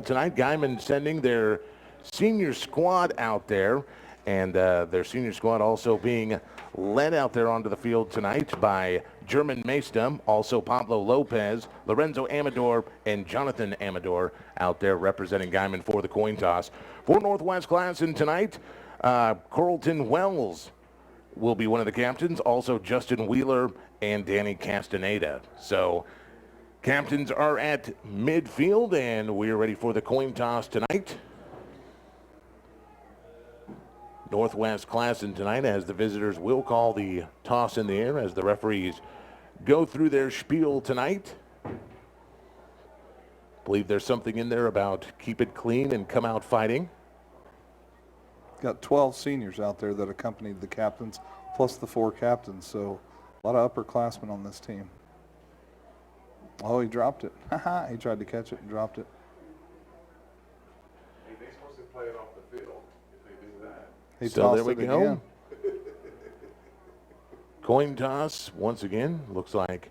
tonight. Guymon sending their senior squad out there, and their senior squad also being led out there onto the field tonight by German Maestum, also Pablo Lopez, Lorenzo Amador, and Jonathan Amador out there representing Guymon for the coin toss. For Northwest Classen tonight, Carlton Wells will be one of the captains, also Justin Wheeler and Danny Castaneda. So captains are at midfield, and we're ready for the coin toss tonight. Northwest Classen tonight, as the visitors will call the toss in the air as the referees go through their spiel tonight. Believe there's something in there about keep it clean and come out fighting. Got 12 seniors out there that accompanied the captains, plus the 4 captains, so a lot of upperclassmen on this team. Oh, he dropped it. He tried to catch it and dropped it. Hey, they're supposed to play it off the field if they do that. He So tossed there we it go. again. Coin toss once again. Looks like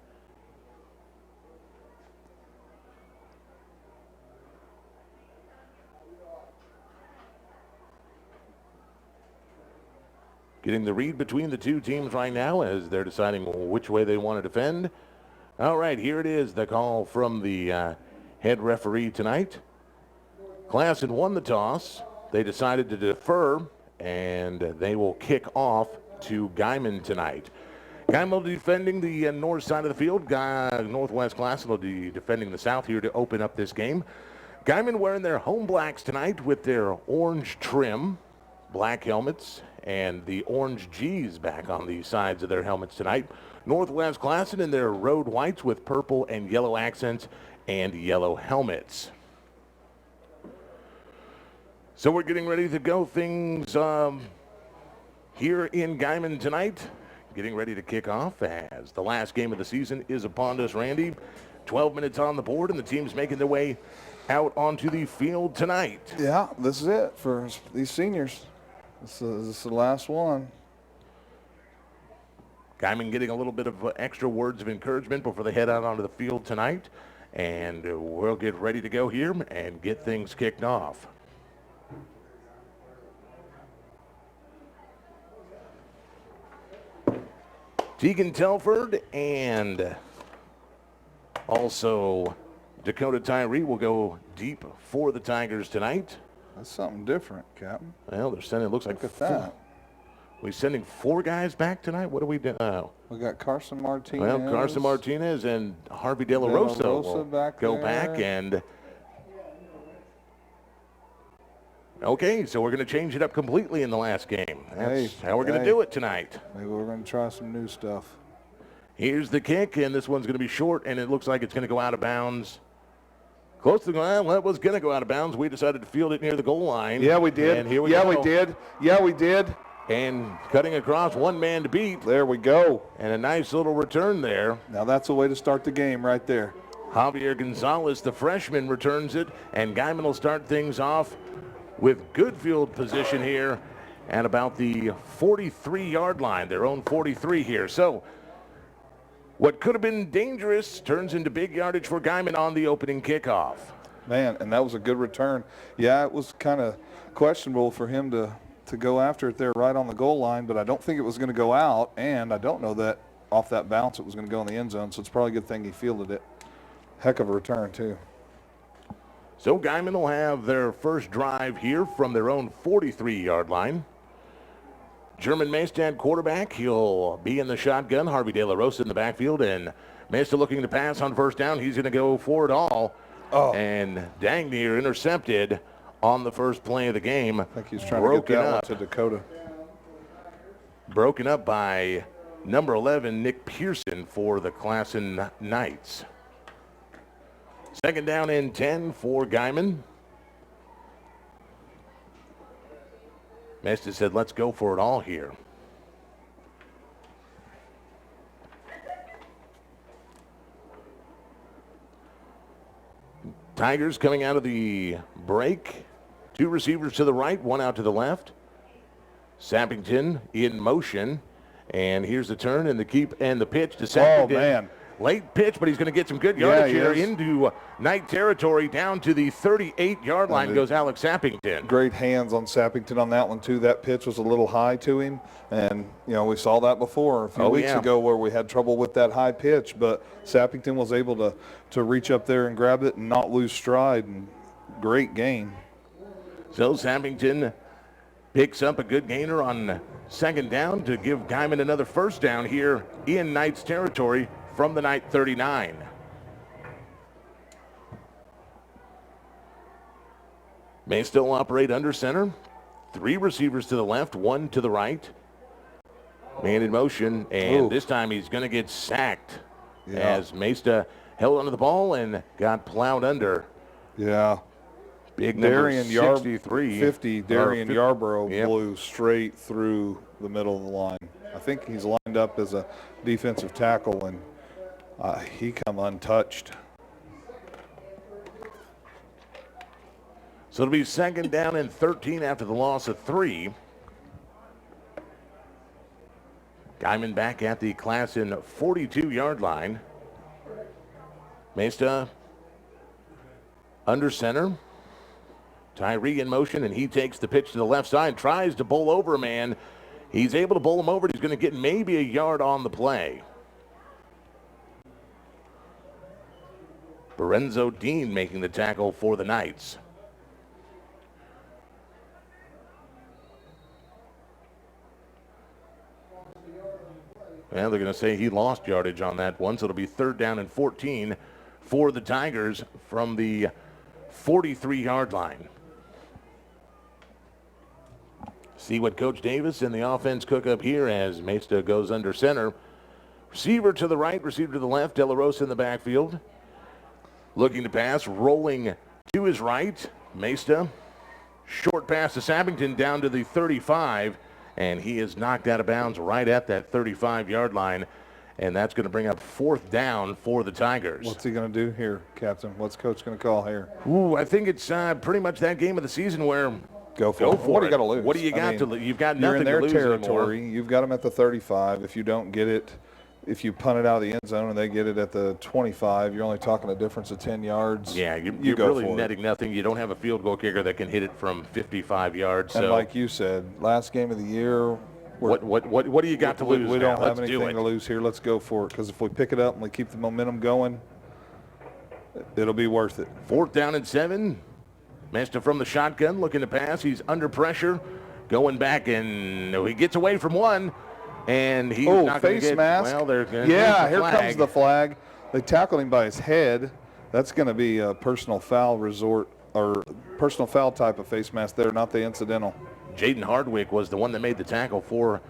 getting the read between the two teams right now as they're deciding which way they want to defend. All right, here it is, the call from the head referee tonight. Classen won the toss. They decided to defer, and they will kick off to Guymon tonight. Guymon will be defending the north side of the field. Northwest Classen will be defending the south here to open up this game. Guymon wearing their home blacks tonight with their orange trim, black helmets, and the orange G's back on the sides of their helmets tonight. Northwest Classen in their road whites with purple and yellow accents and yellow helmets. So we're getting ready to go things here in Guymon tonight. Getting ready to kick off as the last game of the season is upon us, Randy. 12 minutes on the board, and the team's making their way out onto the field tonight. Yeah, this is it for these seniors. This is the last one. Guymon getting a little bit of extra words of encouragement before they head out onto the field tonight. And we'll get ready to go here and get things kicked off. Tegan Telford and also Dakota Tyree will go deep for the Tigers tonight. That's something different, Captain. Well, they're sending, it looks like Look at that. We're sending 4 guys back tonight. What do we do? We got Carson Martinez. Well, Carson Martinez and Harvey De La Rosa will go back. And okay, so we're going to change it up completely in the last game. That's how we're going to do it tonight. Maybe we're going to try some new stuff. Here's the kick, and this one's going to be short, and it looks like it's going to go out of bounds. Close to the line. Well, it was going to go out of bounds. We decided to field it near the goal line. Yeah, we did. And here we go. We did. Yeah, we did. And cutting across, one man to beat. There we go. And a nice little return there. Now that's a way to start the game right there. Javier Gonzalez, the freshman, returns it, and Guymon will start things off with good field position here at about the 43-yard line, their own 43 here. So what could have been dangerous turns into big yardage for Guymon on the opening kickoff. Man, and that was a good return. Yeah, it was kind of questionable for him to go after it there right on the goal line, but I don't think it was going to go out, and I don't know that off that bounce it was going to go in the end zone, so it's probably a good thing he fielded it. Heck of a return, too. So Guymon will have their first drive here from their own 43-yard line. German Maestad quarterback. He'll be in the shotgun. Harvey De La Rosa in the backfield, and Maestad looking to pass on first down. He's going to go for it all. Oh. And dang near intercepted on the first play of the game. I think he's trying to get that one to Dakota. Broken up by number 11, Nick Pearson, for the Classen Knights. Second down and 10 for Guymon. Maestad said, let's go for it all here. Tigers coming out of the break. 2 receivers to the right, 1 out to the left. Sappington in motion. And here's the turn and the keep and the pitch to Sappington. Oh, man. late pitch, but he's going to get some good yardage he here is. into Knight territory. Down to the 38-yard line goes Alex Sappington. Great hands on Sappington on that one, too. That pitch was a little high to him, and, we saw that before a few weeks ago where we had trouble with that high pitch, but Sappington was able to reach up there and grab it and not lose stride, and great game. So Sappington picks up a good gainer on second down to give Guymon another first down here in Knight's territory from the Knight 39. May still operate under center. 3 receivers to the left, 1 to the right. Man in motion, and this time he's going to get sacked as Mesta held onto the ball and got plowed under. Yeah. Big number Darian 63. 50, Darian Yarborough blew straight through the middle of the line. I think he's lined up as a defensive tackle, and he come untouched. So it'll be second down and 13 after the loss of 3. Guymon back at the Classen 42-yard line. Mesta under center. Tyree in motion, and he takes the pitch to the left side, tries to bowl over a man. He's able to bowl him over. He's going to get maybe a yard on the play. Lorenzo Dean making the tackle for the Knights. Well, they're going to say he lost yardage on that one, so it'll be third down and 14 for the Tigers from the 43-yard line. See what Coach Davis and the offense cook up here as Mesta goes under center. Receiver to the right, receiver to the left. De La Rosa in the backfield. Looking to pass, rolling to his right. Mesta. Short pass to Sappington down to the 35. And he is knocked out of bounds right at that 35-yard line. And that's going to bring up fourth down for the Tigers. What's he going to do here, Captain? What's Coach going to call here? Ooh, I think it's pretty much that game of the season where Go for it. What do you got to lose? What do you got to lose? You've got You're nothing in their to lose territory. anymore. You've got them at the 35. If you don't get it, if you punt it out of the end zone and they get it at the 25, you're only talking a difference of 10 yards. Yeah, you're really netting nothing. You don't have a field goal kicker that can hit it from 55 yards. And like you said, last game of the year. What do you got to lose? We don't have anything to lose here. Let's go for it, because if we pick it up and we keep the momentum going, it'll be worth it. Fourth down and 7. Mesta from the shotgun looking to pass. He's under pressure, going back, and he gets away from one, and he's not going to get. Mask. Well, they're here comes the flag. They tackled him by his head. That's going to be a personal foul resort or personal foul type of face mask there, not the incidental. Jaden Hardwick was the one that made the tackle for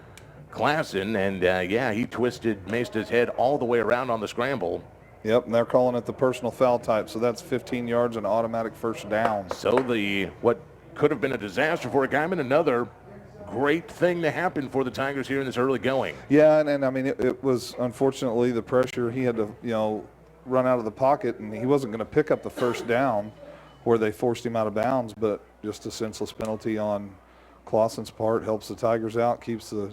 Classen, and he twisted Mesta's head all the way around on the scramble. Yep, and they're calling it the personal foul type, so that's 15 yards and automatic first down. So what could have been a disaster for Guymon, another great thing to happen for the Tigers here in this early going. Yeah, and I mean, it was unfortunately the pressure. He had to, run out of the pocket, and he wasn't going to pick up the first down where they forced him out of bounds, but just a senseless penalty on Clausen's part helps the Tigers out, keeps the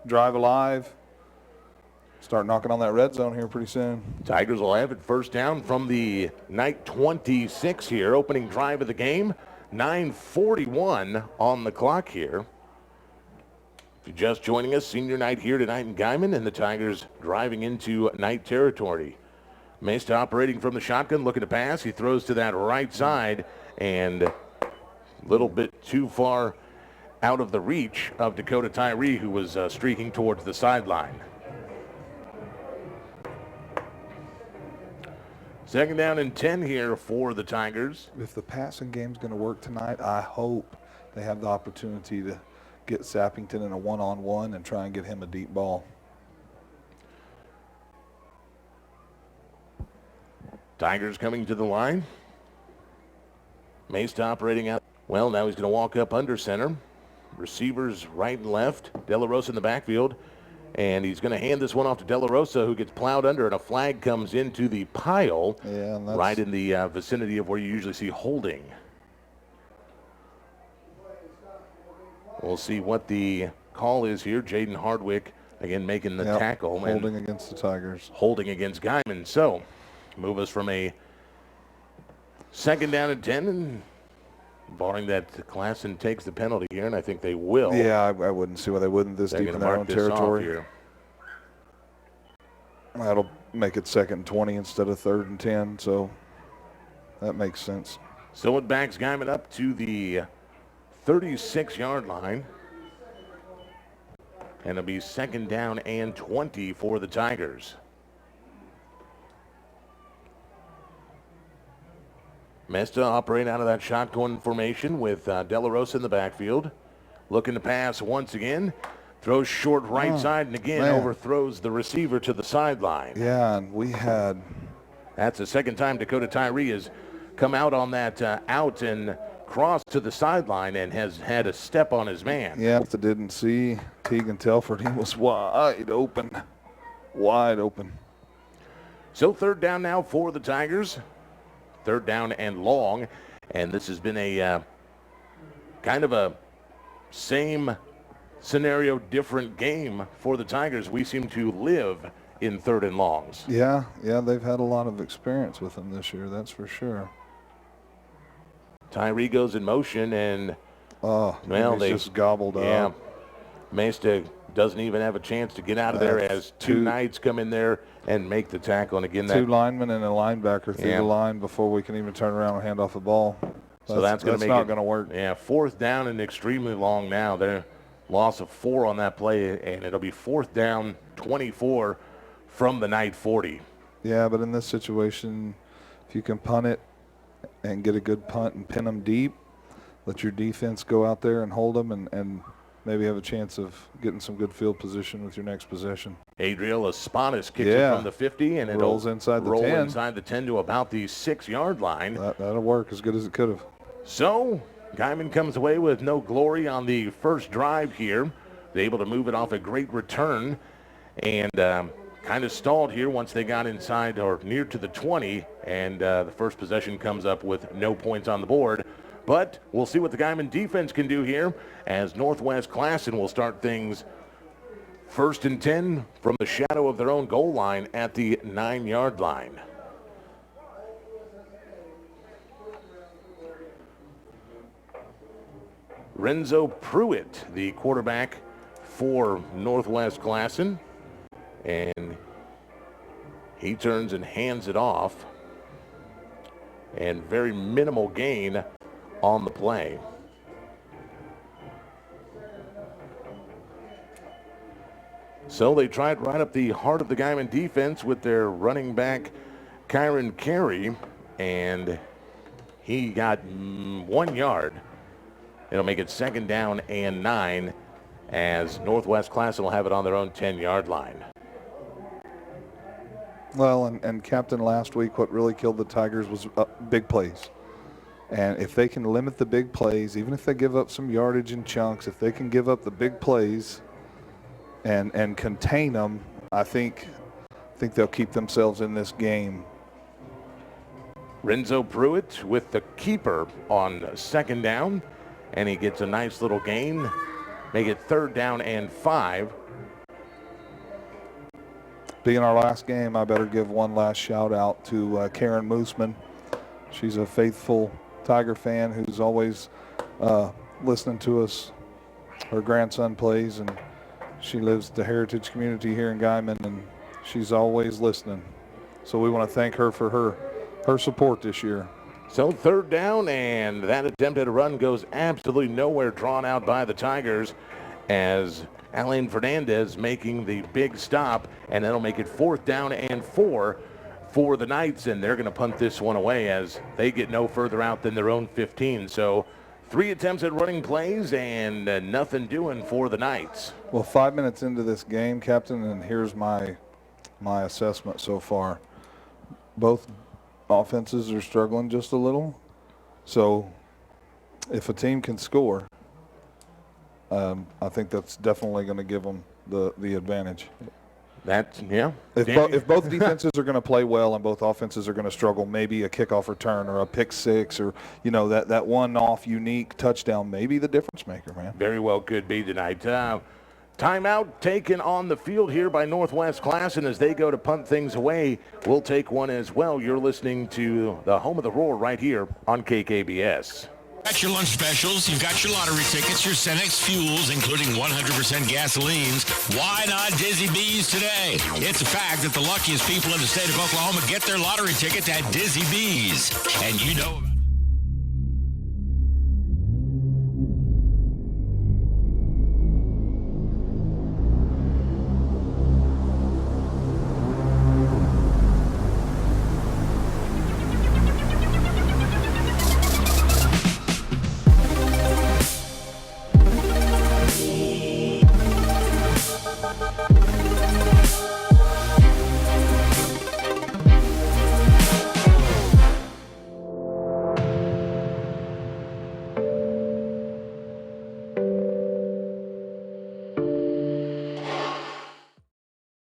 drive alive. Start knocking on that red zone here pretty soon. Tigers will have it first down from the Knight 26 here, opening drive of the game. 9:41 on the clock here. If you're just joining us, senior night here tonight in Guymon, and the Tigers driving into Knight territory. Mesta operating from the shotgun, looking to pass. He throws to that right side, and a little bit too far out of the reach of Dakota Tyree, who was streaking towards the sideline. Second down and 10 here for the Tigers. If the passing game's going to work tonight, I hope they have the opportunity to get Sappington in a one-on-one and try and get him a deep ball. Tigers coming to the line. Mesta operating out. Well, now he's going to walk up under center. Receivers right and left. De La Rosa in the backfield. And he's going to hand this one off to De La Rosa, who gets plowed under, and a flag comes into the pile right in the vicinity of where you usually see holding. We'll see what the call is here. Jaden Hardwick again making the Yep, tackle. holding and against the Tigers. holding against Guymon. So move us from a 2nd down and 10, and barring that Classen takes the penalty here, and I think they will. Yeah, I wouldn't see why they wouldn't this They're deep going in to their mark own this off territory. here. That'll make it 2nd and 20 instead of 3rd and 10, so that makes sense. So it backs Guymon up to the 36-yard line. And it'll be 2nd down and 20 for the Tigers. Mesta operate out of that shotgun formation with De La Rosa in the backfield. Looking to pass once again. Throws short right side and again overthrows the receiver to the sideline. Yeah, and we had... That's the 2nd time Dakota Tyree has come out on that out and crossed to the sideline and has had a step on his man. Yeah, if they didn't see Teagan Telford, he was wide open. Wide open. So 3rd down now for the Tigers. 3rd down and long. And this has been a kind of a same scenario, different game for the Tigers. We seem to live in 3rd and longs. Yeah, they've had a lot of experience with them this year, that's for sure. Tyree goes in motion and they just gobbled up. Mesta doesn't even have a chance to get out of there as two Knights come in there and make the tackle. And again, 2 linemen and a linebacker through the line before we can even turn around and hand off the ball. So that's going to make not going to work. Yeah, 4th down and extremely long now. They're loss of 4 on that play, and it'll be 4th down, 24 from the Knight 40. Yeah, but in this situation, if you can punt it and get a good punt and pin them deep, let your defense go out there and hold them and maybe have a chance of getting some good field position with your next possession. Adriel Espadis kicks it from the 50, and it rolls inside the 10. Inside the 10 to about the 6-yard line. That'll work as good as it could have. So Guymon comes away with no glory on the first drive here. They're able to move it off a great return and kind of stalled here once they got inside or near to the 20, and the first possession comes up with no points on the board. But we'll see what the Guymon defense can do here as Northwest Classen will start things 1st and 10 from the shadow of their own goal line at the 9-yard line. Renzo Pruitt, the quarterback for Northwest Classen, and he turns and hands it off, and very minimal gain on the play. So they tried right up the heart of the Guymon defense with their running back, Kyron Carey, and he got 1 yard. It'll make it 2nd down and 9 as Northwest Classen will have it on their own 10-yard line. Well, and Captain, last week what really killed the Tigers was big plays. And if they can limit the big plays, even if they give up some yardage in chunks, if they can give up the big plays and contain them, I think they'll keep themselves in this game. Renzo Pruitt with the keeper on 2nd down, and he gets a nice little gain. Make it 3rd down and 5. Being our last game, I better give one last shout out to Karen Mooseman. She's a faithful Tiger fan who's always listening to us. Her grandson plays, and she lives the heritage community here in Guymon, and she's always listening. So we want to thank her for her support this year. So 3rd down, and that attempt at a run goes absolutely nowhere, drawn out by the Tigers as Alain Fernandez making the big stop, and that'll make it 4th down and 4 for the Knights, and they're going to punt this one away as they get no further out than their own 15. So 3 attempts at running plays and nothing doing for the Knights. Well, 5 minutes into this game, Captain, and here's my assessment so far. Both offenses are struggling just a little. So if a team can score, I think that's definitely going to give them the advantage. If both defenses are going to play well and both offenses are going to struggle, maybe a kickoff return or a pick six or, that one-off unique touchdown may be the difference maker, man. Very well could be tonight. Timeout taken on the field here by Northwest Classen as they go to punt things away. We'll take one as well. You're listening to the home of the Roar right here on KKBS. Got your lunch specials, you've got your lottery tickets, your Cenex fuels, including 100% gasolines. Why not Dizzy B's today? It's a fact that the luckiest people in the state of Oklahoma get their lottery tickets at Dizzy B's. And you know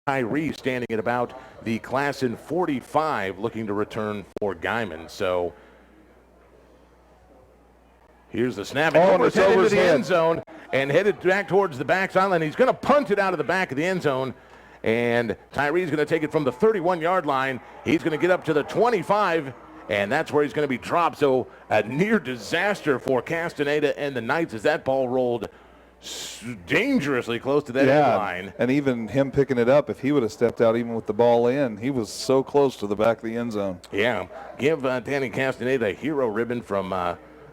about Tyree standing at about the Classen 45, looking to return for Guymon. So here's the snap. And it's headed over into his the head. end zone and headed back towards the back sideline. He's going to punt it out of the back of the end zone. And Tyree's going to take it from the 31-yard line. He's going to get up to the 25, and that's where he's going to be dropped. So a near disaster for Castaneda and the Knights as that ball rolled dangerously close to that end line. And even him picking it up, if he would have stepped out even with the ball in, he was so close to the back of the end zone. Yeah, give Danny Castaneda a hero ribbon from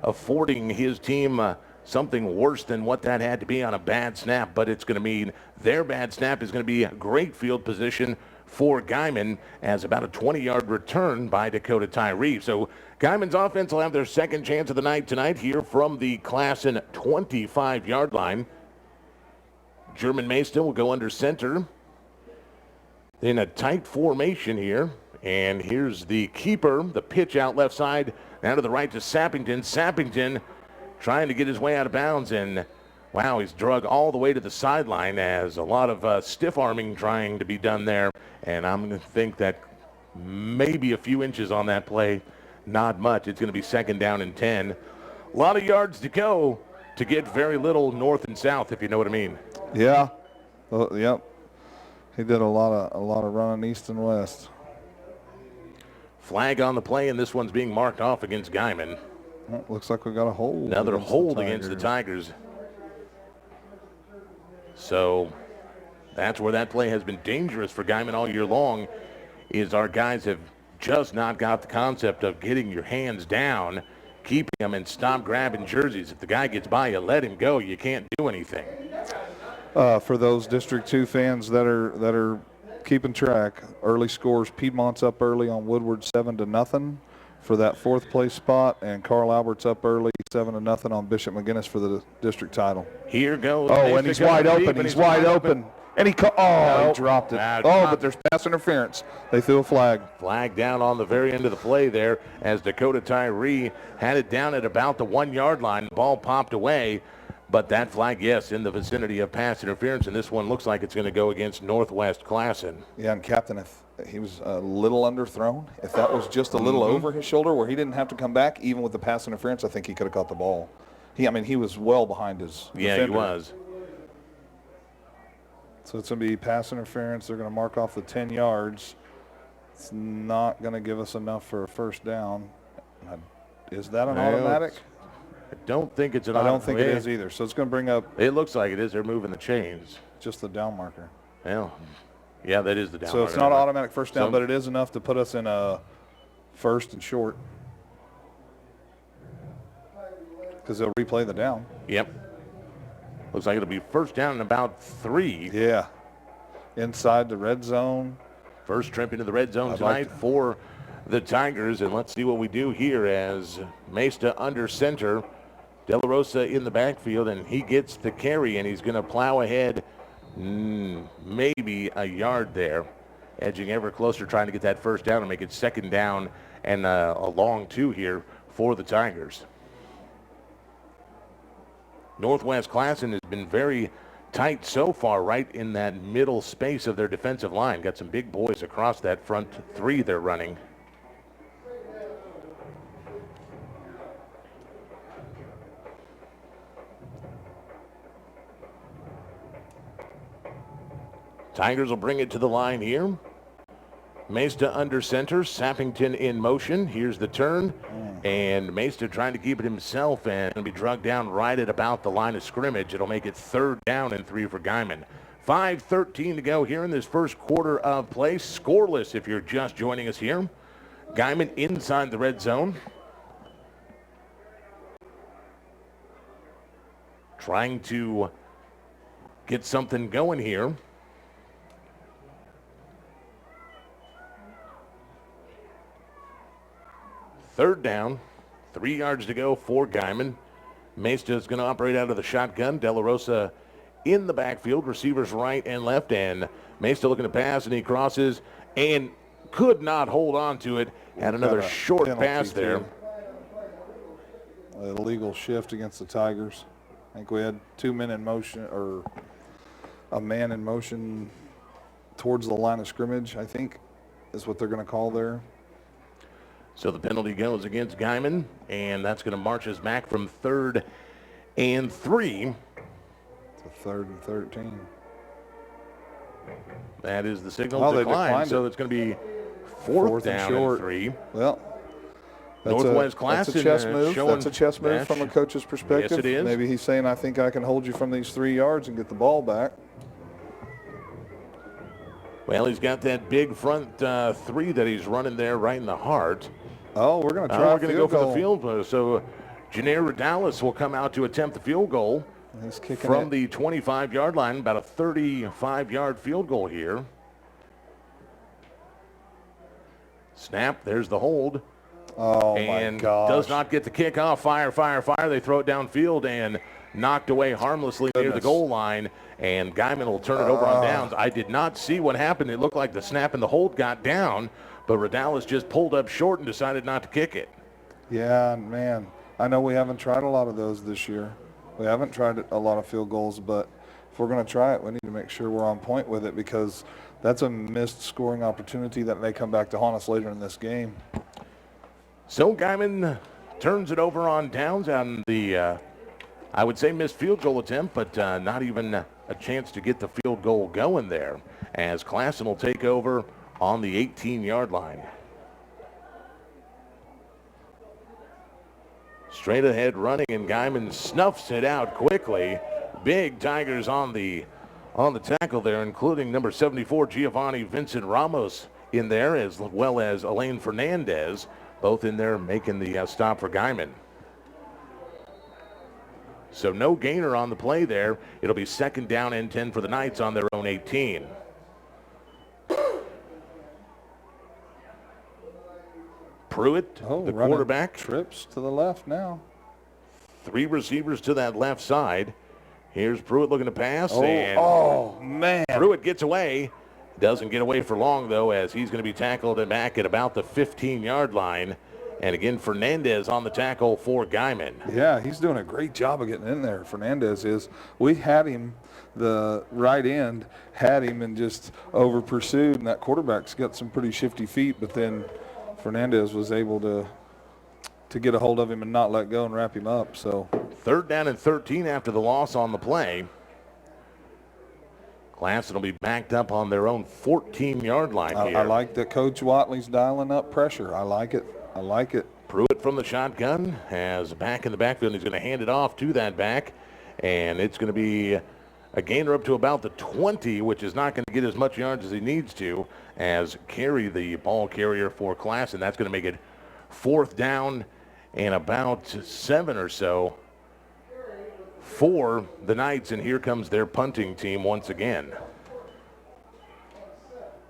affording his team something worse than what that had to be on a bad snap, but it's going to mean their bad snap is going to be a great field position for Guymon as about a 20-yard return by Dakota Tyree. So Guymon's offense will have their second chance of the night tonight here from the Classen 25-yard line. German Mason will go under center in a tight formation here. And here's the keeper, the pitch out left side, now to the right to Sappington. Sappington trying to get his way out of bounds, and wow, he's drug all the way to the sideline as a lot of stiff arming trying to be done there. And I'm going to think that maybe a few inches on that play, not much. It's going to be second down and 10. A lot of yards to go to get very little north and south, if you know what I mean. Yeah. Yep. He did a lot of running east and west. Flag on the play, and this one's being marked off against Guymon. Well, looks like we got a hold. Another hold against the Tigers. So that's where that play has been dangerous for Guymon all year long, is our guys have just not got the concept of getting your hands down, keeping them, and stop grabbing jerseys. If the guy gets by you, let him go. You can't do anything. For those District 2 fans that are keeping track, early scores, Piedmont's up early on Woodward 7-0 for that fourth place spot, and Carl Albert's up early 7-0 on Bishop McGinnis for the district title. Here goes. Oh, and he's wide open. He's wide open. And he dropped it. But there's pass interference. They threw a flag. Flag down on the very end of the play there as Dakota Tyree had it down at about the 1-yard line. Ball popped away. But that flag, yes, in the vicinity of pass interference, and this one looks like it's going to go against Northwest Classen. Yeah, and Captain, if he was a little underthrown, if that was just a little over his shoulder where he didn't have to come back, even with the pass interference, I think he could have caught the ball. He was well behind his defender. He was. So it's going to be pass interference. They're going to mark off the 10 yards. It's not going to give us enough for a first down. Is that an automatic? I don't think it's an I automatic. don't think it is either. So it's going to bring up. It looks like it is. They're moving the chains. Just the down marker. Well, yeah, that is the down So marker. it's not automatic first down, but it is enough to put us in a first and short. Because they'll replay the down. Yep. Looks like it'll be first down and about 3. Yeah. Inside the red zone. First trip into the red zone tonight for the Tigers. And let's see what we do here as Mesta under center. De La Rosa in the backfield, and he gets the carry, and he's going to plow ahead maybe a yard there. Edging ever closer, trying to get that first down and make it second down and a long 2 here for the Tigers. Northwest Classen has been very tight so far, right in that middle space of their defensive line. Got some big boys across that front 3 they're running. Tigers will bring it to the line here. Mesta under center, Sappington in motion. Here's the turn, and Mesta trying to keep it himself and going to be drugged down right at about the line of scrimmage. It'll make it 3rd down and 3 for Guymon. 5:13 to go here in this first quarter of play. Scoreless if you're just joining us here. Guymon inside the red zone. Trying to get something going here. Third down, 3 yards to go for Guymon. Mesta is going to operate out of the shotgun. De La Rosa in the backfield, receivers right and left, and Mesta looking to pass, and he crosses and could not hold on to it. Had another short pass there. Illegal shift against the Tigers. I think we had 2 men in motion, or a man in motion towards the line of scrimmage, I think is what they're going to call there. So the penalty goes against Guymon, and that's going to march us back from 3rd and 3. To 3rd and 13. That is the signal. Oh, they decline, declined so it. it's going to be 4th down and 3. Well, Northwest Classen, that's a chess move. That's a chess move Nash. from a coach's perspective. Yes, it is. Maybe he's saying, I think I can hold you from these 3 yards and get the ball back. Well, he's got that big front 3 that he's running there right in the heart. Oh, we're going to try We're going to go for goal. the field goal. So Janair Radalis will come out to attempt the field goal He's kicking from it. the 25-yard line, about a 35-yard field goal here. Snap, there's the hold. Oh, and my gosh. does not get the kickoff. Fire. They throw it downfield and knocked away harmlessly near the goal line. And Guymon will turn it over on downs. I did not see what happened. It looked like the snap and the hold got down, but Radalis just pulled up short and decided not to kick it. Yeah, man. I know we haven't tried a lot of those this year. We haven't tried a lot of field goals, but if we're going to try it, we need to make sure we're on point with it, because that's a missed scoring opportunity that may come back to haunt us later in this game. So Guymon turns it over on downs on the, I would say, missed field goal attempt, but not even a chance to get the field goal going there, as Classen will take over on the 18-yard line. Straight ahead running, and Guymon snuffs it out quickly. Big Tigers on the tackle there, including number 74, Giovanni Vincent Ramos in there, as well as Elaine Fernandez, both in there making the stop for Guymon. So no gainer on the play there. It'll be 2nd down and 10 for the Knights on their own 18. Pruitt, the quarterback. Trips to the left now. 3 receivers to that left side. Here's Pruitt looking to pass. Oh, man. Pruitt gets away. Doesn't get away for long, though, as he's going to be tackled back at about the 15-yard line. And again, Fernandez on the tackle for Guymon. Yeah, he's doing a great job of getting in there. Fernandez is. We had him, the right end, had him and just over-pursued, and that quarterback's got some pretty shifty feet, but then Fernandez was able to get a hold of him and not let go and wrap him up. So 3rd down and 13 after the loss on the play. Classen will be backed up on their own 14-yard line here. I like that Coach Watley's dialing up pressure. I like it. Pruitt from the shotgun has back in the backfield. He's going to hand it off to that back, and it's going to be a gainer up to about the 20, which is not going to get as much yards as he needs to, as Carey, the ball carrier for Classen. That's going to make it 4th down and about 7 or so for the Knights, and here comes their punting team once again.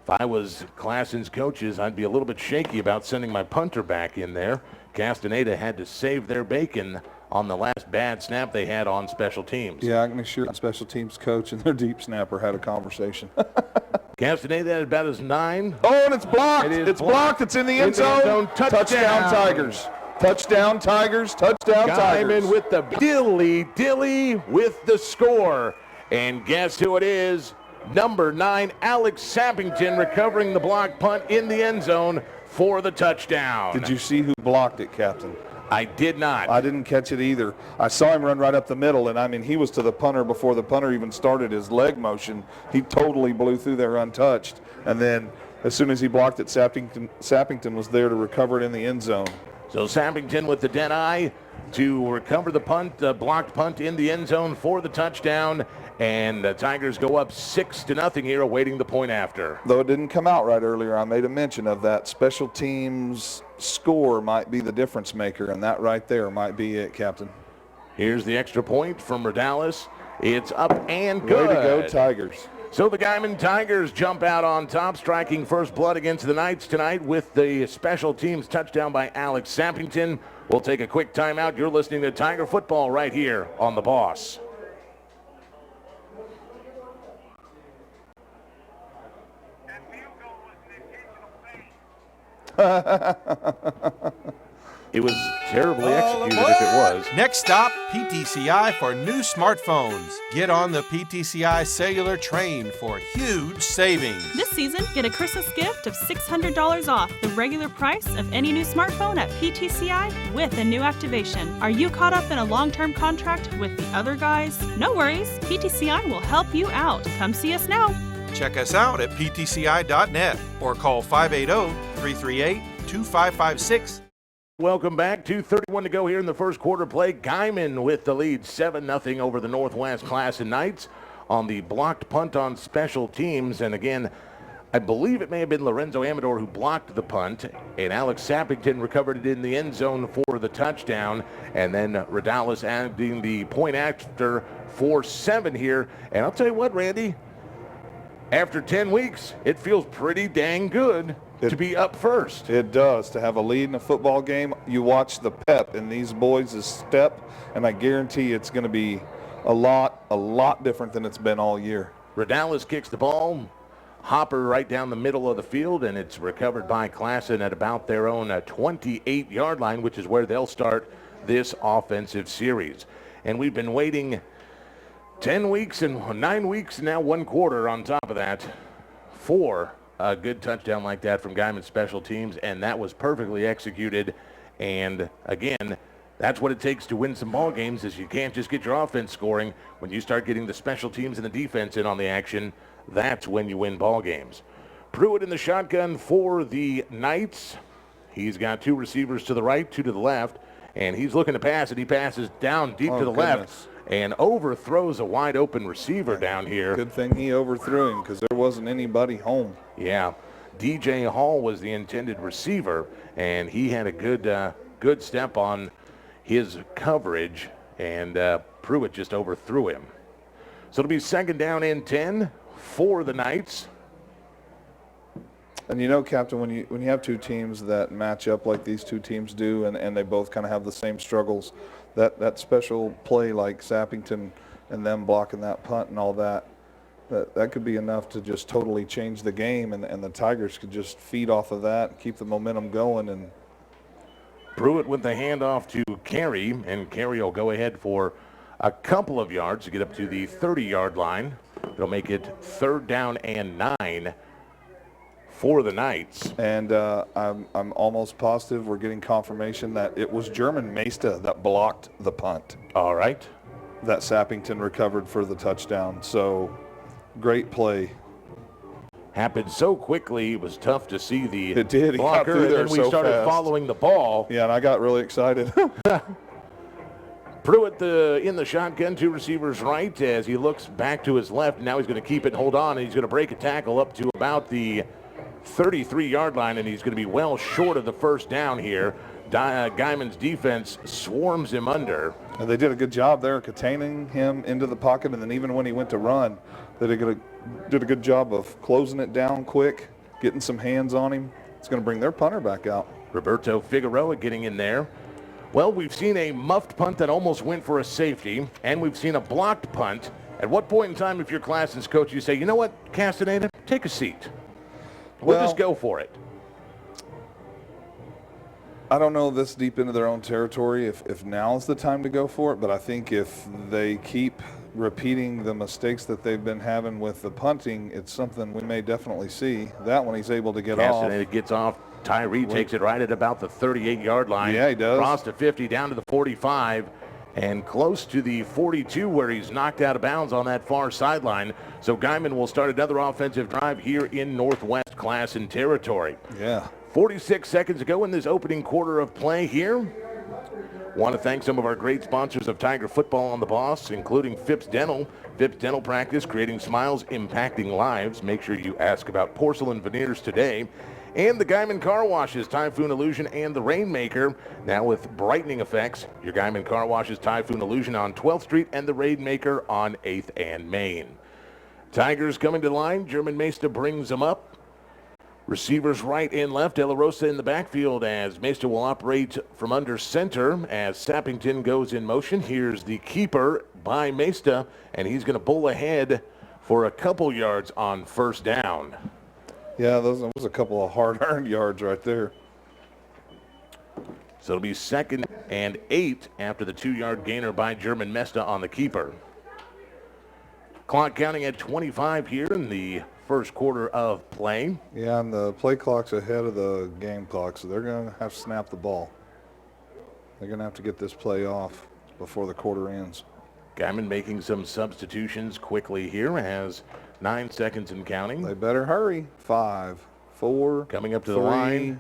If I was Classen's coaches, I'd be a little bit shaky about sending my punter back in there. Castaneda had to save their bacon on the last bad snap they had on special teams. Yeah, I can assure the special teams coach and their deep snapper had a conversation. Castaneda at about his 9. Oh, and it's blocked. It's blocked. It's in the end zone. Touchdown Tigers. Touchdown Tigers. Touchdown Tigers. Guymon with the dilly with the score. And guess who it is? Number 9, Alex Sappington, recovering the block punt in the end zone for the touchdown. Did you see who blocked it, Captain? I did not. I didn't catch it either. I saw him run right up the middle, and I mean, he was to the punter before the punter even started his leg motion. He totally blew through there untouched. And then as soon as he blocked it, Sappington was there to recover it in the end zone. So Sappington with the dead eye to recover the punt, blocked punt in the end zone for the touchdown. And the Tigers go up 6-0 here, awaiting the point after. Though it didn't come out right earlier, I made a mention of that. Special teams score might be the difference maker, and that right there might be it, Captain. Here's the extra point from Redalis. It's up and good. Way to go, Tigers. So the Guymon Tigers jump out on top, striking first blood against the Knights tonight with the special teams touchdown by Alex Sappington. We'll take a quick timeout. You're listening to Tiger Football right here on The Boss. It was terribly executed if it was. Next stop, PTCI for new smartphones. Get on the PTCI cellular train for huge savings. This season, get a Christmas gift of $600 off the regular price of any new smartphone at PTCI with a new activation. Are you caught up in a long-term contract with the other guys? No worries, PTCI will help you out. Come see us now. Check us out at ptci.net or call 580-338-2556. Welcome back. 2:31 to go here in the first quarter play. Guymon with the lead 7-0 over the Northwest Classen Knights on the blocked punt on special teams. And again, I believe it may have been Lorenzo Amador who blocked the punt, and Alex Sappington recovered it in the end zone for the touchdown. And then Redalis adding the point after for 7 here. And I'll tell you what, Randy, after 10 weeks, it feels pretty dang good to be up first. It does. To have a lead in a football game, you watch the pep in these boys' step, and I guarantee it's going to be a lot different than it's been all year. Redalis kicks the ball, hopper right down the middle of the field, and it's recovered by Classen at about their own 28-yard line, which is where they'll start this offensive series. And we've been waiting 10 weeks and 9 weeks, now 1 quarter on top of that, for a good touchdown like that from Guymon special teams, and that was perfectly executed. And again, that's what it takes to win some ball games, is you can't just get your offense scoring. When you start getting the special teams and the defense in on the action, that's when you win ball games. Pruitt in the shotgun for the Knights. He's got 2 receivers to the right, 2 to the left, and he's looking to pass it. He passes down deep to the left and overthrows a wide open receiver down here. Good thing he overthrew him, because there wasn't anybody home. Yeah, DJ Hall was the intended receiver, and he had a good step on his coverage, and Pruitt just overthrew him. So it'll be 2nd down and 10 for the Knights. And you know, Captain, when you have 2 teams that match up like these 2 teams do, and they both kind of have the same struggles, that special play like Sappington and them blocking that punt and all that could be enough to just totally change the game, and the Tigers could just feed off of that and keep the momentum going. And Pruitt with the handoff to Carey, and Carey will go ahead for a couple of yards to get up to the 30-yard line. It'll make it 3rd down and 9 for the Knights. And I'm almost positive we're getting confirmation that it was German Mesta that blocked the punt. All right. That Sappington recovered for the touchdown. So great play. Happened so quickly, it was tough to see the It did. He got blocker, through and there then we so started fast. following the ball. Yeah, and I got really excited. Pruitt in the shotgun, 2 receivers right as he looks back to his left. Now he's going to keep it and hold on, and he's going to break a tackle up to about the 33-yard line, and he's going to be well short of the 1st down here. Guymon's defense swarms him under. And they did a good job there containing him into the pocket, and then even when he went to run, they did a good job of closing it down quick, getting some hands on him. It's going to bring their punter back out. Roberto Figueroa getting in there. Well, we've seen a muffed punt that almost went for a safety, and we've seen a blocked punt. At what point in time, if you're Classen's coach, you say, you know what, Castaneda, take a seat. We'll just go for it. I don't know this deep into their own territory if now is the time to go for it, but I think if they keep repeating the mistakes that they've been having with the punting, it's something we may definitely see. That one he's able to get off. Castaneda gets off Tyree takes it right at about the 38-yard line. Yeah, he does. Cross to 50, down to the 45, and close to the 42 where he's knocked out of bounds on that far sideline. So Guymon will start another offensive drive here in Northwest Classen territory. Yeah. 46 seconds to go in this opening quarter of play here. Want to thank some of our great sponsors of Tiger Football on the Boss, including Phipps Dental. Phipps Dental Practice, creating smiles, impacting lives. Make sure you ask about porcelain veneers today. And the Guymon Car Washes, Typhoon Illusion, and the Rainmaker, now with brightening effects. Your Guymon Car Washes, Typhoon Illusion on 12th Street, and the Rainmaker on 8th and Main. Tigers coming to the line. German Mesta brings them up. Receivers right and left. De La Rosa in the backfield as Mesta will operate from under center as Sappington goes in motion. Here's the keeper by Mesta, and he's going to bull ahead for a couple yards on first down. Yeah, those was a couple of hard-earned yards right there. So it'll be 2nd and 8 after the 2-yard gainer by German Mesta on the keeper. Clock counting at 25 here in the first quarter of play. Yeah, and the play clock's ahead of the game clock, so they're going to have to snap the ball. They're going to have to get this play off before the quarter ends. Guymon making some substitutions quickly here, has 9 seconds and counting. They better hurry. 5, 4, Coming up to 3, the line.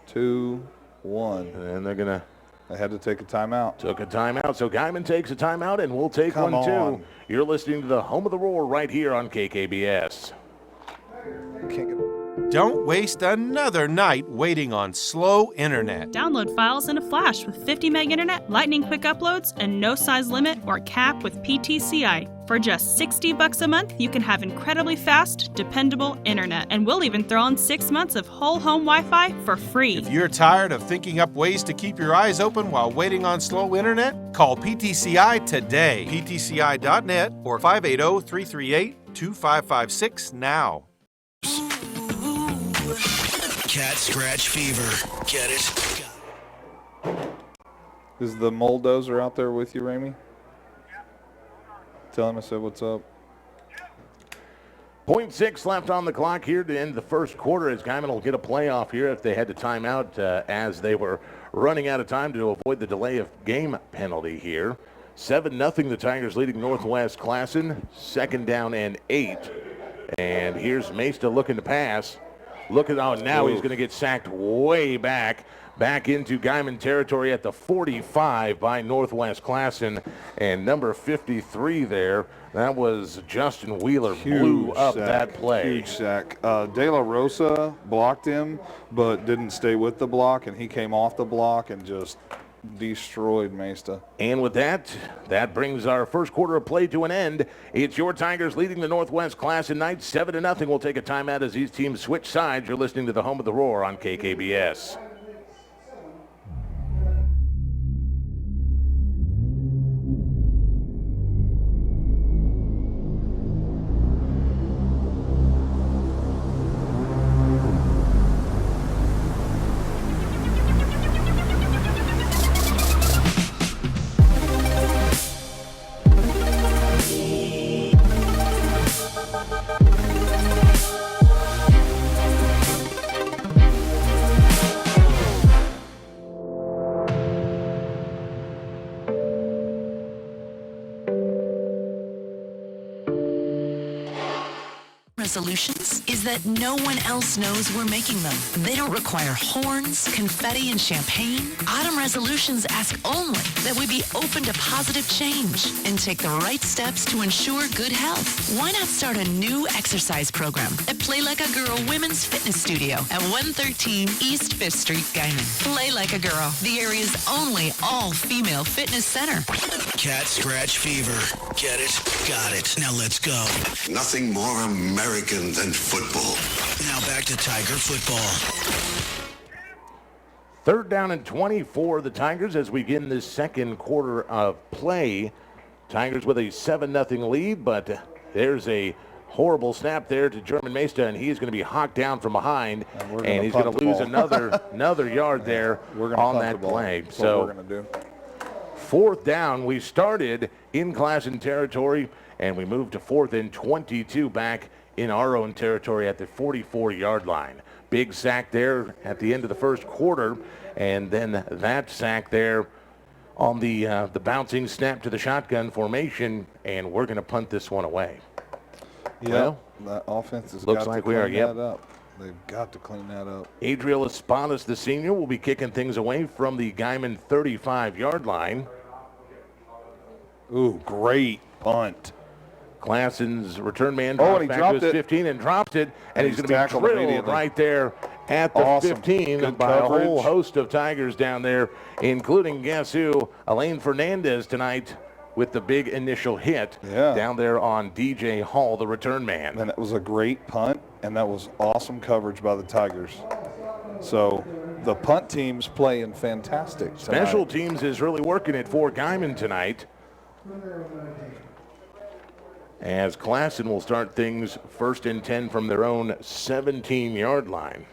2, 1. And they're going to They had to take a timeout. took a timeout. So Guymon takes a timeout, and we'll take Come one on. too. You're listening to the Home of the Roar right here on KKBS. Can't get Don't waste another night waiting on slow internet. Download files in a flash with 50 meg internet, lightning quick uploads, and no size limit or cap with PTCI. For just $60 a month, you can have incredibly fast, dependable internet. And we'll even throw in 6 months of whole home Wi-Fi for free. If you're tired of thinking up ways to keep your eyes open while waiting on slow internet, call PTCI today. PTCI.net or 580-338-2556 now. Cat scratch fever. Get it? Is the Moldozer out there with you, Ramey? Tell him I said what's up. 0.6 left on the clock here to end the first quarter as Guymon will get a playoff here if they had to time out as they were running out of time to avoid the delay of game penalty here. 7-0 the Tigers leading Northwest Classen. 2nd down and 8. And here's Mesta looking to pass. Look at, now he's going to get sacked way back into Guymon territory at the 45 by Northwest Classen. And number 53 there, that was Justin Wheeler, blew up that play. Huge sack. De La Rosa blocked him, but didn't stay with the block, and he came off the block and just destroyed Mesta. And with that, that brings our first quarter of play to an end. It's your Tigers leading the Northwest Classen Knights 7-0. We'll take a timeout as these teams switch sides. You're listening to the Home of the Roar on KKBS. Resolutions is that no one else knows we're making them. They don't require horns, confetti, and champagne. Autumn resolutions ask only that we be open to positive change and take the right steps to ensure good health. Why not start a new exercise program at Play Like a Girl Women's Fitness Studio at 113 East 5th Street, Guymon. Play Like a Girl, the area's only all-female fitness center. Cat scratch fever. Get it? Got it. Now let's go. Nothing more American than football. Now back to Tiger football. 3rd down and 20 for the Tigers as we begin this second quarter of play. Tigers with a 7-0 lead, but there's a horrible snap there to German Mesta, and he's going to be hawked down from behind, and he's going to lose another yard there on that play. So we're going to do. 4th down. We started in Classen territory, and we moved to 4th and 22 back in our own territory at the 44-yard line. big sack there at the end of the first quarter, and then that sack there on the bouncing snap to the shotgun formation, and we're going to punt this one away. Yeah, well, that offense has looks got like to we are. clean Yep. that up. They've got to clean that up. Adriel Espadas, the senior, will be kicking things away from the Guymon 35-yard line. Ooh, great punt. Classen's return man Oh, drops and he back dropped to his it. 15 and drops it, and he's going to be tackled drilled immediately. right there at the Awesome. 15 Good by a whole coverage. host of Tigers down there, including, guess who, Elaine Fernandez tonight with the big initial hit down there on DJ Hall, the return man. And that was a great punt, and that was awesome coverage by the Tigers. So the punt team's playing fantastic tonight. Special teams is really working it for Guymon tonight, as Classen will start things 1st and 10 from their own 17-yard line.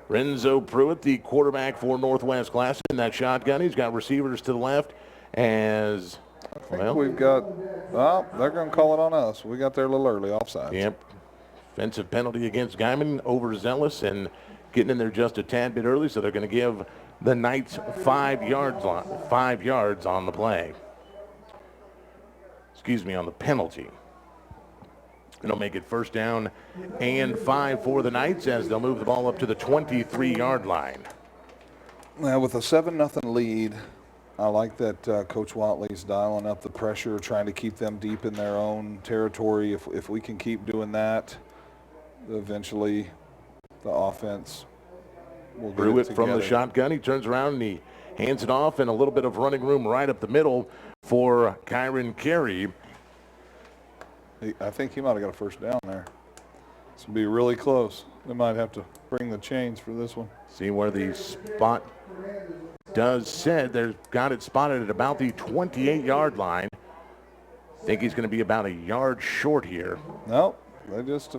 Renzo Pruitt, the quarterback for Northwest Classen, in that shotgun. He's got receivers to the left as, well, We've got, well, they're going to call it on us. We got there a little early, offside. Yep. Offensive penalty against Guymon, overzealous and getting in there just a tad bit early, so they're going to give the Knights 5 yards on the play. Excuse me, on the penalty. It'll make it 1st down and 5 for the Knights as they'll move the ball up to the 23-yard line. Now, with a 7-0 lead, I like that Coach Watley's dialing up the pressure, trying to keep them deep in their own territory. If we can keep doing that, eventually the offense will get Pruitt it from the together. shotgun. He turns around and he hands it off, and a little bit of running room right up the middle for Kyron Carey. I think he might have got a 1st down there. This will be really close. They might have to bring the chains for this one. See where the spot does sit. They've got it spotted at about the 28-yard line. Think he's going to be about a yard short here. Nope, they just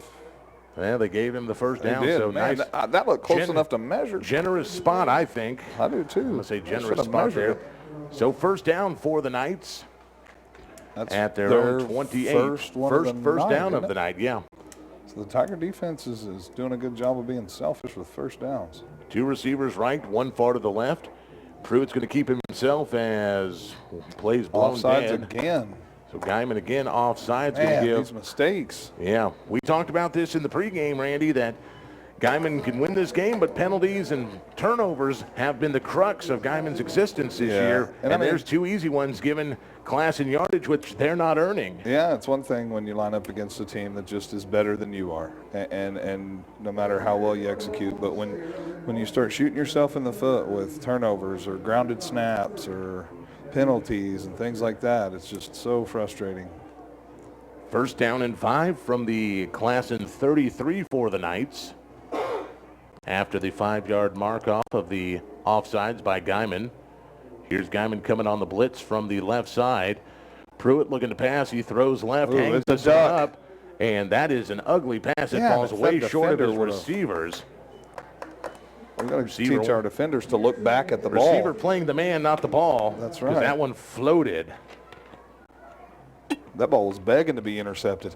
Well, they gave him the 1st down, did. so Man, nice. that looked close enough to measure. Generous spot, I think. I do too. I'm going to say They generous should have spot measured there. it. So 1st down for the Knights. That's at their own 28. First down of the night, yeah. So the Tiger defense is doing a good job of being selfish with 1st downs. 2 receivers right, 1 far to the left. Pruitt's going to keep himself as plays blown Offsides dead. again. So Guymon again offsides. Man, give these mistakes. Yeah, we talked about this in the pregame, Randy, that Guymon can win this game, but penalties and turnovers have been the crux of Guymon's existence this year. And there's 2 easy ones given Classen yardage, which they're not earning. Yeah, it's one thing when you line up against a team that just is better than you are, and no matter how well you execute. But when you start shooting yourself in the foot with turnovers or grounded snaps or penalties and things like that, it's just so frustrating. 1st down and 5 from the Classen 33 for the Knights. After the 5-yard mark off of the offsides by Guymon. Here's Guymon coming on the blitz from the left side. Pruitt looking to pass. He throws left, hangs it's a this one duck. up, and that is an ugly pass. It Yeah, falls the way short of his defender would've- receivers. We've got to Receiver- teach our defenders to look back at the ball. Receiver playing the man, not the ball. That's 'cause right. that one floated. That ball was begging to be intercepted.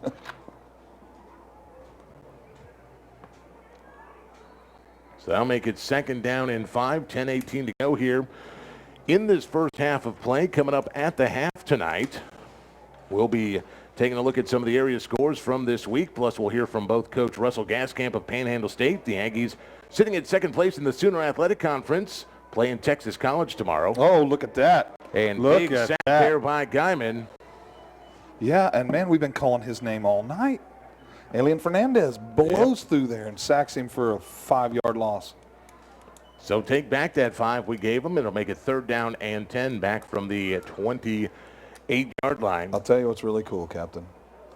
So that'll make it 2nd down and 5, 10-18 to go here in this first half of play. Coming up at the half tonight, we'll be taking a look at some of the area scores from this week. Plus, we'll hear from both Coach Russell Gaskamp of Panhandle State. The Aggies sitting at 2nd place in the Sooner Athletic Conference, playing Texas College tomorrow. Oh, look at that. And Look big at sack that. there by Guymon. Yeah, and man, we've been calling his name all night. Alien Fernandez blows through there and sacks him for a 5-yard loss. So take back that 5 we gave him. It'll make it 3rd down and 10 back from the 28-yard line. I'll tell you what's really cool, Captain.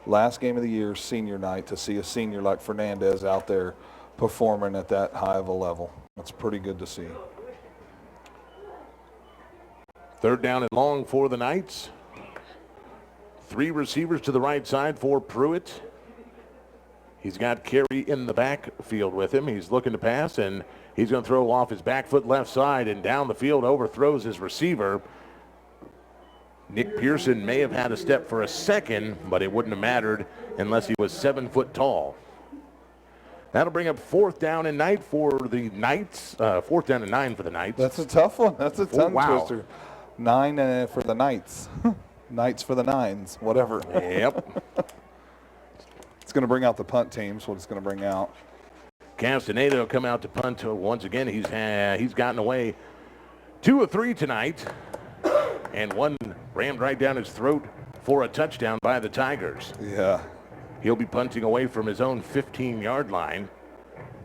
Last game of the year, senior night, to see a senior like Fernandez out there performing at that high of a level. That's pretty good to see. 3rd down and long for the Knights. 3 receivers to the right side for Pruitt. He's got Carey in the backfield with him. He's looking to pass, and he's going to throw off his back foot left side and down the field, overthrows his receiver. Nick Pearson may have had a step for a second, but it wouldn't have mattered unless he was 7 foot tall. That'll bring up 4th down and 9 for the Knights. 4th down and 9 for the Knights. That's a tough one. That's a tongue twister. 9 for the Knights. Knights for the Nines, whatever. Yep. It's going to bring out the punt teams, what it's going to bring out. Castaneda will come out to punt once again. He's gotten away 2 of 3 tonight, and one rammed right down his throat for a touchdown by the Tigers. Yeah. He'll be punting away from his own 15-yard line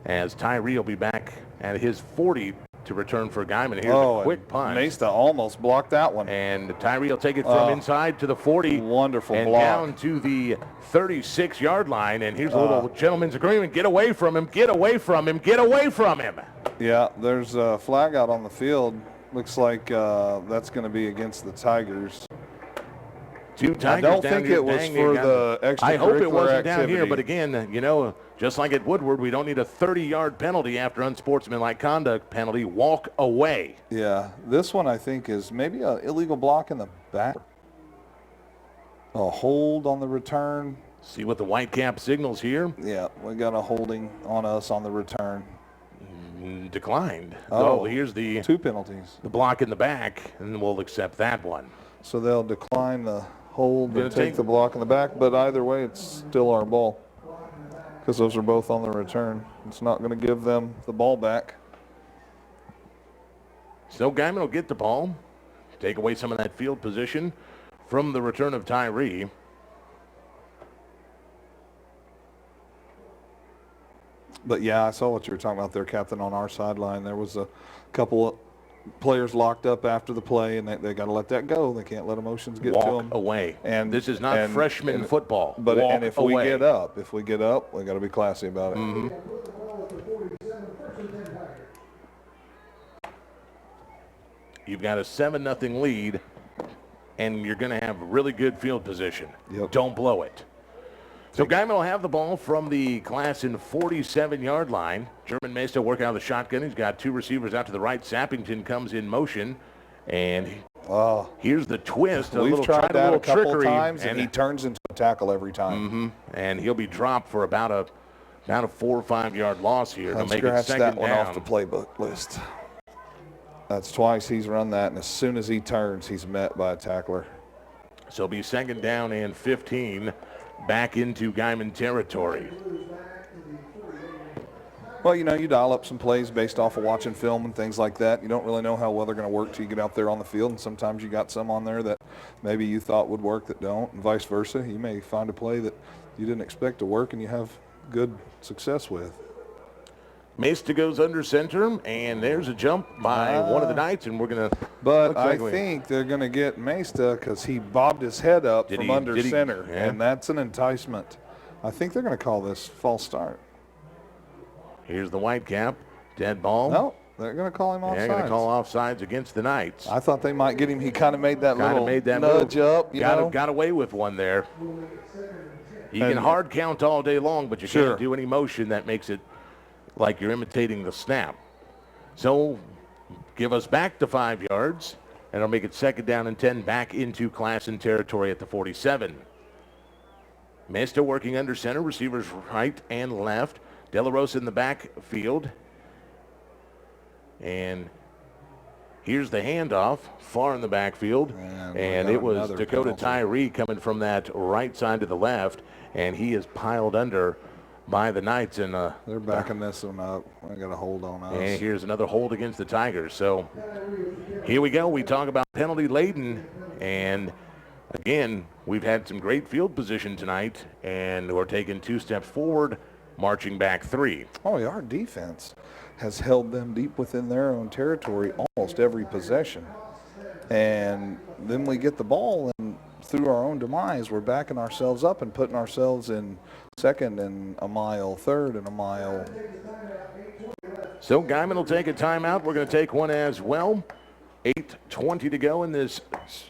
as Tyree will be back at his 40 to return for Guymon. Here's a quick punt. Mesta almost blocked that one. And Tyree will take it from inside to the 40. Wonderful and block. down to the 36-yard line. And here's a little gentleman's agreement. Get away from him. Get away from him. Get away from him. Yeah, there's a flag out on the field. Looks like that's going to be against the Tigers. 2 Tigers I don't down think here. it was for the extracurricular I hope it wasn't activity. down here, but again, you know, just like at Woodward, we don't need a 30-yard penalty after unsportsmanlike conduct penalty. Walk away. Yeah, this one I think is maybe an illegal block in the back. A hold on the return. See what the white cap signals here. Yeah, we got a holding on us on the return. Declined. Oh, here's the 2 penalties. The block in the back, and we'll accept that one. So they'll decline the hold and take the block in the back, but either way, it's still our ball because those are both on the return. It's not going to give them the ball back. So Guymon will get the ball, take away some of that field position from the return of Tyree. But yeah, I saw what you were talking about there, Captain, on our sideline. There was a couple of players locked up after the play, and they got to let that go. They can't let emotions get to them. Walk away. And this is not freshman football. But Walk and if away. we get up, we got to be classy about it. Mm-hmm. You've got a 7-0 lead, and you're going to have really good field position. Yep. Don't blow it. So Guymon will have the ball from the Classen 47-yard line. German Mesa work out of the shotgun. He's got 2 receivers out to the right. Sappington comes in motion, and here's the twist. We've tried that a couple trickery, times, and he turns into a tackle every time. Mm-hmm. And he'll be dropped for about a 4 or 5 yard loss here to make it Scratch second that one down. off the playbook list. That's twice he's run that, and as soon as he turns, he's met by a tackler. So it'll be 2nd down and 15. Back into Guymon territory. Well, you know, you dial up some plays based off of watching film and things like that. You don't really know how well they're going to work till you get out there on the field, and sometimes you got some on there that maybe you thought would work that don't, and vice versa. You may find a play that you didn't expect to work and you have good success with. Mesta goes under center, and there's a jump by one of the Knights, and we're going to... But I think they're going to get Mesta because he bobbed his head up from under center, and that's an enticement. I think they're going to call this false start. Here's the white cap. Dead ball. No, they're going to call him offsides. They're going to call offsides against the Knights. I thought they might get him. He kind of made that little nudge move. Up. Got away with one there. You can hard count all day long, but you can't do any motion that makes it like you're imitating the snap. So give us back to 5 yards, and it'll make it 2nd down and 10 back into Classen territory at the 47. Mesta working under center, receivers right and left. De La Rosa in the backfield. And here's the handoff, far in the backfield. And it was Dakota Tyree coming from that right side to the left, and he is piled under by the Knights. And they're backing this one up. I got a hold on us. And here's another hold against the Tigers. So here we go. We talk about penalty laden, and again, we've had some great field position tonight, and we're taking 2 steps forward, marching back 3. Oh, yeah, our defense has held them deep within their own territory almost every possession. And then we get the ball, and through our own demise, we're backing ourselves up and putting ourselves in 2nd and a mile, 3rd and a mile. So Guymon will take a timeout. We're going to take one as well. 8:20 to go in this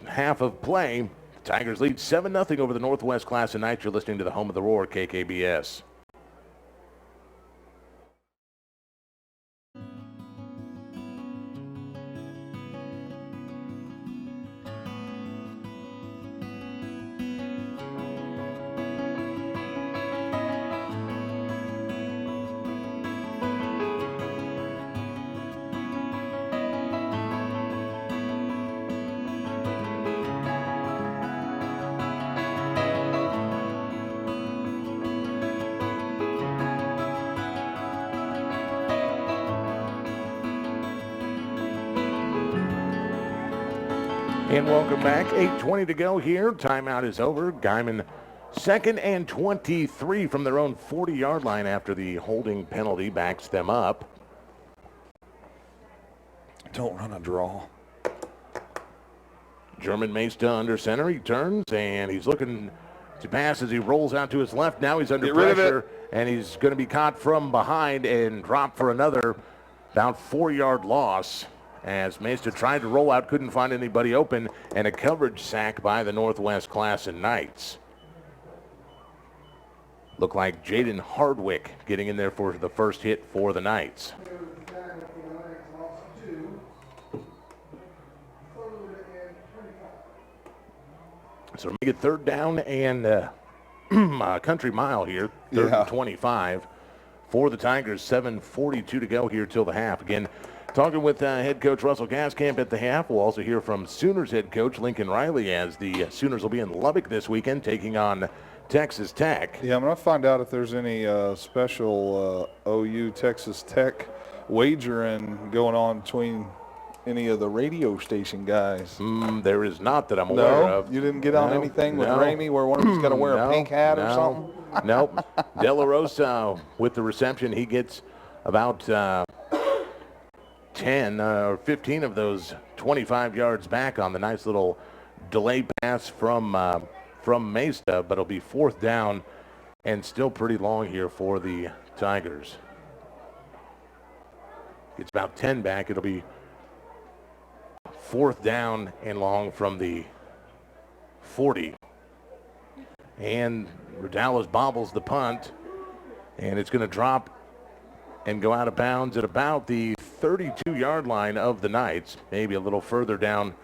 half of play. Tigers lead 7-0 over the Northwest Classen Knights. You're listening to the home of the Roar, KKBS. And welcome back. 8:20 to go here. Timeout is over. Guymon 2nd and 23 from their own 40-yard line after the holding penalty backs them up. Don't run a draw. German Mesta under center. He turns, and he's looking to pass as he rolls out to his left. Now he's under pressure, and he's going to be caught from behind and dropped for another about 4-yard loss. As Mesta tried to roll out, couldn't find anybody open, and a coverage sack by the Northwest Classen Knights. Looked like Jaden Hardwick getting in there for the first hit for the Knights. So make it 3rd down and country mile here, 3rd and 25 for the Tigers. 7:42 to go here till the half. Again, talking with head coach Russell Gaskamp at the half. We'll also hear from Sooners head coach Lincoln Riley as the Sooners will be in Lubbock this weekend taking on Texas Tech. Yeah, I'm going to find out if there's any special OU Texas Tech wagering going on between any of the radio station guys. There is not that I'm aware of. You didn't get on anything with Ramey where one of them's got to wear a pink hat or something? Nope. De La Rosa with the reception. He gets about 10 or 15 of those 25 yards back on the nice little delay pass from Mesta, but it'll be 4th down and still pretty long here for the Tigers. It's about 10 back. It'll be 4th down and long from the 40. And Rodales bobbles the punt, and it's going to drop and go out of bounds at about the 32-yard line of the Knights, maybe a little further down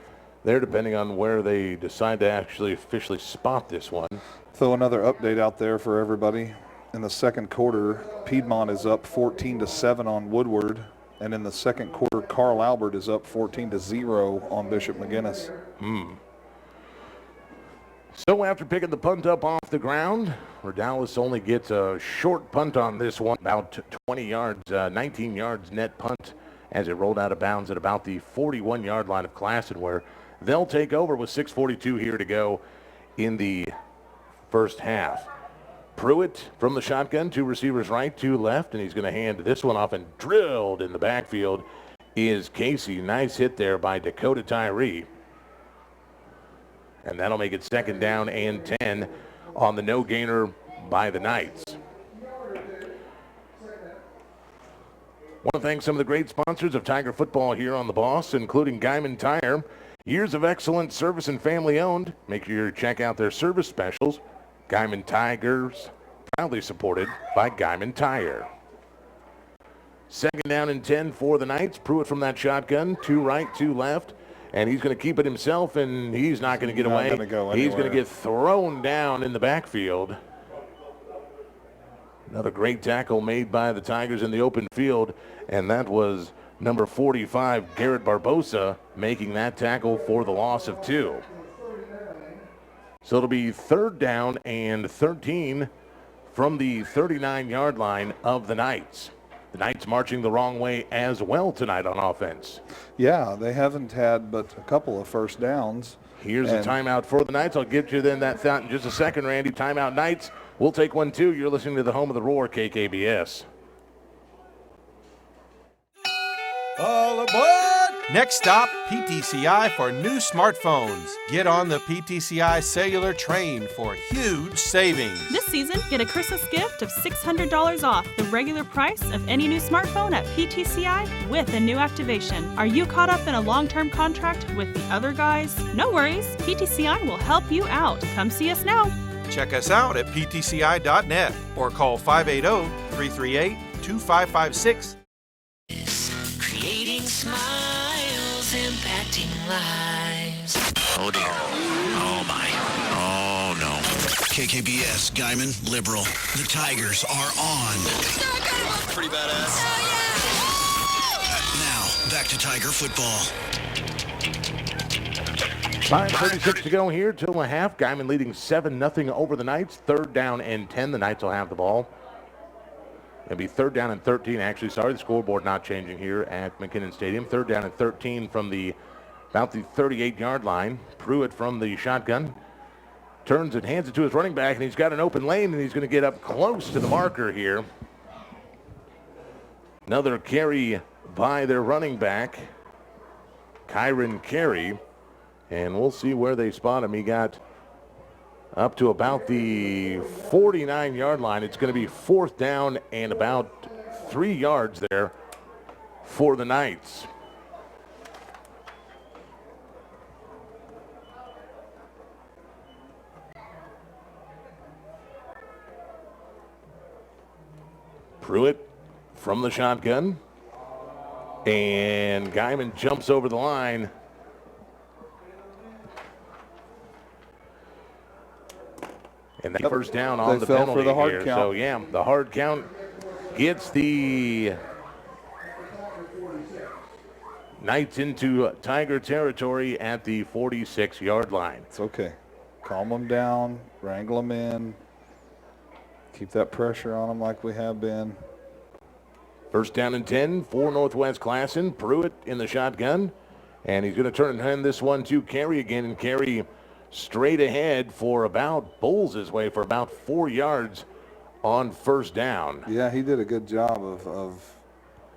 there, depending on where they decide to actually officially spot this one. Throw another update out there for everybody. In the second quarter, Piedmont is up 14-7 on Woodward. And in the second quarter, Carl Albert is up 14-0 on Bishop McGuinness. So after picking the punt up off the ground, Rodales only gets a short punt on this one, about 20 yards, 19 yards net punt as it rolled out of bounds at about the 41-yard line of Classen, where they'll take over with 6:42 here to go in the first half. Pruitt from the shotgun, 2 receivers right, 2 left, and he's going to hand this one off, and drilled in the backfield is Casey. Nice hit there by Dakota Tyree. And that'll make it 2nd down and 10 on the no-gainer by the Knights. Want to thank some of the great sponsors of Tiger football here on The Boss, including Guymon Tire. Years of excellent service and family-owned. Make sure you check out their service specials. Guymon Tigers, proudly supported by Guymon Tire. 2nd down and 10 for the Knights. Pruitt from that shotgun, 2 right, 2 left. And he's going to keep it himself, and he's not going to get away. He's going to get thrown down in the backfield. Another great tackle made by the Tigers in the open field, and that was number 45, Garrett Barbosa, making that tackle for the loss of 2. So it'll be 3rd down and 13 from the 39-yard line of the Knights. The Knights marching the wrong way as well tonight on offense. Yeah, they haven't had but a couple of first downs. Here's a timeout for the Knights. I'll get you then that thought in just a second, Randy. Timeout Knights. We'll take one, too. You're listening to the home of the Roar, KKBS. All aboard! Next stop, PTCI for new smartphones. Get on the PTCI cellular train for huge savings. This season, get a Christmas gift of $600 off the regular price of any new smartphone at PTCI with a new activation. Are you caught up in a long-term contract with the other guys? No worries. PTCI will help you out. Come see us now. Check us out at ptci.net or call 580-338-2556. Creating smiles, impacting lives. Oh dear. Oh my. Oh no. KKBS, Guymon, Liberal. The Tigers are on. Pretty badass. Now, back to Tiger football. 5:36 to go here till the half. Guymon leading 7-0 over the Knights. 3rd down and 10. The Knights will have the ball. It'll be 3rd down and 13. Actually, sorry, the scoreboard not changing here at McKinnon Stadium. 3rd down and 13 from the about the 38-yard line. Pruitt from the shotgun turns it, hands it to his running back, and he's got an open lane, and he's going to get up close to the marker here. Another carry by their running back, Kyron Carey, and we'll see where they spot him. He got up to about the 49-yard line. It's going to be 4th down and about 3 yards there for the Knights. Pruitt from the shotgun, and Guymon jumps over the line. And the first down on the penalty for the hard here. count. So, yeah, the hard count gets the Knights into Tiger territory at the 46-yard line. It's okay. Calm them down, wrangle them in, keep that pressure on them like we have been. First down and 10 for Northwest Classen. Pruitt in the shotgun, and he's going to turn and hand this one to Carey again, and Carey straight ahead for about, bowls his way for about 4 yards on first down. Yeah, he did a good job of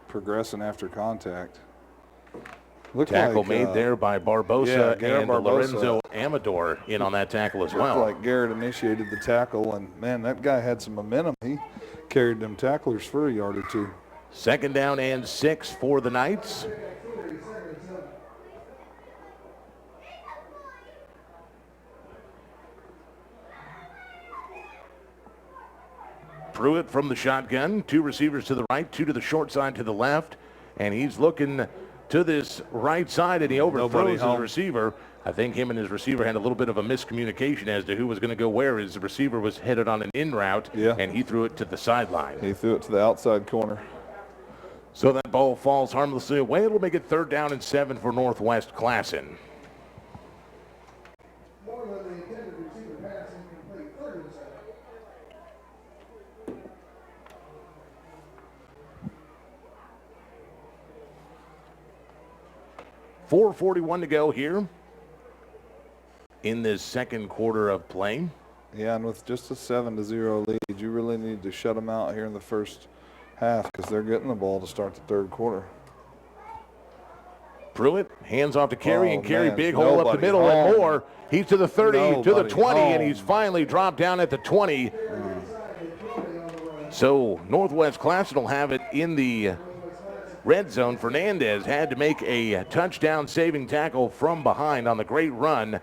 progressing after contact. Tackle made there by Barbosa, Garrett and Barbosa. Lorenzo Amador in on that tackle as well. Looked like Garrett initiated the tackle, and man, that guy had some momentum. He carried them tacklers for a yard or two. Second down and 6 for the Knights. Pruitt from the shotgun, 2 receivers to the right, 2 to the short side to the left, and he's looking to this right side, and he overthrows his receiver. I think him and his receiver had a little bit of a miscommunication as to who was going to go where. His receiver was headed on an in route, and he threw it to the sideline. He threw it to the outside corner. So that ball falls harmlessly away. It'll make it 3rd down and 7 for Northwest Classen. .441 to go here in this second quarter of play. Yeah, and with just a 7-0 lead, you really need to shut them out here in the first half because they're getting the ball to start the third quarter. Pruitt hands off to Carey, and Carey man, big hole up the middle and more. He's to the 30, to the 20, and he's home. finally dropped down at the 20. So Northwest Classen will have it in the red zone. Fernandez had to make a touchdown saving tackle from behind on the great run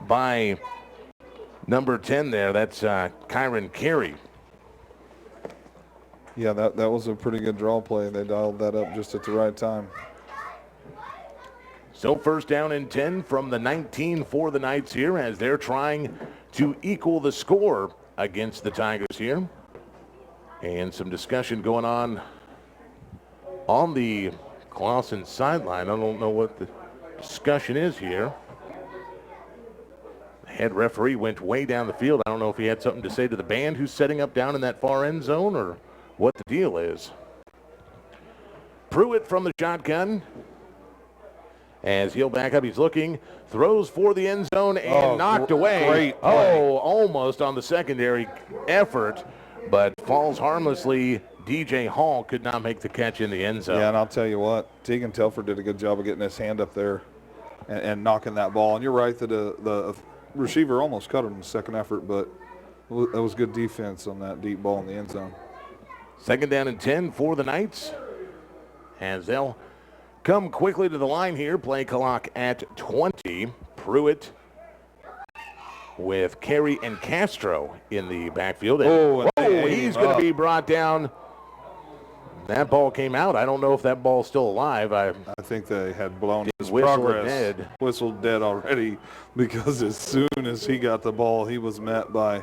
by number 10 there. That's Kyron Carey. Yeah, that was a pretty good draw play. They dialed that up just at the right time. So first down and 10 from the 19 for the Knights here as they're trying to equal the score against the Tigers here. And some discussion going on the Classen sideline. I don't know what the discussion is here. The head referee went way down the field. I don't know if he had something to say to the band who's setting up down in that far end zone or what the deal is. Pruitt from the shotgun. As he'll back up, he's looking, throws for the end zone and knocked away. Great play. Almost on the secondary effort, but falls harmlessly. DJ Hall could not make the catch in the end zone. Yeah, and I'll tell you what, Tegan Telford did a good job of getting his hand up there and knocking that ball. And you're right that the receiver almost cut him in the second effort, but that was good defense on that deep ball in the end zone. Second down and 10 for the Knights as they'll come quickly to the line here. Play clock at 20. Pruitt with Carey and Castro in the backfield. And, he's going to be brought down. That ball came out. I don't know if that ball's still alive. I think they had blown his whistle progress. dead. Whistled dead already because as soon as he got the ball, he was met by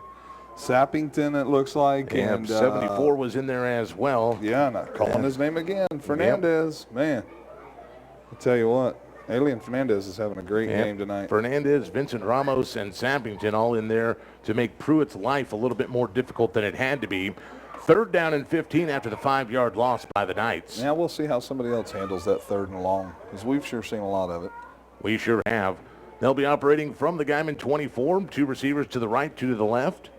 Sappington, it looks like. Yeah, and 74 was in there as well. Yeah, not calling his name again. Fernandez, man. I'll tell you what, Alien Fernandez is having a great game tonight. Fernandez, Vincent Ramos, and Sappington all in there to make Pruitt's life a little bit more difficult than it had to be. Third down and 15 after the 5-yard loss by the Knights. Yeah, we'll see how somebody else handles that 3rd and long because we've sure seen a lot of it. We sure have. They'll be operating from the Guymon 24. 2 receivers to the right, 2 to the left.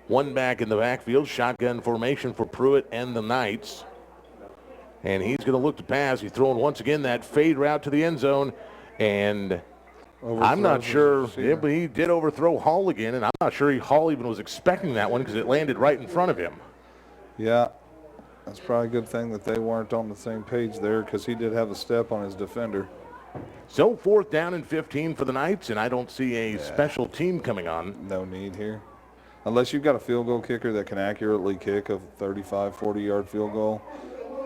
1 back in the backfield. Shotgun formation for Pruitt and the Knights. And he's going to look to pass. He's throwing once again that fade route to the end zone. And I'm not sure. Yeah, but he did overthrow Hall again. And I'm not sure Hall even was expecting that one because it landed right in front of him. Yeah. That's probably a good thing that they weren't on the same page there because he did have a step on his defender. So 4th down and 15 for the Knights, and I don't see a special team coming on. No need here. Unless you've got a field goal kicker that can accurately kick a 35, 40-yard field goal,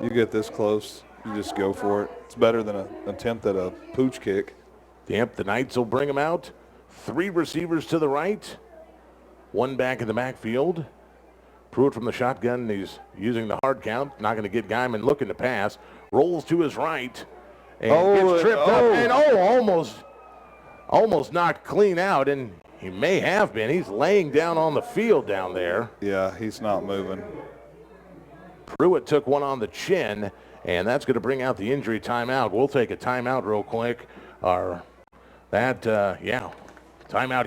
you get this close, you just go for it. It's better than an attempt at a pooch kick. Yep, the Knights will bring him out. 3 receivers to the right, 1 back in the backfield. Pruitt from the shotgun, he's using the hard count, not going to get Guymon looking to pass. Rolls to his right. And gets tripped up and almost knocked clean out, and he may have been. He's laying down on the field down there. Yeah, he's not moving. Pruitt took one on the chin, and that's going to bring out the injury timeout. We'll take a timeout real quick. Timeout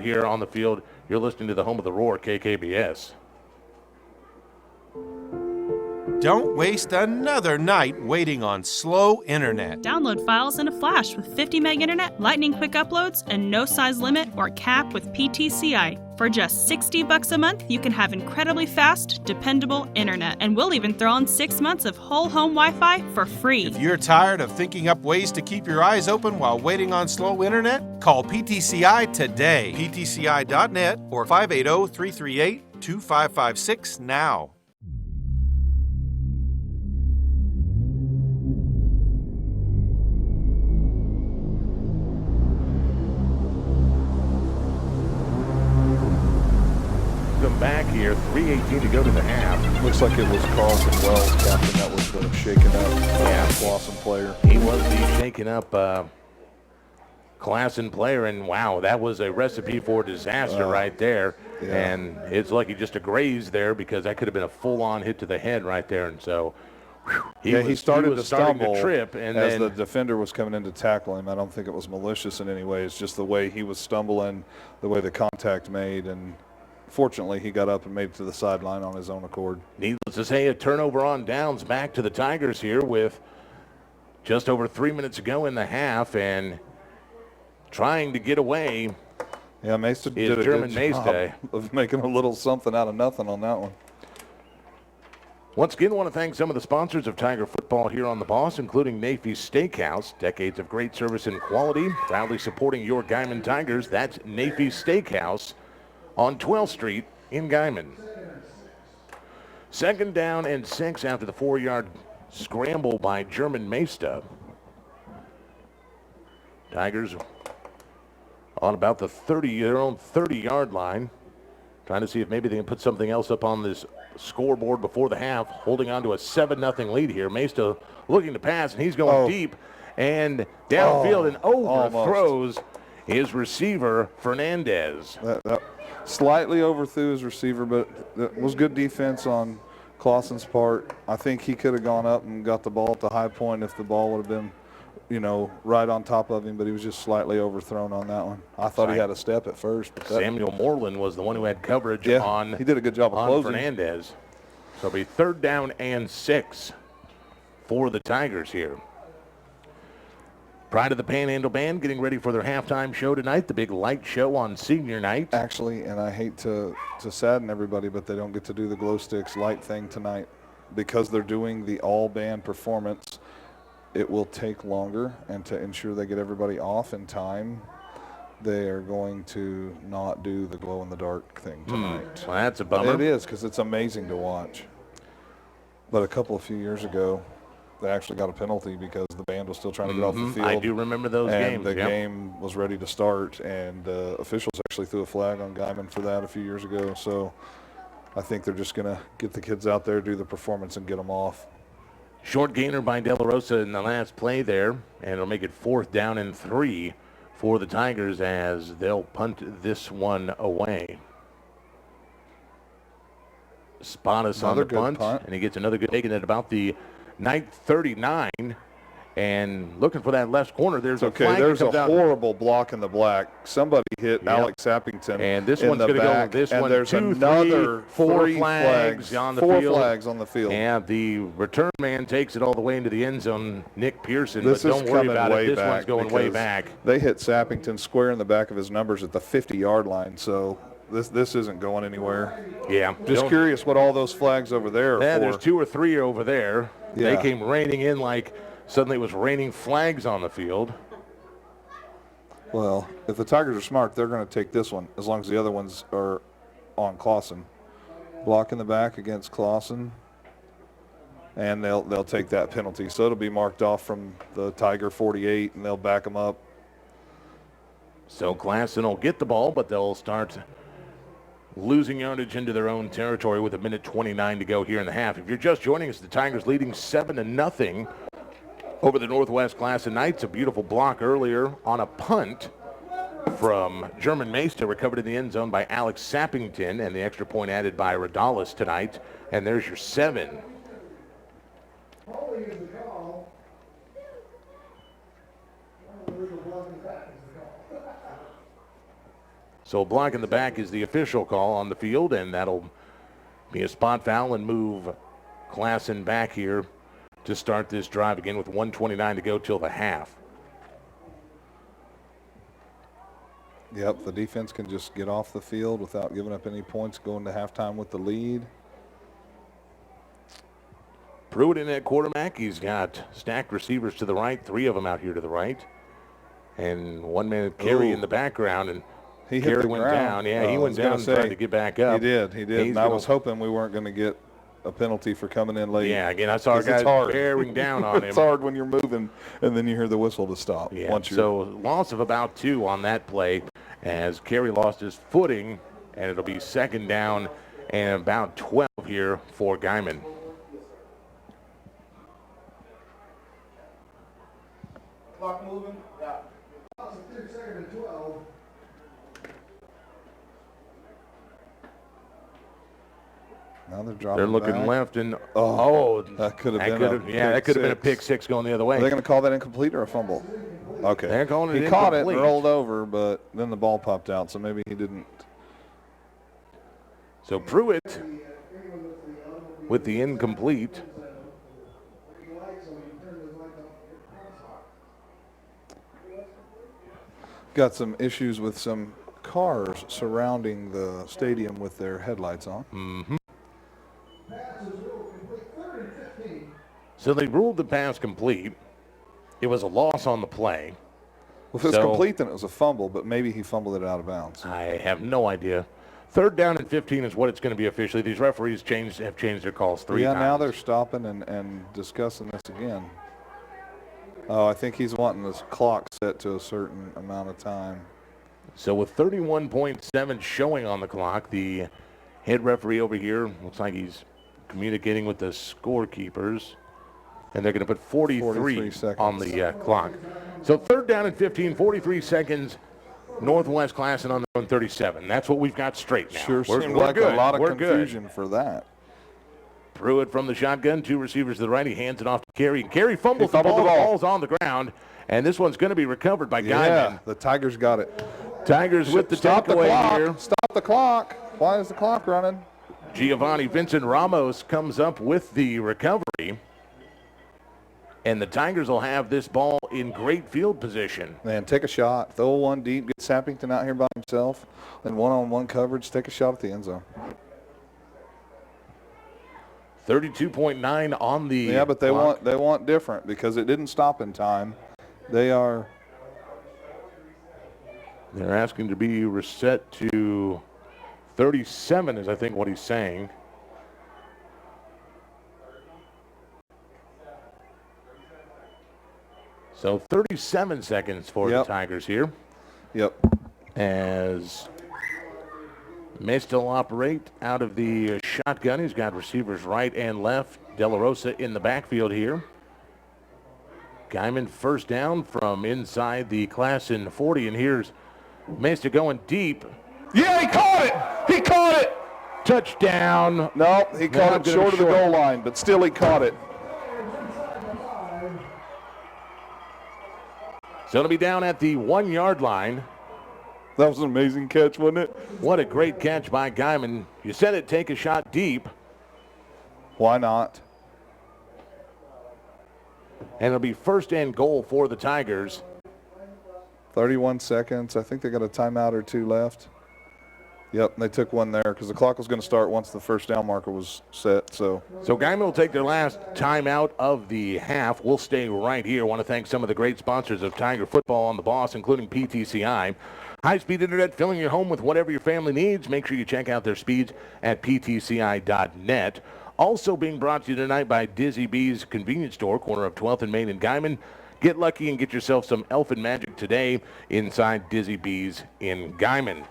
here on the field. You're listening to the home of the Roar, KKBS. Don't waste another night waiting on slow internet. Download files in a flash with 50 meg internet, lightning quick uploads, and no size limit or cap with PTCI. For just $60 a month, you can have incredibly fast, dependable internet. And we'll even throw in 6 months of whole home Wi-Fi for free. If you're tired of thinking up ways to keep your eyes open while waiting on slow internet, call PTCI today. PTCI.net or 580-338-2556 now. Back here, 3:18 to go to the half. Looks like it was Carlton Wells, captain, that was the shaken up Classen player. He was the shaken up Classen player, and wow, that was a recipe for disaster right there. Yeah. And it's lucky just to graze there because that could have been a full-on hit to the head right there. And so he started to stumble to trip, and as the defender was coming in to tackle him. I don't think it was malicious in any way. It's just the way he was stumbling, the way the contact made, and fortunately, he got up and made it to the sideline on his own accord. Needless to say, a turnover on downs back to the Tigers here with just over 3 minutes to go in the half, and trying to get away. Yeah, Mesa did a good job of making a little something out of nothing on that one. Once again, I want to thank some of the sponsors of Tiger football here on the Boss, including Nafy's Steakhouse. Decades of great service and quality, proudly supporting your Guymon Tigers. That's Nafy's Steakhouse on 12th Street in Guymon. 2nd down and 6 after the 4-yard scramble by German Mesta. Tigers on about the their own 30-yard line, trying to see if maybe they can put something else up on this scoreboard before the half, holding on to a 7-0 lead here. Mesta looking to pass, and he's going deep and downfield and overthrows his receiver, Fernandez. That slightly overthrew his receiver, but it was good defense on Klassen's part. I think he could have gone up and got the ball at the high point if the ball would have been, right on top of him, but he was just slightly overthrown on that one. I thought he had a step at first. But Samuel Moreland was the one who had coverage on. He did a good job of closing. Fernandez. So it'll be 3rd down and 6 for the Tigers here. Pride of the Panhandle Band getting ready for their halftime show tonight, the big light show on senior night. Actually, and I hate to sadden everybody, but they don't get to do the glow sticks light thing tonight because they're doing the all-band performance. It will take longer, and to ensure they get everybody off in time, they are going to not do the glow-in-the-dark thing tonight. Well, that's a bummer. It is, because it's amazing to watch. But a few years ago, they actually got a penalty because the band was still trying to get off the field. I do remember those games. And the game was ready to start, and officials actually threw a flag on Guymon for that a few years ago. So I think they're just going to get the kids out there, do the performance, and get them off. Short gainer by De La Rosa in the last play there, and it'll make it 4th down and 3 for the Tigers as they'll punt this one away. Spottis on the punt, and he gets another good, making it about the 39, And looking for that left corner, there's a Okay, flag there's that a comes out. horrible block in the black. Somebody hit Yep. Alex Sappington And this in one's the going to go. back, This and one, there's 2, another 3, 4 three flags on the four field. flags on the field. And the return man takes it all the way into the end zone, Nick Pearson. This but is don't worry coming about way it. This back one's going way because back. They hit Sappington square in the back of his numbers at the 50-yard line, so this isn't going anywhere. Yeah. Just curious what all those flags over there are Yeah, for. there's 2 or 3 over there. Yeah. They came raining in like suddenly it was raining flags on the field. Well, if the Tigers are smart, they're going to take this one as long as the other ones are on Classen. Block in the back against Classen, and they'll take that penalty. So it'll be marked off from the Tiger 48, and they'll back them up. So Classen will get the ball, but they'll start losing yardage into their own territory with 1:29 to go here in the half. If you're just joining us, the Tigers leading 7-0 over the Northwest Classen Knights. A beautiful block earlier on a punt from German Mesta, recovered in the end zone by Alex Sappington, and the extra point added by Radalis tonight. And there's your 7. So a block in the back is the official call on the field, and that'll be a spot foul and move Classen back here to start this drive again with 1:29 to go till the half. Yep, the defense can just get off the field without giving up any points, going to halftime with the lead. Pruitt in at quarterback. He's got stacked receivers to the right, 3 of them out here to the right. And one man Carey in the background, and he hit Carey the went ground. down. Yeah, he went down and say, tried to get back up. He did. He's And I was hoping we weren't going to get a penalty for coming in late. Yeah, again, I saw our guys bearing down on him. It's hard when you're moving, and then you hear the whistle to stop. Yeah, so loss of about 2 on that play as Carey lost his footing, and it'll be second down and about 12 here for Guymon. Clock moving? Yeah. Now they're dropping. They're looking back. left, and that could have been that could have been a pick 6 going the other way. Are they going to call that incomplete or a fumble? Okay. They're calling it He caught it and incomplete. rolled over, but then the ball popped out, so maybe he didn't. So Pruitt with the incomplete. Got some issues with some cars surrounding the stadium with their headlights on. Mm-hmm. So they ruled the pass complete. It was a loss on the play. Well, if it's complete, then it was a fumble, but maybe he fumbled it out of bounds. I have no idea. 3rd down and 15 is what it's going to be officially. These referees have changed their calls 3 times. Yeah, now they're stopping and discussing this again. Oh, I think he's wanting this clock set to a certain amount of time. So with 31.7 showing on the clock, the head referee over here looks like he's communicating with the scorekeepers. And they're going to put 43 on the clock. So 3rd down and 15, 43 seconds. Northwest Classen on their own 37. That's what we've got straight now. Sure we're seemed like good. a lot of We're confusion good. for that. Pruitt from the shotgun, 2 receivers to the right. He hands it off to Carey. Carey fumbles the ball. The ball's on the ground, and this one's going to be recovered by Guymon. Yeah, the Tigers got it. Tigers with the Stop the takeaway clock. here. Stop the clock. Why is the clock running? Giovanni Vincent Ramos comes up with the recovery. And the Tigers will have this ball in great field position. Man, take a shot. Throw one deep. Get Sappington out here by himself. Then one-on-one coverage. Take a shot at the end zone. 32.9 on the Yeah, but clock. they want different because it didn't stop in time. They're asking to be reset to 37 is I think what he's saying. So 37 seconds for the Tigers here. Yep. As may still operate out of the shotgun. He's got receivers right and left. De La Rosa in the backfield here. Guymon first down from inside the Classen 40, and here's Mesta going deep. Yeah, he caught it. He caught it. Touchdown. No, he caught it short of the goal line, but still he caught it. So it'll be down at the 1 yard line. That was an amazing catch, wasn't it? What a great catch by Guymon. You said it, take a shot deep. Why not? And it'll be first and goal for the Tigers. 31 seconds. I think they got a timeout or two left. Yep, they took one there because the clock was going to start once the first down marker was set. So Guymon will take their last timeout of the half. We'll stay right here. Want to thank some of the great sponsors of Tiger football on the Boss, including PTCI. High-speed internet filling your home with whatever your family needs. Make sure you check out their speeds at ptci.net. Also being brought to you tonight by Dizzy B's Convenience Store, corner of 12th and Main in Guymon. Get lucky and get yourself some elfin magic today inside Dizzy B's in Guymon.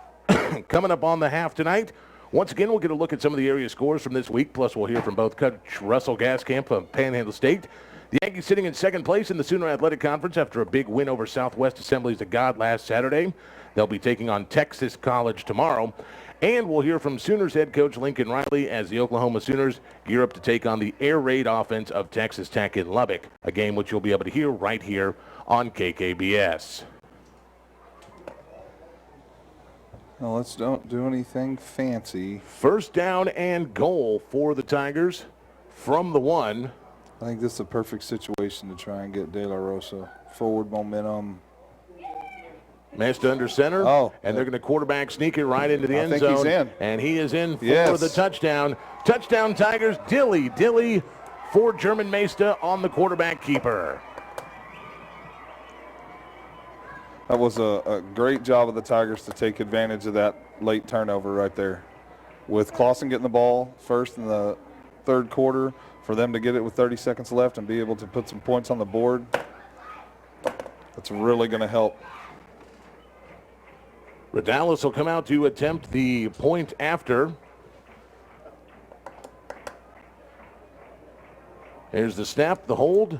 Coming up on the half tonight, once again, we'll get a look at some of the area scores from this week, plus we'll hear from both Coach Russell Gaskamp of Panhandle State. The Yankees sitting in second place in the Sooner Athletic Conference after a big win over Southwest Assemblies of God last Saturday. They'll be taking on Texas College tomorrow. And we'll hear from Sooners head coach Lincoln Riley as the Oklahoma Sooners gear up to take on the air raid offense of Texas Tech in Lubbock, a game which you'll be able to hear right here on KKBS. well, let's don't do anything fancy. First down and goal for the Tigers from the 1. I think this is a perfect situation to try and get De La Rosa. Forward momentum. Mesta under center, and they're going to quarterback sneak it right into the end zone. He's in. And he is in for Yes. the touchdown. Touchdown Tigers, Dilly for German Mesta on the quarterback keeper. That was a great job of the Tigers to take advantage of that late turnover right there. With Classen getting the ball first in the third quarter, for them to get it with 30 seconds left and be able to put some points on the board, that's really going to help. Radalis will come out to attempt the point after. There's the snap, the hold.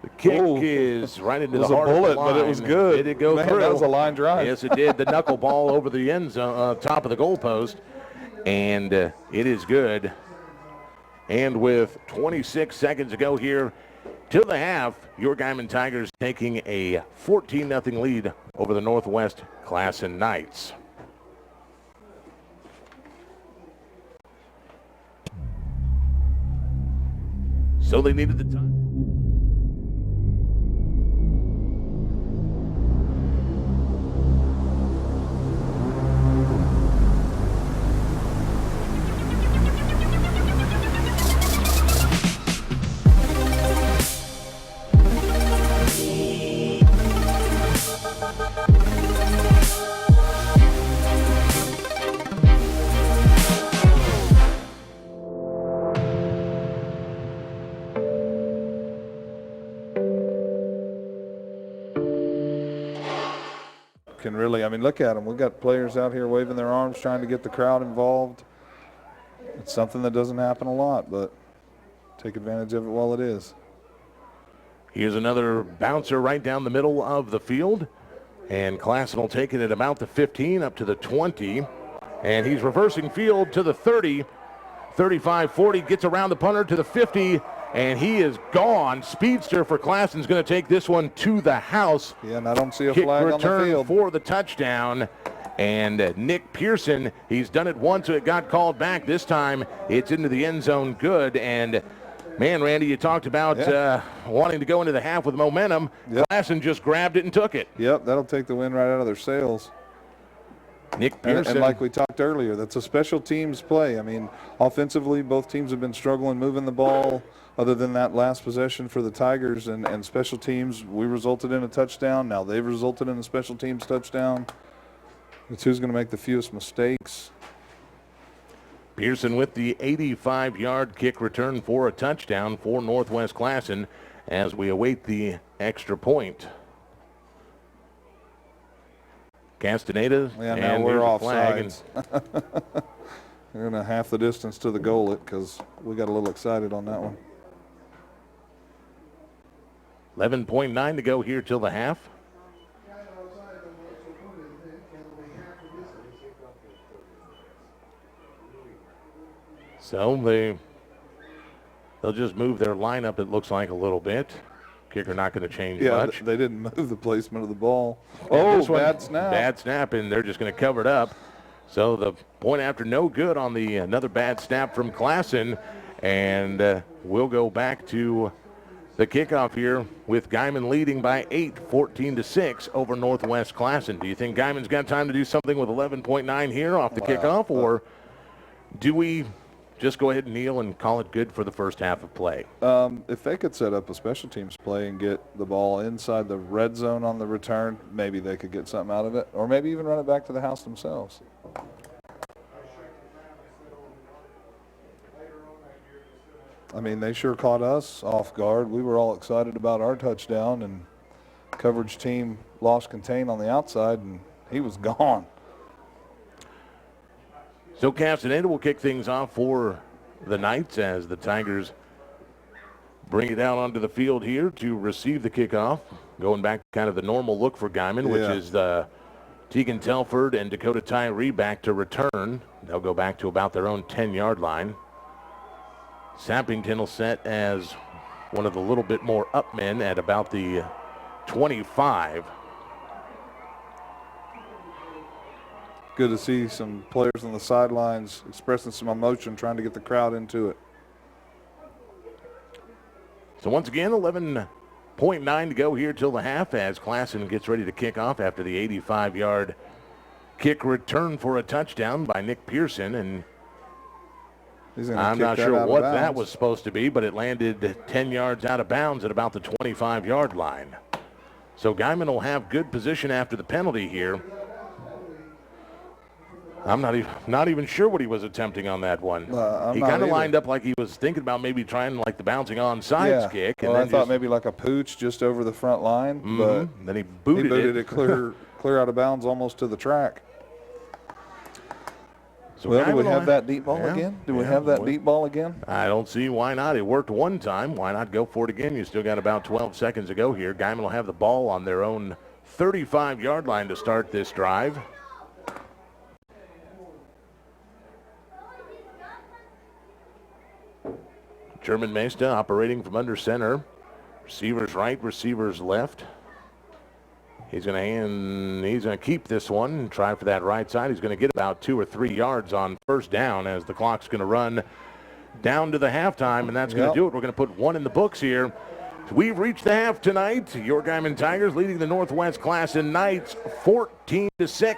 The kick is right into the heart bullet, of the line. but it was good. Did it go Man, through? that was a line drive. Yes, it did. The knuckleball over the end zone, top of the goalpost, and it is good. And with 26 seconds to go here to the half, your Guymon Tigers taking a 14-0 lead over the Northwest Classen Knights. So they needed the time. Can really, I mean, look at them. We've got players out here waving their arms, trying to get the crowd involved. It's something that doesn't happen a lot, but take advantage of it while it is. Here's another bouncer right down the middle of the field. And Classen will take it at about the 15 up to the 20. And he's reversing field to the 30, 35, 40, gets around the punter to the 50, and he is gone. Speedster for Klassen's going to take this one to the house. Yeah, and I don't see a Kick flag on the return field. for the touchdown. And Nick Pearson, he's done it once, so it got called back. This time it's into the end zone good. And, man, Randy, you talked about wanting to go into the half with momentum. Yep. Klassen just grabbed it and took it. Yep, that'll take the wind right out of their sails. Nick Pearson. And like we talked earlier, that's a special teams play. I mean, offensively, both teams have been struggling moving the ball other than that last possession for the Tigers. And special teams, we resulted in a touchdown. Now they've resulted in a special teams touchdown. It's who's going to make the fewest mistakes. Pearson with the 85-yard kick return for a touchdown for Northwest Classen as we await the extra point. Castaneda. Yeah, now and we're there's a off flag. sides. We're going to half the distance to the goal it because we got a little excited on that one. 11.9 to go here till the half. So they'll just move their lineup, it looks like, a little bit. Kicker not going to change Yeah, much. they didn't move the placement of the ball. And Oh, this one, bad snap. Bad snap, and they're just going to cover it up. So the point after no good on the another bad snap from Classen, and we'll go back to the kickoff here with Guymon leading by 8, 14-6 over Northwest Classen. Do you think Guymon's got time to do something with 11.9 here off the kickoff, or do we just go ahead and kneel and call it good for the first half of play? If they could set up a special teams play and get the ball inside the red zone on the return, maybe they could get something out of it, or maybe even run it back to the house themselves. I mean, they sure caught us off guard. We were all excited about our touchdown, and coverage team lost contain on the outside, and he was gone. So Castaneda will kick things off for the Knights as the Tigers bring it out onto the field here to receive the kickoff. Going back to kind of the normal look for Guymon, which is Tegan Telford and Dakota Tyree back to return. They'll go back to about their own 10-yard line. Sappington will set as one of the little bit more up men at about the 25. Good to see some players on the sidelines expressing some emotion, trying to get the crowd into it. So once again, 11.9 to go here till the half as Classen gets ready to kick off after the 85-yard kick return for a touchdown by Nick Pearson. And I'm not sure what that was supposed to be, but it landed 10 yards out of bounds at about the 25-yard line. So Guymon will have good position after the penalty here. I'm not even sure what he was attempting on that one. He kind of lined up like he was thinking about maybe trying like the bouncing onside kick. And I thought maybe like a pooch just over the front line, but then he booted it clear out of bounds almost to the track. So well, do we have that deep ball again? Do we have that deep ball again? I don't see why not. It worked one time. Why not go for it again? You still got about 12 seconds to go here. Guymon will have the ball on their own 35-yard line to start this drive. German Mesta operating from under center. Receivers right, receivers left. He's going to keep this one and try for that right side. He's going to get about 2 or 3 yards on first down as the clock's going to run down to the halftime, and that's going to do it. We're going to put one in the books here. We've reached the half tonight. Your Guymon Tigers leading the Northwest Classen Knights 14-6. We're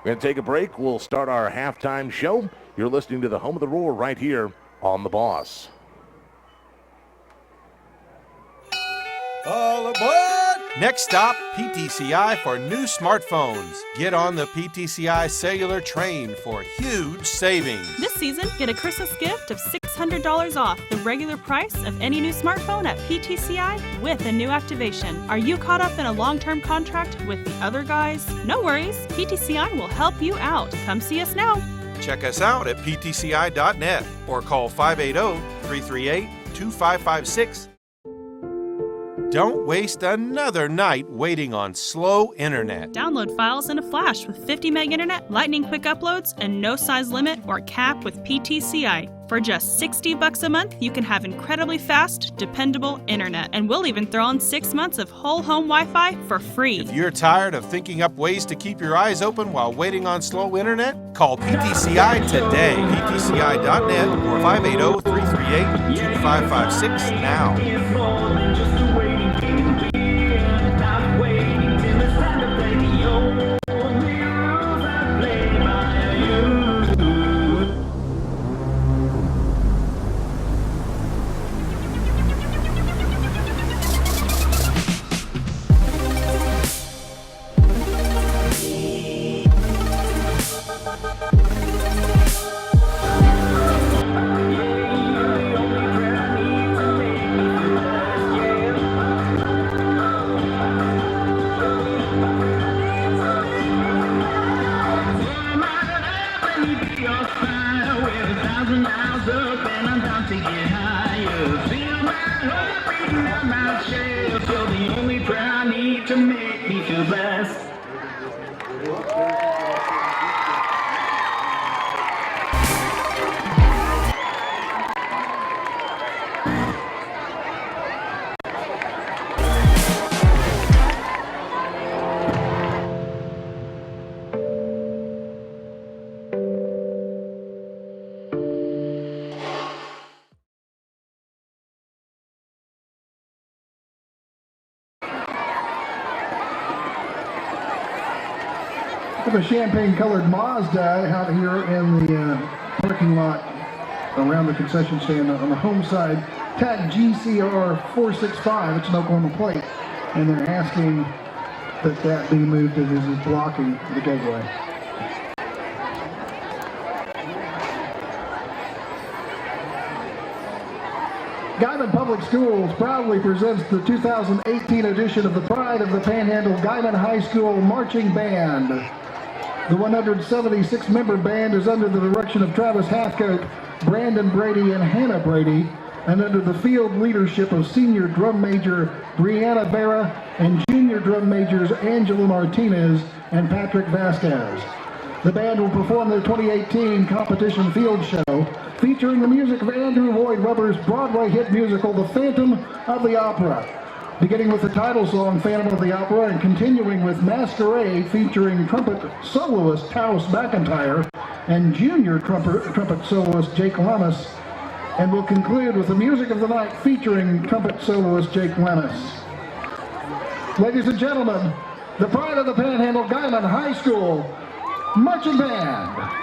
going to take a break. We'll start our halftime show. You're listening to the Home of the Roar right here on The Boss. All aboard! Next stop, PTCI for new smartphones. Get on the PTCI cellular train for huge savings. This season, get a Christmas gift of $600 off the regular price of any new smartphone at PTCI with a new activation. Are you caught up in a long-term contract with the other guys? No worries, PTCI will help you out. Come see us now. Check us out at ptci.net or call 580-338-2556. Don't waste another night waiting on slow internet. Download files in a flash with 50 meg internet, lightning quick uploads, and no size limit or cap with PTCI. For just $60 a month, you can have incredibly fast, dependable internet. And we'll even throw in 6 months of whole home Wi-Fi for free. If you're tired of thinking up ways to keep your eyes open while waiting on slow internet, call PTCI today. PTCI.net or 580-338-2556 now. of a champagne-colored Mazda out here in the parking lot around the concession stand on the home side. Tag GCR 465, it's an Oklahoma plate, and they're asking that be moved as it is blocking the gateway. Guymon Public Schools proudly presents the 2018 edition of the Pride of the Panhandle Guymon High School Marching Band. The 176-member band is under the direction of Travis Hathcote, Brandon Brady, and Hannah Brady, and under the field leadership of senior drum major Brianna Vera and junior drum majors Angela Martinez and Patrick Vasquez. The band will perform their 2018 competition field show featuring the music of Andrew Lloyd Webber's Broadway hit musical, The Phantom of the Opera, beginning with the title song, Phantom of the Opera, and continuing with Masquerade featuring trumpet soloist Taos McIntyre and junior trumpet soloist Jake Lemus, and will conclude with the music of the night featuring trumpet soloist Jake Lemus. Ladies and gentlemen, the Pride of the Panhandle Guymon High School Marching Band.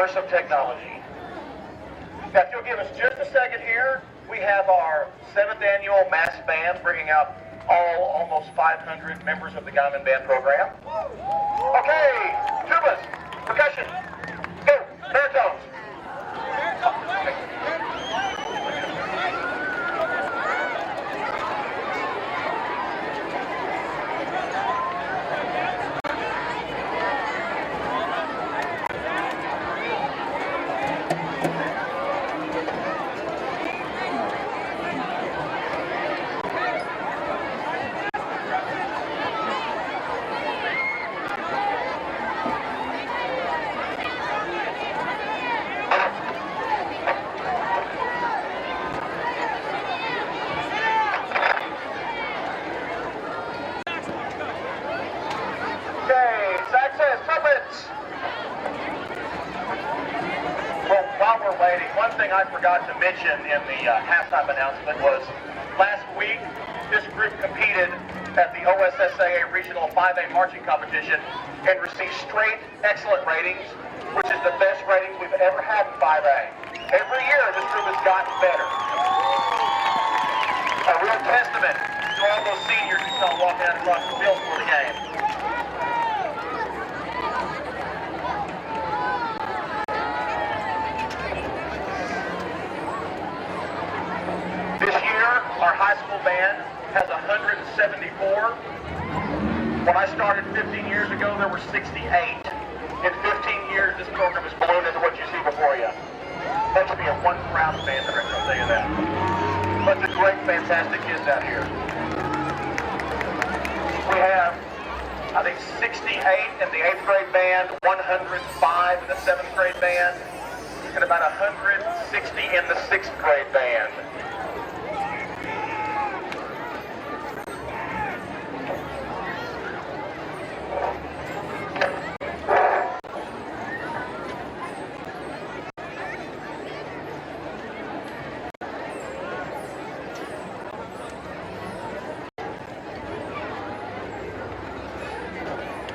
curse of technology. Now, if you'll give us just a second here, we have our 7th annual mass band bringing out almost 500 members of the Guymon Band program. Okay, tubas, percussion, go, baritones. One thing I forgot to mention in the halftime announcement was last week this group competed at the OSSAA Regional 5A Marching Competition and received straight excellent ratings, which is the best ratings we've ever had in 5A. Every year this group has gotten better. A real testament to all those seniors you saw walking out across the field for the game. Our high school band has 174. When I started 15 years ago, there were 68. In 15 years, this program has ballooned into what you see before you. That should be a one proud band director, I'll tell you that. Bunch of great, fantastic kids out here. We have, I think, 68 in the 8th grade band, 105 in the 7th grade band, and about 160 in the 6th grade band.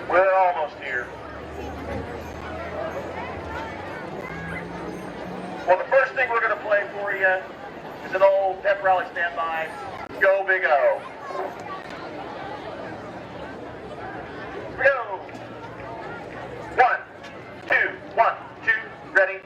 We're almost here. Well, the first thing we're going to play for you is an old pep rally standby, Go Big O. Here we go. 1, 2, 1, 2, ready.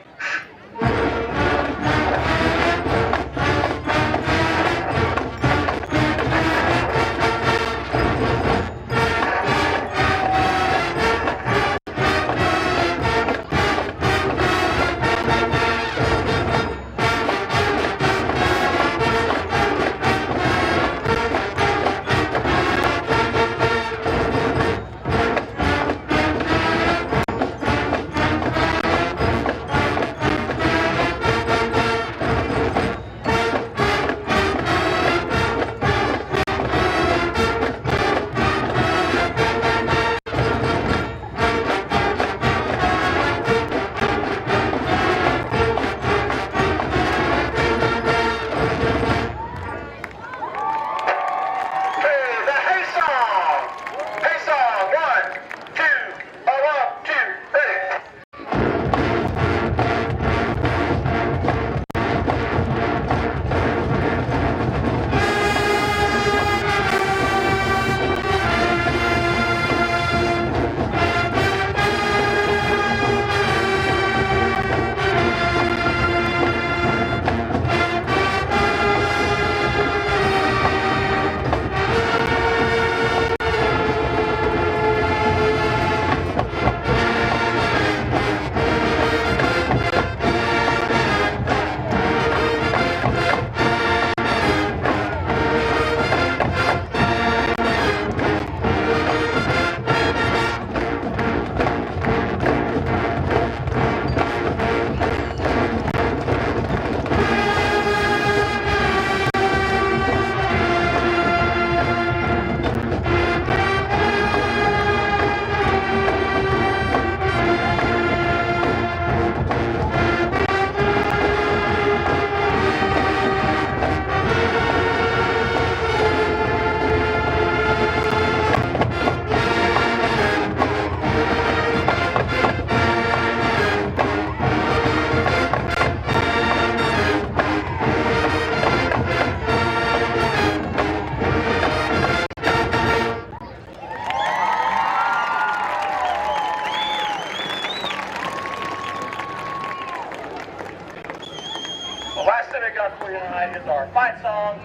our fight song.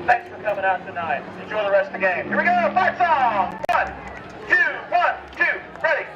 Thanks for coming out tonight. Enjoy the rest of the game. Here we go, fight song! 1, 2, 1, 2, ready.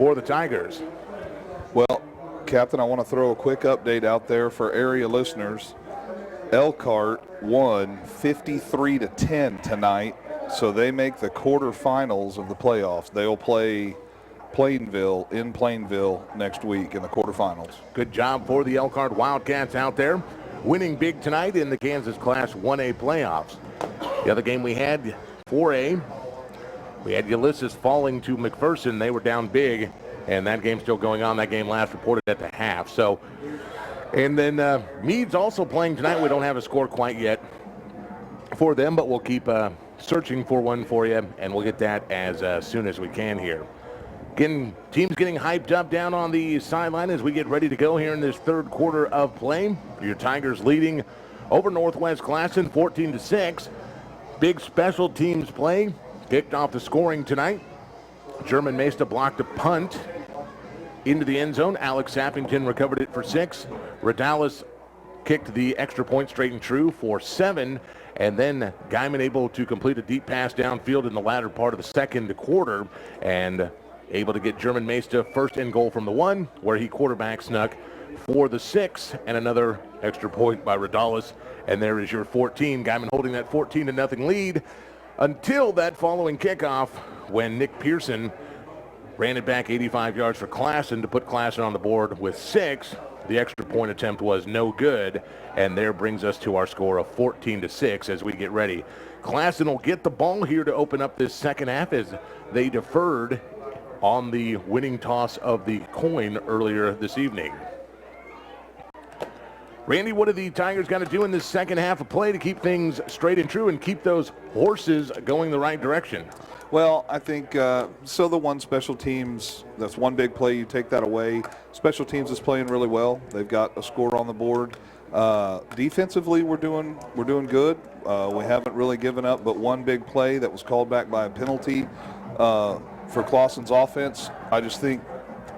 for the Tigers. Well, Captain, I want to throw a quick update out there for area listeners. Elkhart won 53-10 tonight, so they make the quarterfinals of the playoffs. They'll play Plainville in Plainville next week in the quarterfinals. Good job for the Elkhart Wildcats out there, winning big tonight in the Kansas Class 1A playoffs. The other game we had, 4A, we had Ulysses falling to McPherson. They were down big, and that game's still going on. That game last reported at the half. So, and then Meade's also playing tonight. We don't have a score quite yet for them, but we'll keep searching for one for you, and we'll get that as soon as we can here. Again, teams getting hyped up down on the sideline as we get ready to go here in this third quarter of play. Your Tigers leading over Northwest Classen 14-6. Big special teams play. Kicked off the scoring tonight. German Mesa blocked a punt into the end zone. Alex Sappington recovered it for 6. Redalis kicked the extra point straight and true for 7. And then Guymon able to complete a deep pass downfield in the latter part of the second quarter and able to get German Mesa first and goal from the 1, where he quarterback snuck for the 6, and another extra point by Redalis. And there is your 14. Guymon holding that 14-0 lead until that following kickoff when Nick Pearson ran it back 85 yards for Classen to put Classen on the board with 6. The extra point attempt was no good, and there brings us to our score of 14-6 as we get ready. Classen will get the ball here to open up this second half as they deferred on the winning toss of the coin earlier this evening. Randy, what do the Tigers got to do in this second half of play to keep things straight and true and keep those horses going the right direction? Well, I think so the one special teams, that's one big play, you take that away. Special teams is playing really well. They've got a score on the board. Defensively, we're doing good. We haven't really given up but one big play that was called back by a penalty for Clawson's offense. I just think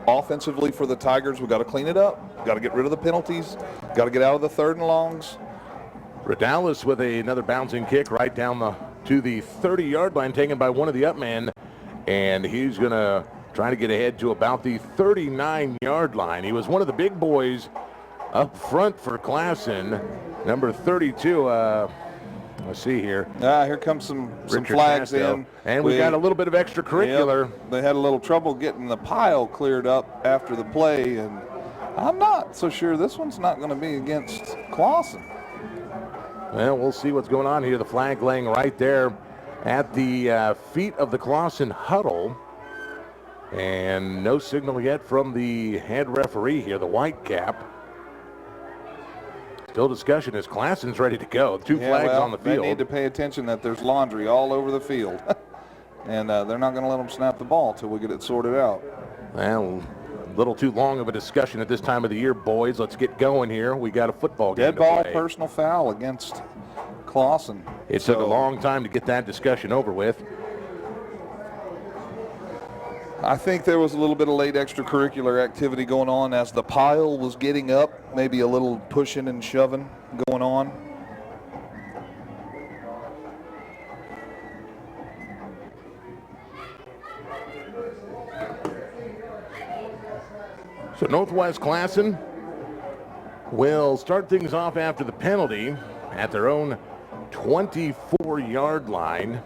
offensively for the Tigers, we've got to clean it up. Got to get rid of the penalties. Got to get out of the 3rd and longs. Redalis with another bouncing kick right down to the 30-yard line, taken by one of the up men, and he's going to try to get ahead to about the 39-yard line. He was one of the big boys up front for Classen, number 32. Let's see here. Here comes some flags Casto. in. And we got a little bit of extracurricular. Yep, they had a little trouble getting the pile cleared up after the play, and I'm not so sure this one's not going to be against Classen. Well, we'll see what's going on here. The flag laying right there at the feet of the Classen huddle. And no signal yet from the head referee here, the white cap. Still discussion as Classen's ready to go. Two flags on the field. They need to pay attention that there's laundry all over the field. And they're not going to let them snap the ball until we get it sorted out. Well, a little too long of a discussion at this time of the year, boys. Let's get going here. We got a football game Dead ball, to play. personal foul against Classen. It took a long time to get that discussion over with. I think there was a little bit of late extracurricular activity going on as the pile was getting up, maybe a little pushing and shoving going on. So Northwest Classen will start things off after the penalty at their own 24-yard line.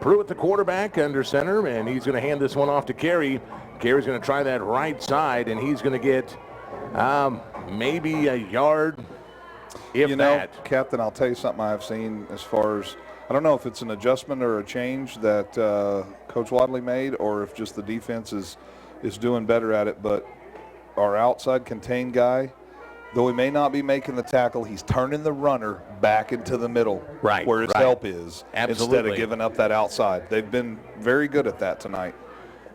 Pruitt, the quarterback, under center, and he's going to hand this one off to Carey. Carey's going to try that right side, and he's going to get maybe a yard, if that. Captain, I'll tell you something I've seen as far as, I don't know if it's an adjustment or a change that Coach Wadley made or if just the defense is doing better at it, but our outside contained guy, though he may not be making the tackle, he's turning the runner back into the middle, right, where his help is, absolutely, instead of giving up that outside. They've been very good at that tonight.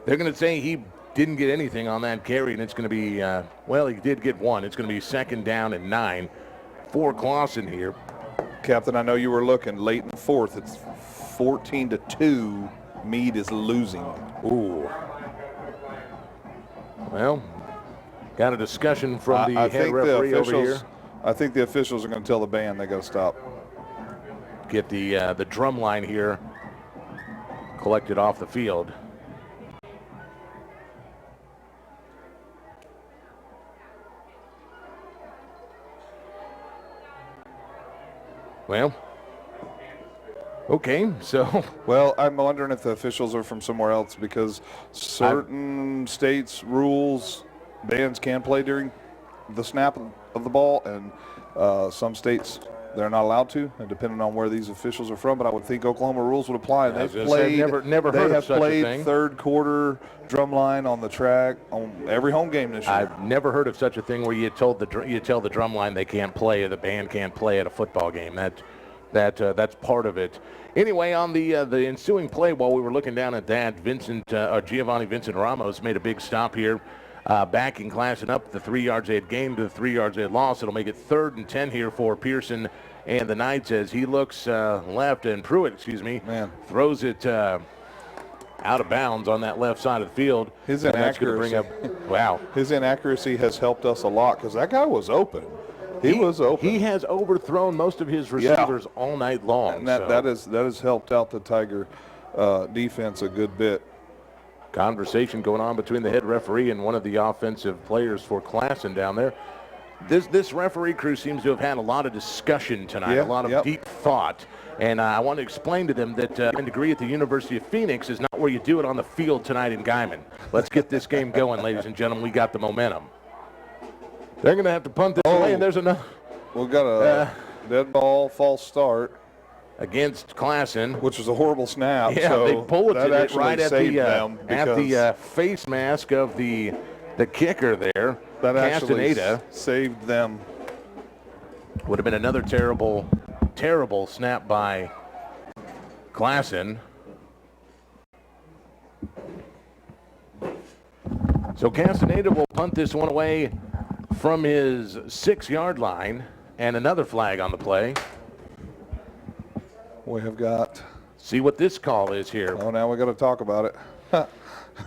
They're going to say he didn't get anything on that carry, and it's going to be, well, he did get one. It's going to be 2nd down and 9 for Classen here. Captain, I know you were looking late in the 4th. It's 14-2. Meade is losing. Ooh. Well, got a discussion from the head referee over here. I think the officials are going to tell the band they got to stop. Get the drum line here collected off the field. Well, okay, so. Well, I'm wondering if the officials are from somewhere else because certain states' rules, bands can play during the snap of the ball, and some states they're not allowed to, and depending on where these officials are from. But I would think Oklahoma rules would apply. Yeah, They've played. never they heard have of such a played thing. third quarter drumline on the track on every home game this year. I've never heard of such a thing where you tell the drumline they can't play or the band can't play at a football game. That's part of it. Anyway, on the ensuing play, while we were looking down at that, Giovanni Vincent Ramos made a big stop here, backing Classen up the 3 yards they had gained to the 3 yards they had lost. It'll make it 3rd and 10 here for Pearson and the Knights as he looks left, and Pruitt, throws it out of bounds on that left side of the field. His and that's going to bring up, wow. His inaccuracy has helped us a lot because that guy was open. He was open. He has overthrown most of his receivers all night long. And that has helped out the Tiger defense a good bit. Conversation going on between the head referee and one of the offensive players for Classen down there. This referee crew seems to have had a lot of discussion tonight, a lot of deep thought. And I want to explain to them that a degree at the University of Phoenix is not where you do it on the field tonight in Guymon. Let's get this game going, ladies and gentlemen. We got the momentum. They're going to have to punt this away, and there's another. We've got a dead ball, false start. Against Classen. Which was a horrible snap. Yeah, so they bulleted it right at the face mask of the kicker there. That actually Castaneda. Saved them. Would have been another terrible snap by Classen. So Castaneda will punt this one away from his 6-yard line, and another flag on the play. We have got. See what this call is here. Oh, now we got to talk about it.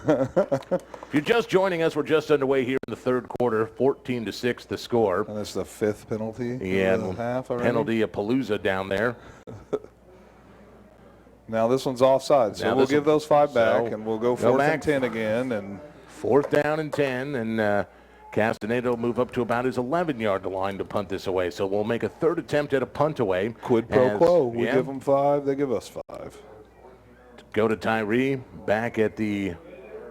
If you're just joining us, we're just underway here in the 3rd quarter, 14-6 the score. And that's the 5th penalty. Yeah, half already. Penalty of Palooza down there. Now this one's offside, so we'll give those 5 back, and we'll go 4th and 10 again. And 4th down and 10, and Castaneda will move up to about his 11-yard line to punt this away. So we'll make a 3rd attempt at a punt away. Quid pro quo. We give them 5, they give us 5. Go to Tyree, back at the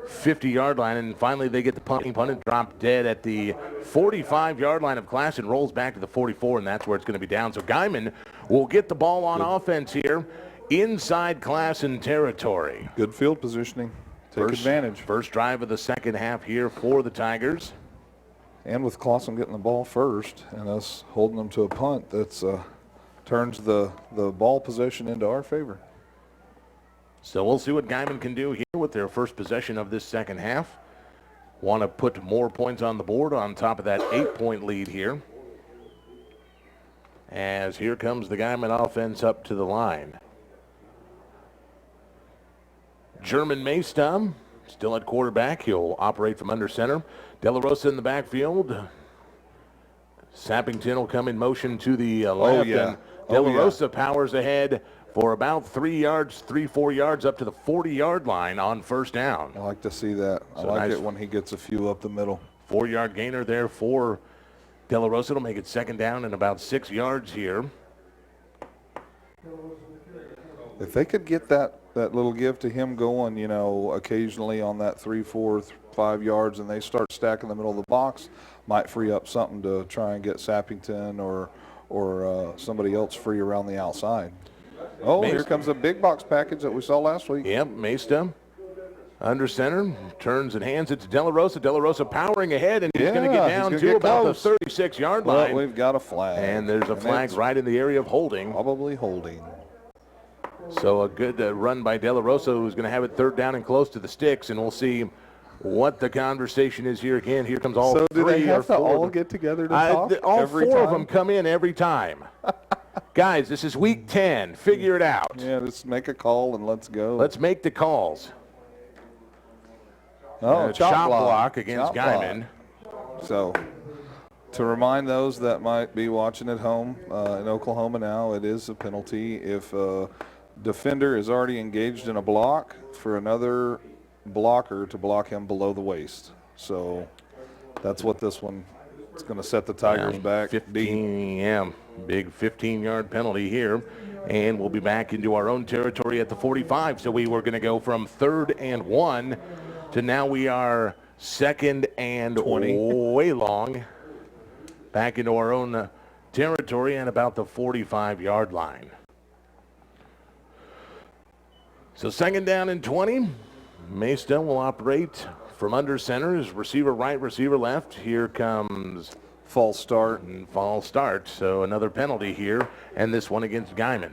50-yard line, and finally they get the punt and drop dead at the 45-yard line of Classen, rolls back to the 44, and that's where it's going to be down. So Guymon will get the ball on offense here inside Classen territory. Good field positioning. Take advantage. First drive of the second half here for the Tigers. And with Classen getting the ball first and us holding them to a punt, that's turns the ball possession into our favor. So we'll see what Guymon can do here with their first possession of this second half. Want to put more points on the board on top of that 8-point lead here. As here comes the Guymon offense up to the line. German Maystam still at quarterback. He'll operate from under center. De La Rosa in the backfield. Sappington will come in motion to the left. And De La Rosa powers ahead for about 4 yards up to the 40-yard line on first down. I like to see that. I like it when he gets a few up the middle. 4-yard gainer there for De La Rosa. It'll make it 2nd down and about 6 yards here. If they could get that little give to him going, occasionally on that 3, 4, 5 yards, and they start stacking the middle of the box, might free up something to try and get Sappington or somebody else free around the outside. Oh, here comes a big box package that we saw last week. Yep, Maystam under center, turns and hands it to De La Rosa. De La Rosa powering ahead, and he's going to get down to about the 36-yard line. Well, we've got a flag. And there's a flag right in the area of holding. Probably holding. So a good run by De La Rosa, who's going to have it 3rd down and close to the sticks, and we'll see what the conversation is here again. Here comes all 3 or 4. So do they have to all get together to talk all 4 of them come in every time. Guys, this is week 10. Figure it out. Yeah, let's make a call and let's go. Let's make the calls. Oh, chop block against Guymon. So to remind those that might be watching at home in Oklahoma now, it is a penalty if a defender is already engaged in a block for another blocker to block him below the waist. So that's what this one It's going to set the Tigers back 15, yeah, big 15-yard penalty here. And we'll be back into our own territory at the 45. So we were going to go from 3rd and 1 to now we are 2nd and 20. Way long. Back into our own territory and about the 45-yard line. So 2nd down and 20. Mesta will operate from under center. Is receiver right, receiver left. Here comes false start. And false start. So another penalty here, and this one against Guymon.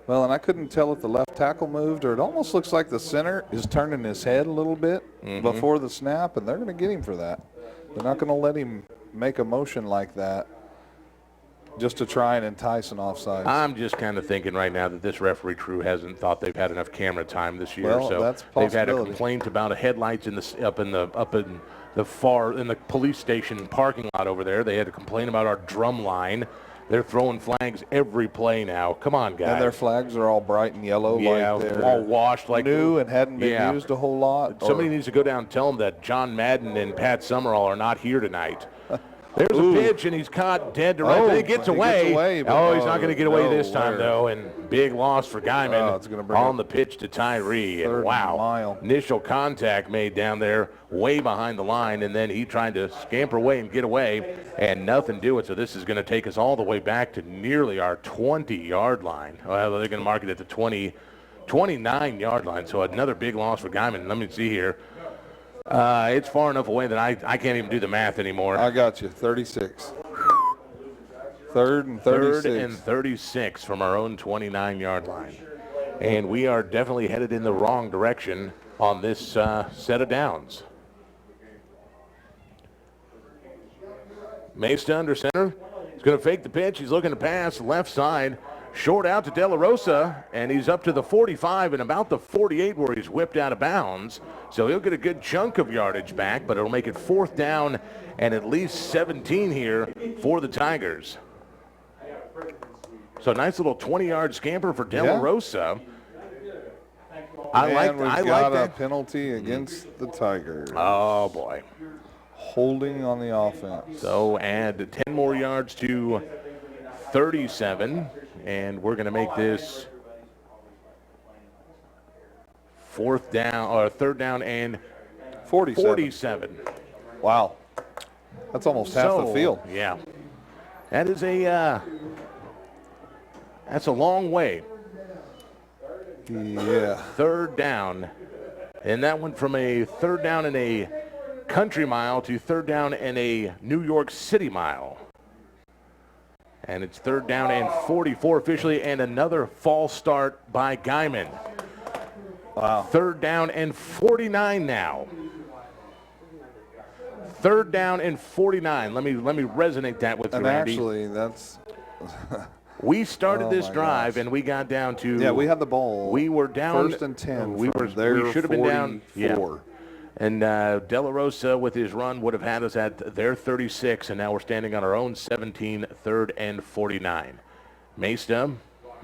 Well, and I couldn't tell if the left tackle moved, or it almost looks like the center is turning his head a little bit before the snap, and they're going to get him for that. They're not going to let him make a motion like that just to try and entice an offside. I'm just kind of thinking right now that this referee crew hasn't thought they've had enough camera time this year. Well, so that's a they've had a possibility. complaint about headlights in the up in the police station parking lot over there. They had a complaint about our drum line. They're throwing flags every play now. Come on, guys. And their flags are all bright and yellow, yeah, like they're all washed, like new and hadn't been used a whole lot. Somebody needs to go down and tell them that John Madden and Pat Summerall are not here tonight. There's a pitch, and he's caught dead to right. He gets away. He's not going to get away this time, though. And big loss for Guymon it's gonna bring on the pitch to Tyree. And wow, initial contact made down there way behind the line, and then he tried to scamper away and get away, and nothing do it. So this is going to take us all the way back to nearly our 20-yard line. Well, they're going to mark it at the 29-yard line. So another big loss for Guymon. Let me see here. It's far enough away that I can't even do the math anymore. I got you, 36. 3rd and 36. 3rd and 36 from our own 29-yard line. And we are definitely headed in the wrong direction on this set of downs. Mesta under center. He's going to fake the pitch. He's looking to pass left side. Short out to De La Rosa, and he's up to the 45 and about the 48 where he's whipped out of bounds. So he'll get a good chunk of yardage back, but it'll make it 4th down and at least 17 here for the Tigers. So nice little 20-yard scamper for De La Rosa. I like that penalty against the Tigers. Oh, boy. Holding on the offense. So add 10 more yards to 37. And we're going to make this 3rd down and 47. Wow. That's almost half the field. Yeah. That is that's a long way. Yeah. 3rd down. And that went from a 3rd down in a country mile to 3rd down in a New York City mile. And it's 3rd down and 44 officially, and another false start by Guymon. Wow. 3rd down and 49 now. 3rd down and 49. Let me resonate that with you, Randy. Actually, that's we started this drive and we got down to. Yeah, we had the ball. We were down 1st and 10. We should have been down. Yeah. And De La Rosa with his run would have had us at their 36, and now we're standing on our own 17, 3rd and 49. Mesta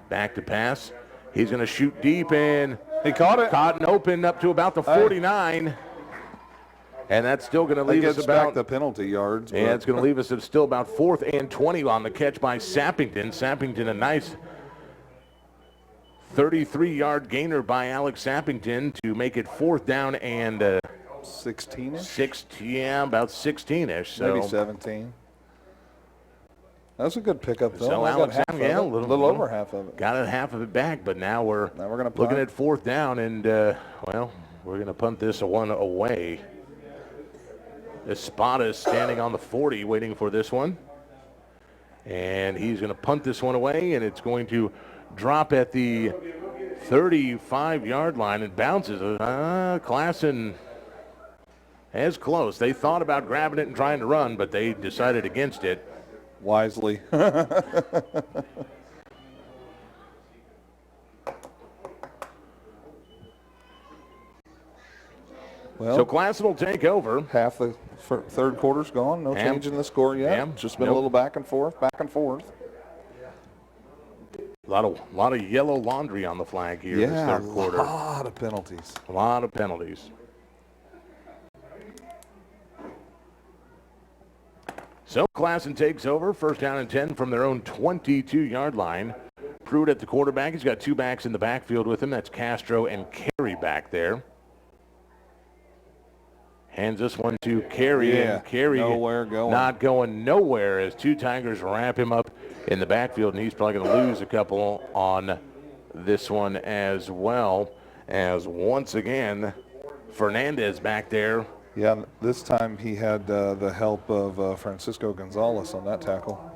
back to pass. He's going to shoot deep, and he caught it. Caught and open up to about the 49. And that's still going to leave us about the penalty yards. Yeah, it's going to leave us at still about 4th and 20 on the catch by Sappington. Sappington, a nice 33-yard gainer by Alex Sappington to make it 4th down and 16-ish? About 16-ish. So. Maybe 17. That's a good pickup, though. So Alex, a little over half of it. Got half of it back, but now we're gonna looking at 4th down, and, we're going to punt this one away. Espada is standing on the 40 waiting for this one. And he's going to punt this one away, and it's going to drop at the 35-yard line and bounces. Classen is close. They thought about grabbing it and trying to run, but they decided against it. Wisely. Well, so Classen will take over. Half the third quarter's gone. No change in the score yet. Yeah. Just been a little back and forth. A lot of yellow laundry on the flag here this third quarter. A lot of penalties. A lot of penalties. So Classen takes over, first down and 10 from their own 22-yard line. Pruitt at the quarterback. He's got two backs in the backfield with him. That's Castro and Carey back there. Hands this one to Carey, and Carey not going nowhere as two Tigers wrap him up in the backfield, and he's probably going to lose a couple on this one as well, as once again, Fernandez back there. Yeah, this time he had the help of Francisco Gonzalez on that tackle.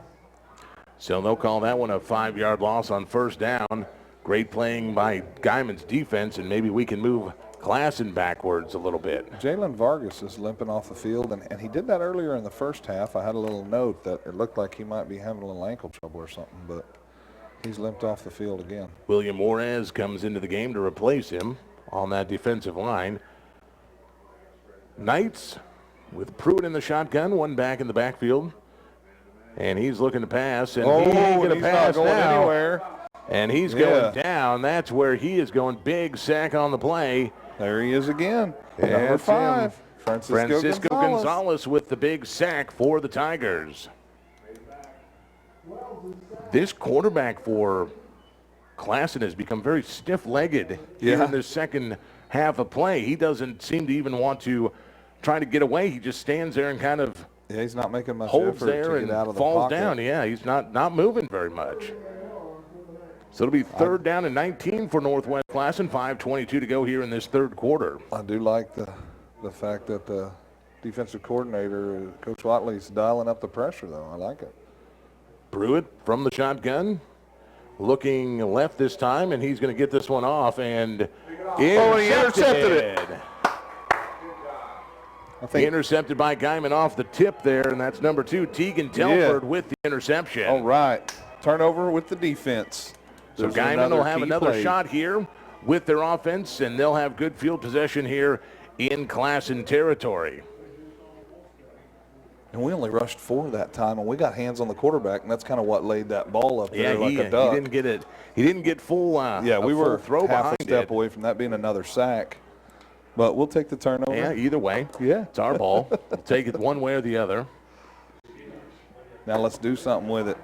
So they'll call that one a 5-yard loss on first down. Great playing by Guymon's defense, and maybe we can move Classen backwards a little bit. Jalen Vargas is limping off the field, and he did that earlier in the first half. I had a little note that it looked like he might be having a little ankle trouble or something, but he's limped off the field again. William Morez comes into the game to replace him on that defensive line. Knights with Pruitt in the shotgun, one back in the backfield. And he's looking to pass, and he ain't going to pass not going now. anywhere. And he's going down. That's where he is going. Big sack on the play. There he is again. Number 5, Francisco Gonzalez with the big sack for the Tigers. This quarterback for Classen has become very stiff-legged here in the second half of play. He doesn't seem to even want to try to get away. He just stands there and kind of he's not making much holds effort there to get out of and the falls pocket. down. Yeah, he's not moving very much. So it'll be third down and 19 for Northwest Classen. 5:22 to go here in this third quarter. I do like the fact that the defensive coordinator, Coach Watley's dialing up the pressure, though. I like it. Pruitt from the shotgun, looking left this time, and he's going to get this one off and he intercepted it. Intercepted by Guymon off the tip there, and that's number 2, Tegan Telford with the interception. All right. Turnover with the defense. So Guymon will have another shot here with their offense, and they'll have good field possession here in Classen territory. And we only rushed 4 that time, and we got hands on the quarterback, and that's kind of what laid that ball up there like a duck. He didn't get it. He didn't get full. We were throw half a step away from that being another sack. But we'll take the turnover. Yeah, either way. Yeah. It's our ball. We'll take it one way or the other. Now let's do something with it.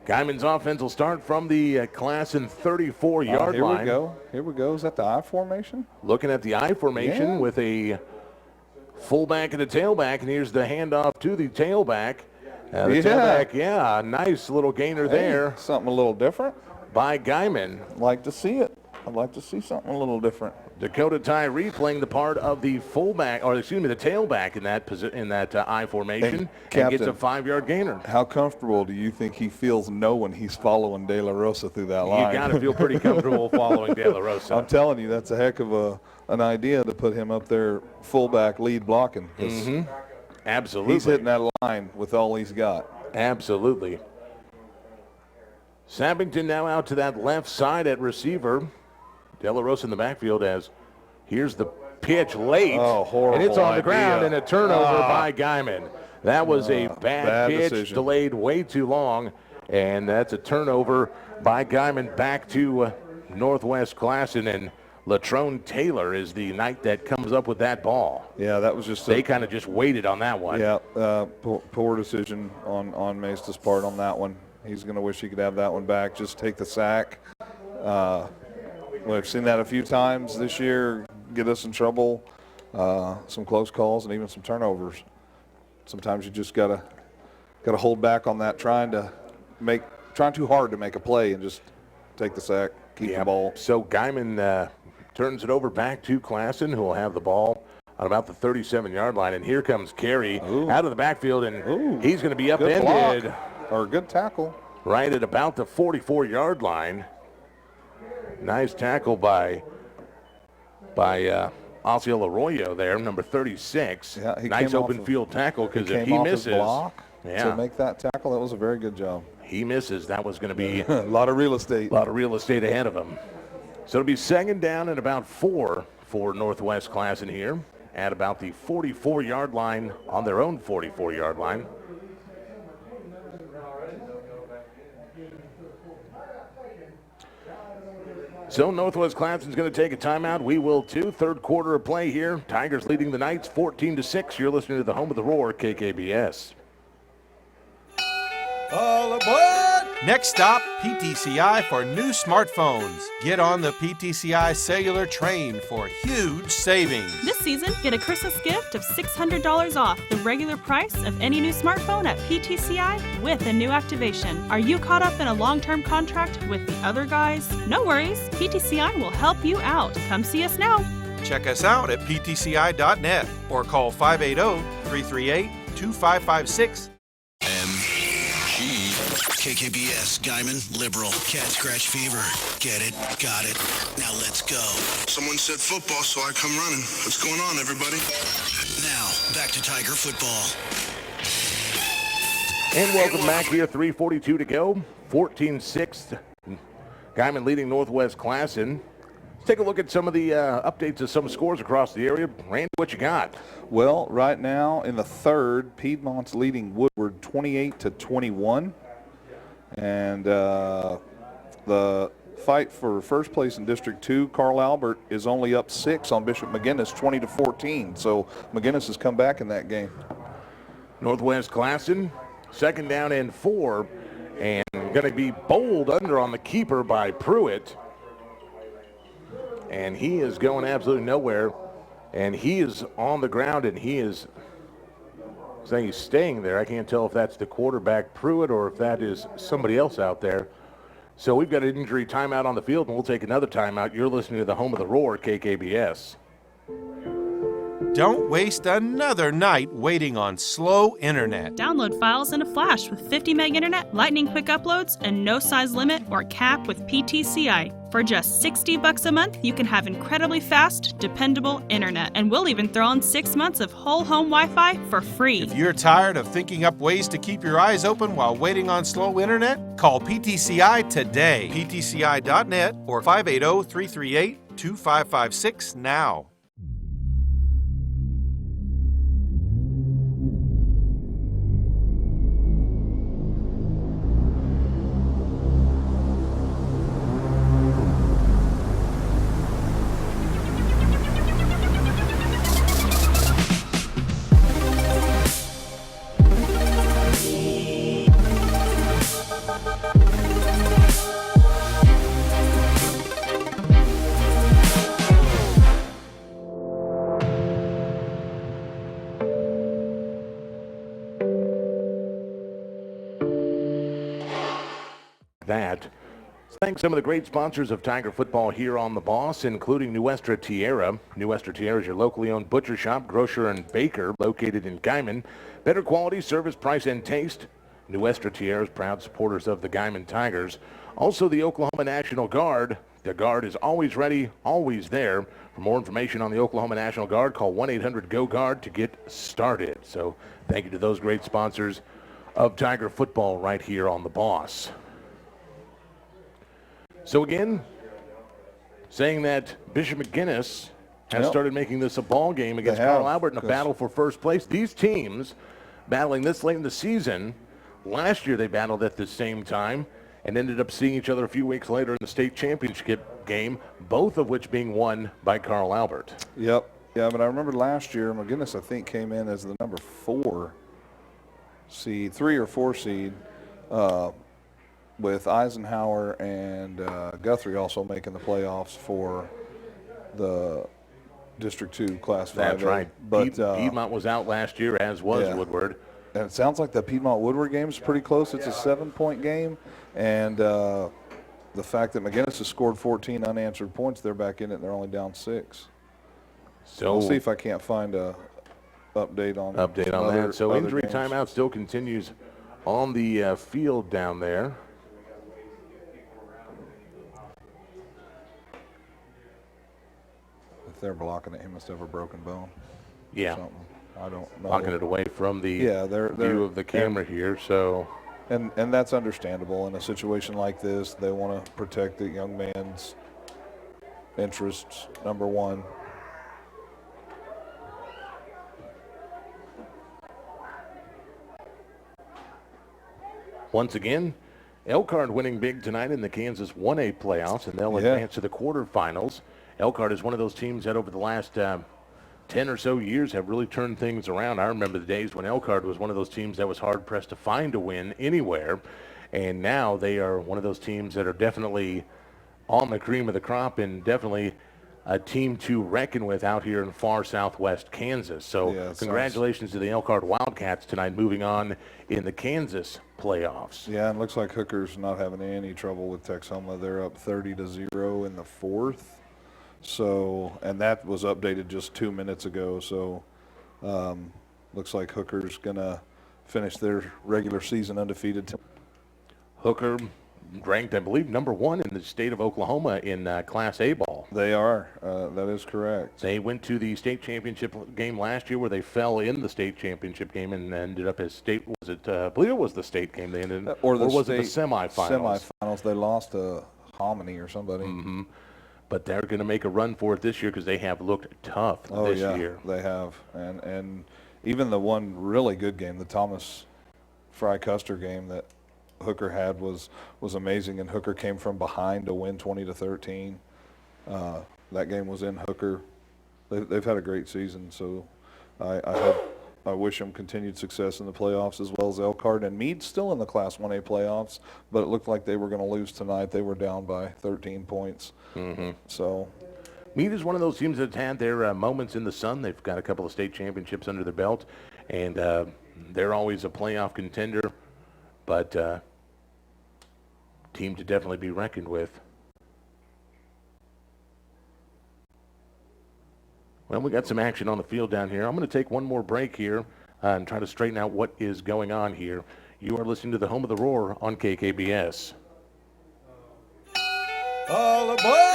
Guymon's offense will start from the Classen 34-yard line. Here we go. Is that the I formation? Looking at the I formation with a fullback and a tailback, and here's the handoff to the tailback. Tailback, nice little gainer there. Something a little different. By Guymon. I'd like to see it. I'd like to see something a little different. Dakota Tyree playing the part of the fullback, or excuse me, the tailback in that I formation, and gets a 5-yard gainer. How comfortable do you think he feels knowing he's following De La Rosa through that line? You got to feel pretty comfortable following De La Rosa. I'm telling you, that's a heck of an idea to put him up there fullback lead blocking. Absolutely. He's hitting that line with all he's got. Absolutely. Sappington now out to that left side at receiver. De La Rosa in the backfield as here's the pitch late. Oh, horrible. And it's on the idea. ground and a turnover by Guymon. That was a bad pitch, decision. Delayed way too long, and that's a turnover by Guymon back to Northwest Classen, and Latrone Taylor is the Knight that comes up with that ball. Yeah, that was just they kind of just waited on that one. Yeah, poor decision on Mesa's part on that one. He's going to wish he could have that one back. Just take the sack. We've seen that a few times this year, get us in trouble, some close calls and even some turnovers. Sometimes you just gotta hold back on that, trying too hard to make a play and just take the sack, keep the ball. So Guymon turns it over back to Classen, who will have the ball on about the 37-yard line. And here comes Carey out of the backfield, and he's going to be upended. Or good tackle. Right at about the 44-yard line. Nice tackle by Osceola Arroyo there, number 36. Yeah, nice open field tackle, because if he misses, to make that tackle, that was a very good job. He misses, that was going to be a lot of real estate. A lot of real estate ahead of him. So it'll be second down and about 4 for Northwest Classen here at about the 44-yard line, on their own 44-yard line. So Northwest Classen's going to take a timeout. We will too. Third quarter of play here. Tigers leading the Knights 14-6. You're listening to the home of the Roar, KKBS. All aboard! Next stop, PTCI for new smartphones. Get on the PTCI cellular train for huge savings. This season, get a Christmas gift of $600 off the regular price of any new smartphone at PTCI with a new activation. Are you caught up in a long-term contract with the other guys? No worries, PTCI will help you out. Come see us now. Check us out at ptci.net or call 580-338-2556. KKBS, Guymon, liberal, cat scratch fever. Get it, got it. Now let's go. Someone said football, so I come running. What's going on, everybody? Now, back to Tiger football. And welcome back here. 3:42 to go. 14-6. Guymon leading Northwest Classen. Let's take a look at some of the updates of some scores across the area. Randy, what you got? Well, right now in the third, Piedmont's leading Woodward 28-21. And the fight for first place in District 2, Carl Albert is only up 6 on Bishop McGinnis, 20-14. So McGinnis has come back in that game. Northwest Classen, second down and 4, and going to be bowled under on the keeper by Pruitt. And he is going absolutely nowhere. And he is on the ground, and he is saying he's staying there. I can't tell if that's the quarterback, Pruitt, or if that is somebody else out there. So we've got an injury timeout on the field, and we'll take another timeout. You're listening to the home of the Roar, KKBS. Don't waste another night waiting on slow internet. Download files in a flash with 50 meg internet, lightning quick uploads, and no size limit or cap with PTCI. For just $60 a month, you can have incredibly fast, dependable internet. And we'll even throw in 6 months of whole home Wi-Fi for free. If you're tired of thinking up ways to keep your eyes open while waiting on slow internet, call PTCI today. PTCI.net or 580-338-2556 now. That. Thanks some of the great sponsors of Tiger football here on The Boss, including Nuestra Tierra. Nuestra Tierra is your locally owned butcher shop, grocer, and baker located in Guymon. Better quality, service, price, and taste. Nuestra Tierra is proud supporters of the Guymon Tigers. Also, the Oklahoma National Guard. The Guard is always ready, always there. For more information on the Oklahoma National Guard, call 1-800-GO-GUARD to get started. So thank you to those great sponsors of Tiger football right here on The Boss. So again, saying that Bishop McGinnis has started making this a ball game against Carl Albert in a battle for first place. These teams battling this late in the season. Last year they battled at the same time and ended up seeing each other a few weeks later in the state championship game, both of which being won by Carl Albert. Yep. Yeah, but I remember last year McGinnis, I think, came in as the number 4 seed, 3 or 4 seed. With Eisenhower and Guthrie also making the playoffs for the District 2 Class 5. That's right. But Piedmont was out last year, as was Woodward. And it sounds like the Piedmont-Woodward game is pretty close. It's a 7-point game. And the fact that McGinnis has scored 14 unanswered points, they're back in it, and they're only down 6. So we'll see if I can't find a update on that. So injury games. timeout still continues on the field down there. If they're blocking it, he must have a broken bone. Yeah. I don't know. Blocking it away from the view of the camera here. So, and that's understandable in a situation like this. They want to protect the young man's interests, number one. Once again, Elkhart winning big tonight in the Kansas 1A playoffs, and they'll advance to the quarterfinals. Elkhart is one of those teams that over the last 10 or so years have really turned things around. I remember the days when Elkhart was one of those teams that was hard-pressed to find a win anywhere, and now they are one of those teams that are definitely on the cream of the crop and definitely a team to reckon with out here in far southwest Kansas. So congratulations to the Elkhart Wildcats tonight, moving on in the Kansas playoffs. Yeah, and it looks like Hooker's not having any trouble with Texoma. They're up 30-0 in the fourth. So, and that was updated just 2 minutes ago. So, looks like Hooker's going to finish their regular season undefeated. Hooker ranked, I believe, #1 in the state of Oklahoma in Class A ball. They are. That is correct. They went to the state championship game last year where they fell in the state championship game and ended up as state. Was it? I believe it was the state game they ended, or was it the semifinals? Semifinals. They lost to Hominy or somebody. Mm-hmm. But they're going to make a run for it this year because they have looked tough this year. They have, and even the one really good game, the Thomas Fry Custer game that Hooker had was amazing, and Hooker came from behind to win 20-13. That game was in Hooker. They've had a great season, so I wish them continued success in the playoffs as well as Elkhart. And Meade's still in the Class 1A playoffs, but it looked like they were going to lose tonight. They were down by 13 points. Mm-hmm. So Meade is one of those teams that's had their moments in the sun. They've got a couple of state championships under their belt, and they're always a playoff contender, but team to definitely be reckoned with. Well, we got some action on the field down here. I'm going to take one more break here and try to straighten out what is going on here. You are listening to the Home of the Roar on KKBS. All aboard!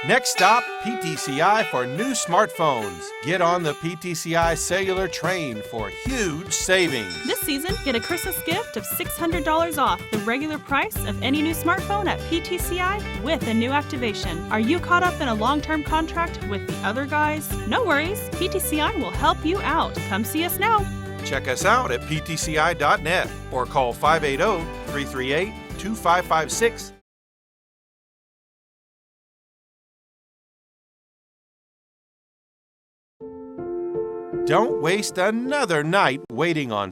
Next stop, PTCI for new smartphones. Get on the PTCI cellular train for huge savings. This season, get a Christmas gift of $600 off the regular price of any new smartphone at PTCI with a new activation. Are you caught up in a long-term contract with the other guys? No worries, PTCI will help you out. Come see us now. Check us out at ptci.net or call 580-338-2556. Don't waste another night waiting on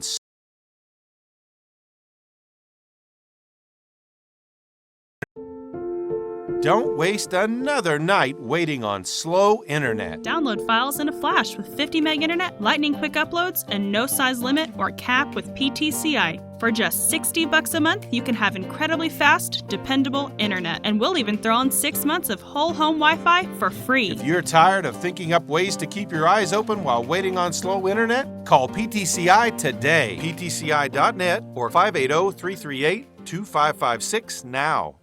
slow internet. Download files in a flash with 50 meg internet, lightning quick uploads, and no size limit or cap with PTCI. For just $60 a month, you can have incredibly fast, dependable internet, and we'll even throw in 6 months of whole home Wi-Fi for free. If you're tired of thinking up ways to keep your eyes open while waiting on slow internet, call PTCI today. PTCI.net or 580-338-2556 now.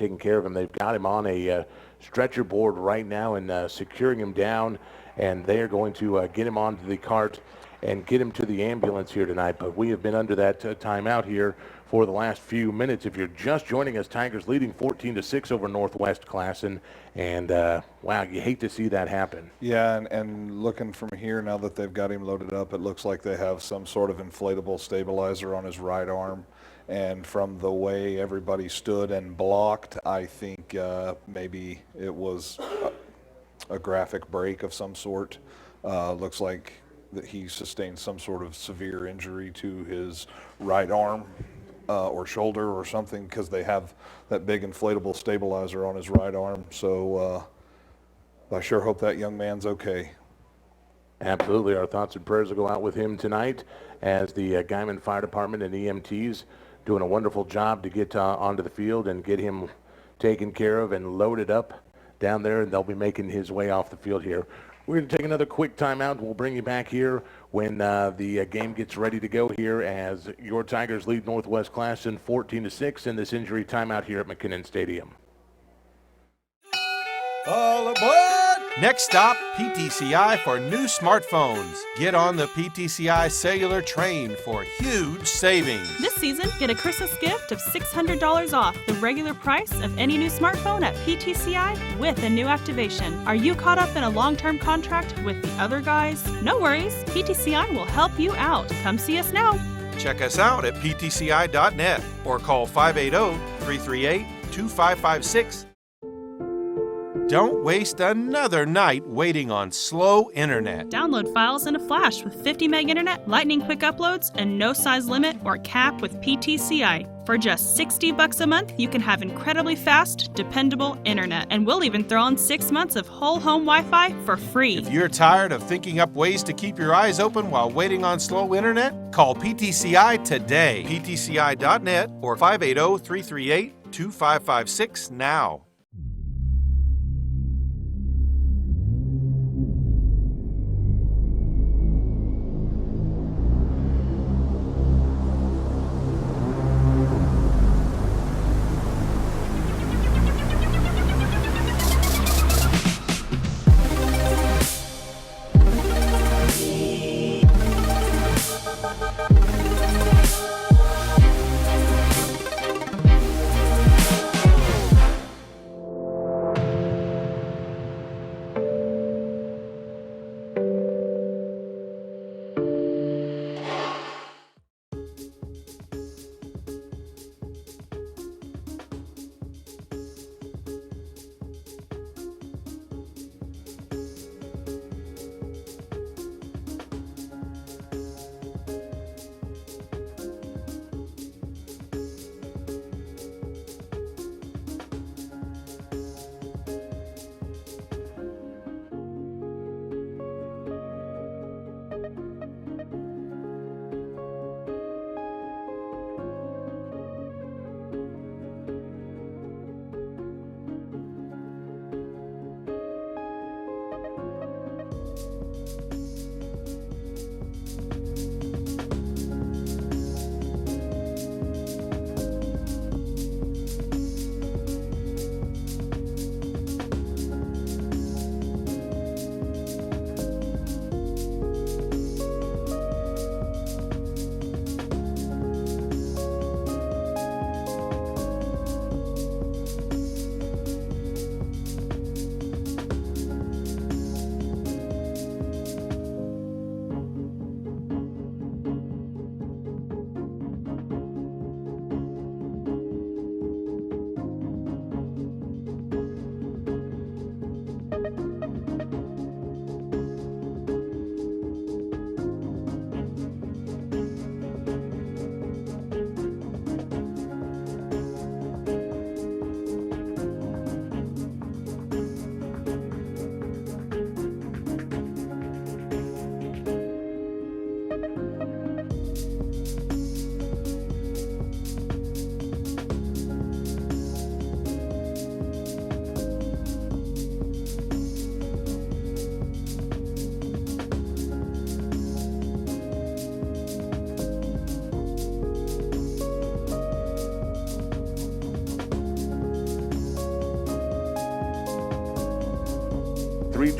taking care of him. They've got him on a stretcher board right now and securing him down, and they are going to get him onto the cart and get him to the ambulance here tonight. But we have been under that timeout here for the last few minutes. If you're just joining us, Tigers leading 14-6 over Northwest Classen, and wow, you hate to see that happen. Yeah, and looking from here, now that they've got him loaded up, it looks like they have some sort of inflatable stabilizer on his right arm. And from the way everybody stood and blocked, I think maybe it was a graphic break of some sort. Looks like that he sustained some sort of severe injury to his right arm or shoulder or something, because they have that big inflatable stabilizer on his right arm. So I sure hope that young man's okay. Absolutely. Our thoughts and prayers will go out with him tonight, as the Guymon Fire Department and EMTs doing a wonderful job to get onto the field and get him taken care of and loaded up down there, and they'll be making his way off the field here. We're going to take another quick timeout. We'll bring you back here when the game gets ready to go here, as your Tigers lead Northwest Classen 14-6 in this injury timeout here at McKinnon Stadium. All aboard! Next stop, PTCI for new smartphones. Get on the PTCI cellular train for huge savings. This season, get a Christmas gift of $600 off the regular price of any new smartphone at PTCI with a new activation. Are you caught up in a long-term contract with the other guys? No worries, PTCI will help you out. Come see us now. Check us out at ptci.net or call 580-338-2556. Don't waste another night waiting on slow internet. Download files in a flash with 50 meg internet, lightning quick uploads, and no size limit or cap with PTCI. For just $60 a month, you can have incredibly fast, dependable internet. And we'll even throw in 6 months of whole home Wi-Fi for free. If you're tired of thinking up ways to keep your eyes open while waiting on slow internet, call PTCI today. PTCI.net or 580-338-2556 now.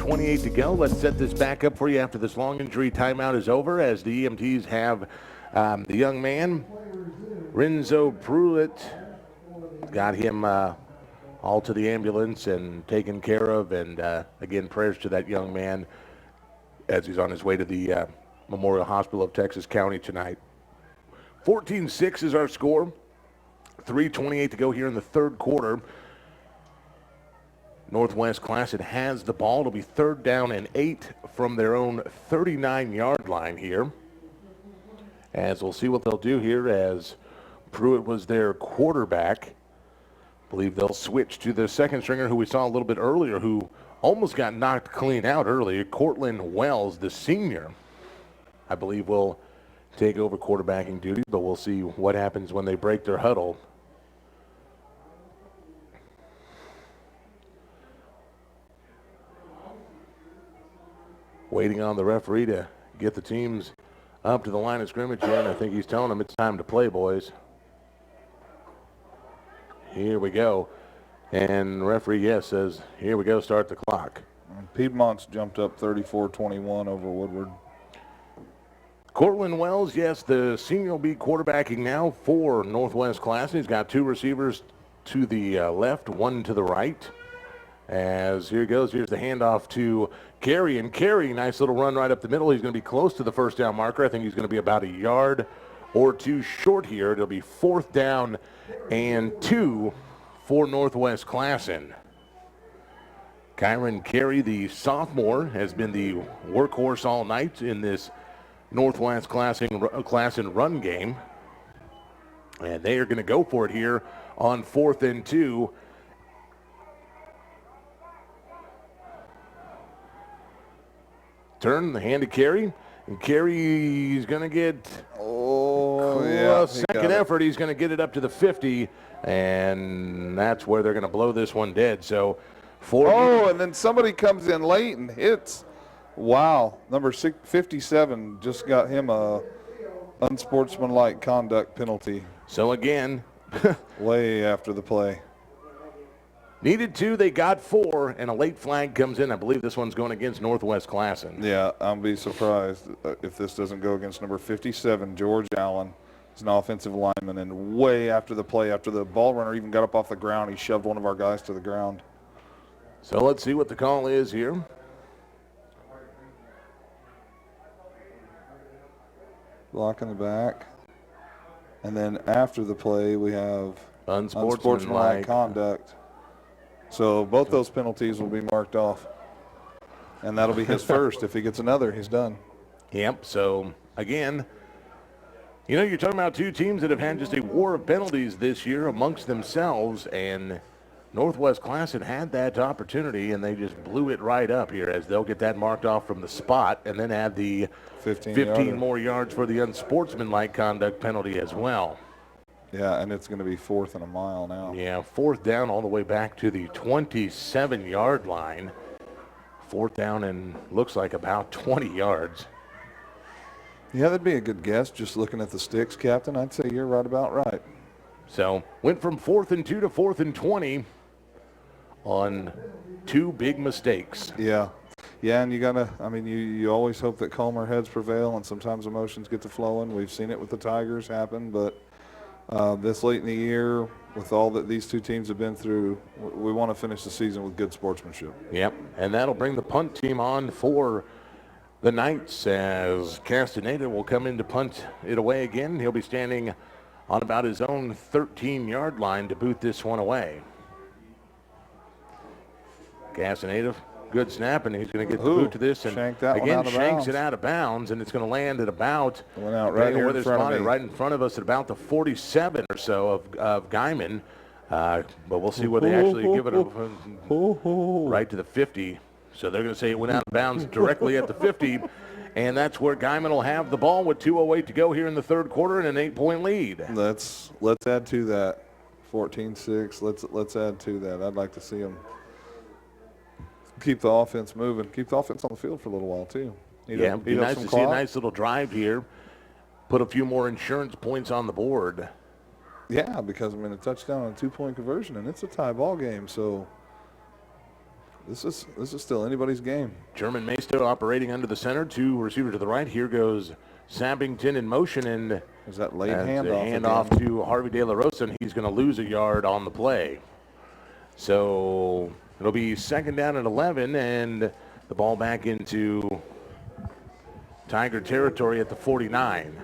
3:28 to go. Let's set this back up for you after this long injury timeout is over, as the EMTs have the young man, Renzo Pruitt, got him all to the ambulance and taken care of. And again, prayers to that young man as he's on his way to the Memorial Hospital of Texas County tonight. 14-6 is our score. 3:28 to go here in the third quarter. Northwest Classen has the ball. It'll be 3rd down and 8 from their own 39-yard line here. As we'll see what they'll do here, as Pruitt was their quarterback. I believe they'll switch to the second stringer who we saw a little bit earlier, who almost got knocked clean out earlier. Cortland Wells, the senior, I believe will take over quarterbacking duties, but we'll see what happens when they break their huddle. Waiting on the referee to get the teams up to the line of scrimmage here, and I think he's telling them it's time to play, boys. Here we go. And referee, yes, says, here we go, start the clock. And Piedmont's jumped up 34-21 over Woodward. Cortland Wells, yes, the senior will be quarterbacking now for Northwest Classen. He's got 2 receivers to the left, 1 to the right. As here goes, here's the handoff to Carey, and Carey, nice little run right up the middle. He's going to be close to the first down marker. I think he's going to be about a yard or 2 short here. It'll be 4th down and 2 for Northwest Classen. Kyron Carey, the sophomore, has been the workhorse all night in this Northwest Classen run game. And they are going to go for it here on 4th and 2. Turn the hand to Carey, and Carey's going to get a second effort. He's going to get it up to the 50, and that's where they're going to blow this one dead. So, and then somebody comes in late and hits. Wow, number 57 just got him a unsportsmanlike conduct penalty. So again, way after the play. Needed 2, they got 4, and a late flag comes in. I believe this one's going against Northwest Classen. Yeah, I'll be surprised if this doesn't go against number 57, George Allen. He's an offensive lineman, and way after the play, after the ball runner even got up off the ground, he shoved one of our guys to the ground. So let's see what the call is here. Block in the back. And then after the play, we have unsportsmanlike conduct. So both those penalties will be marked off. And that'll be his first. If he gets another, he's done. Yep. So, again, you know, you're talking about 2 teams that have had just a war of penalties this year amongst themselves. And Northwest Classen had that opportunity, and they just blew it right up here, as they'll get that marked off from the spot and then add the 15 more yards for the unsportsmanlike conduct penalty as well. Yeah, and it's going to be 4th and a mile now. Yeah, 4th down all the way back to the 27-yard line. 4th down and looks like about 20 yards. Yeah, that'd be a good guess. Just looking at the sticks, Captain, I'd say you're right about right. So went from 4th and 2 to 4th and 20 on 2 big mistakes. Yeah. Yeah, and you got to, I mean, you always hope that calmer heads prevail, and sometimes emotions get to flowing. We've seen it with the Tigers happen, but this late in the year, with all that these 2 teams have been through, we want to finish the season with good sportsmanship. Yep, and that'll bring the punt team on for the Knights, as Castaneda will come in to punt it away again. He'll be standing on about his own 13-yard line to boot this one away. Castaneda, good snap, and he's going to get the boot to this, and again shanks it out of bounds, and it's going to land at about, went out right here in front of me. Right in front of us at about the 47 or so of Guymon. But we'll see where they actually give it right to the 50. So they're going to say it went out of bounds directly at the 50, and that's where Guymon will have the ball with 2:08 to go here in the third quarter and an 8-point lead. Let's add to that. 14-6. Let's add to that. I'd like to see them keep the offense moving. Keep the offense on the field for a little while too. It'd be nice to see a nice little drive here. Put a few more insurance points on the board. Yeah, because I mean a touchdown and a 2-point conversion, and it's a tie ball game. So This is still anybody's game. German Maisto operating under the center, 2 receiver to the right. Here goes Sappington in motion, and there's that late handoff to Harvey De La Rosa, and he's going to lose a yard on the play. So it'll be 2nd down and 11, and the ball back into Tiger territory at the 49.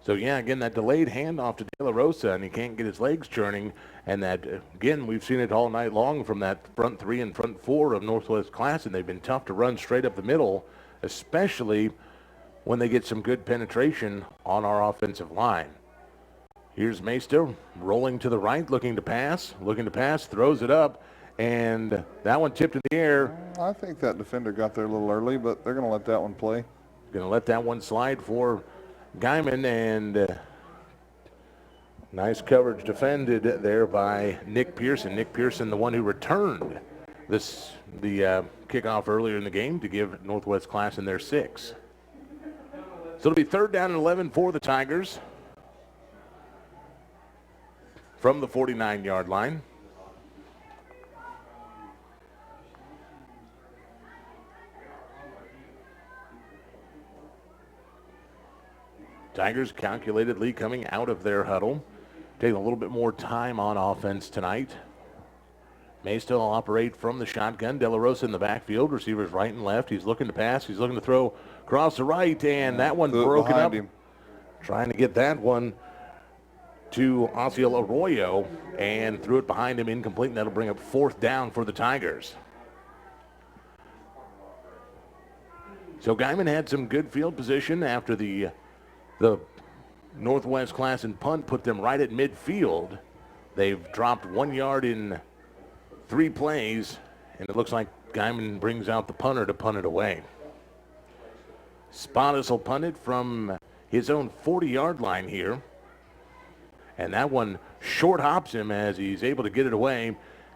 So, yeah, again, that delayed handoff to De La Rosa, and he can't get his legs churning. And that, again, we've seen it all night long from that front 3 and front 4 of Northwest Classen. They've been tough to run straight up the middle, especially when they get some good penetration on our offensive line. Here's Maisto rolling to the right, looking to pass, throws it up, and that one tipped in the air. I think that defender got there a little early, but they're going to let that one play. Going to let that one slide for Guymon, and nice coverage defended there by Nick Pearson. Nick Pearson, the one who returned the kickoff earlier in the game to give Northwest Classen their 6. So it'll be 3rd down and 11 for the Tigers from the 49-yard line. Tigers calculatedly coming out of their huddle, taking a little bit more time on offense tonight. Maisto will operate from the shotgun. De La Rosa in the backfield, receivers right and left. He's looking to pass. He's looking to throw across the right, and that one broken up. Trying to get that one to Osceola Arroyo, and threw it behind him, incomplete, and that'll bring up 4th down for the Tigers. So Guymon had some good field position after the Northwest Classen punt put them right at midfield. They've dropped 1 yard in 3 plays, and it looks like Guymon brings out the punter to punt it away. Spottis will punt it from his own 40-yard line here. And that one short hops him as he's able to get it away,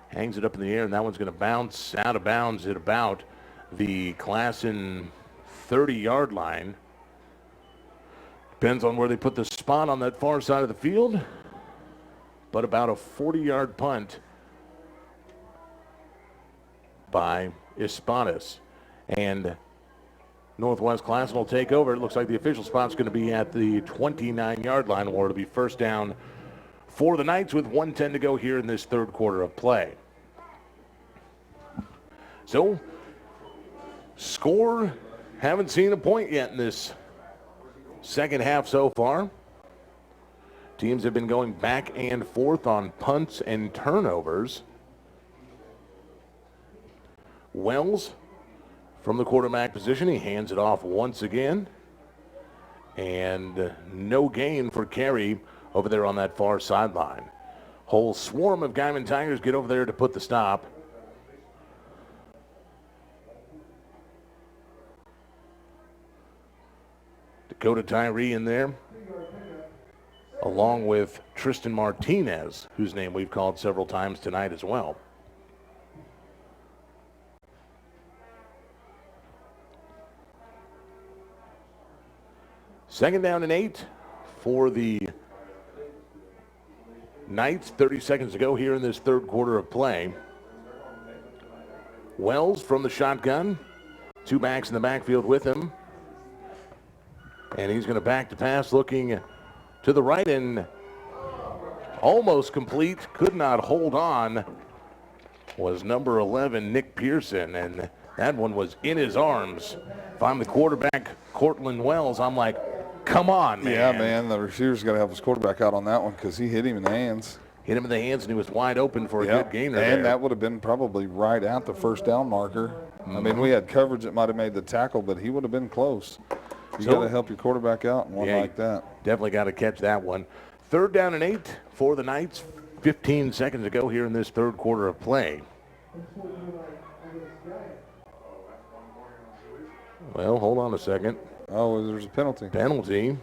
hangs it up in the air, and that one's going to bounce out of bounds at about the Classen 30-yard line. Depends on where they put the spot on that far side of the field, but about a 40-yard punt by Espadis. And Northwest Classen will take over. It looks like the official spot's going to be at the 29-yard line, where it'll be 1st down for the Knights with 1:10 to go here in this 3rd quarter of play. So, score, haven't seen a point yet in this 2nd half so far. Teams have been going back and forth on punts and turnovers. Wells from the quarterback position, he hands it off once again. And no gain for carry over there on that far sideline. Whole swarm of Guymon Tigers get over there to put the stop. Dakota Tyree in there, along with Tristan Martinez, whose name we've called several times tonight as well. Second down and 8 for the Knights. 30 seconds to go here in this 3rd quarter of play. Wells from the shotgun. 2 backs in the backfield with him. And he's going to back to pass, looking to the right, and almost complete. Could not hold on. Was number 11, Nick Pearson, and that one was in his arms. If I'm the quarterback, Cortland Wells, I'm like, come on, man. Yeah, man, the receiver's got to help his quarterback out on that one because he hit him in the hands. Hit him in the hands, and he was wide open for a good gainer there. And that would have been probably right at the 1st down marker. I mean, we had coverage that might have made the tackle, but he would have been close. You got to help your quarterback out in one like that. Definitely got to catch that one. 3rd down and 8 for the Knights. 15 seconds to go here in this 3rd quarter of play. Well, hold on a second. Oh, there's a penalty. Penalty.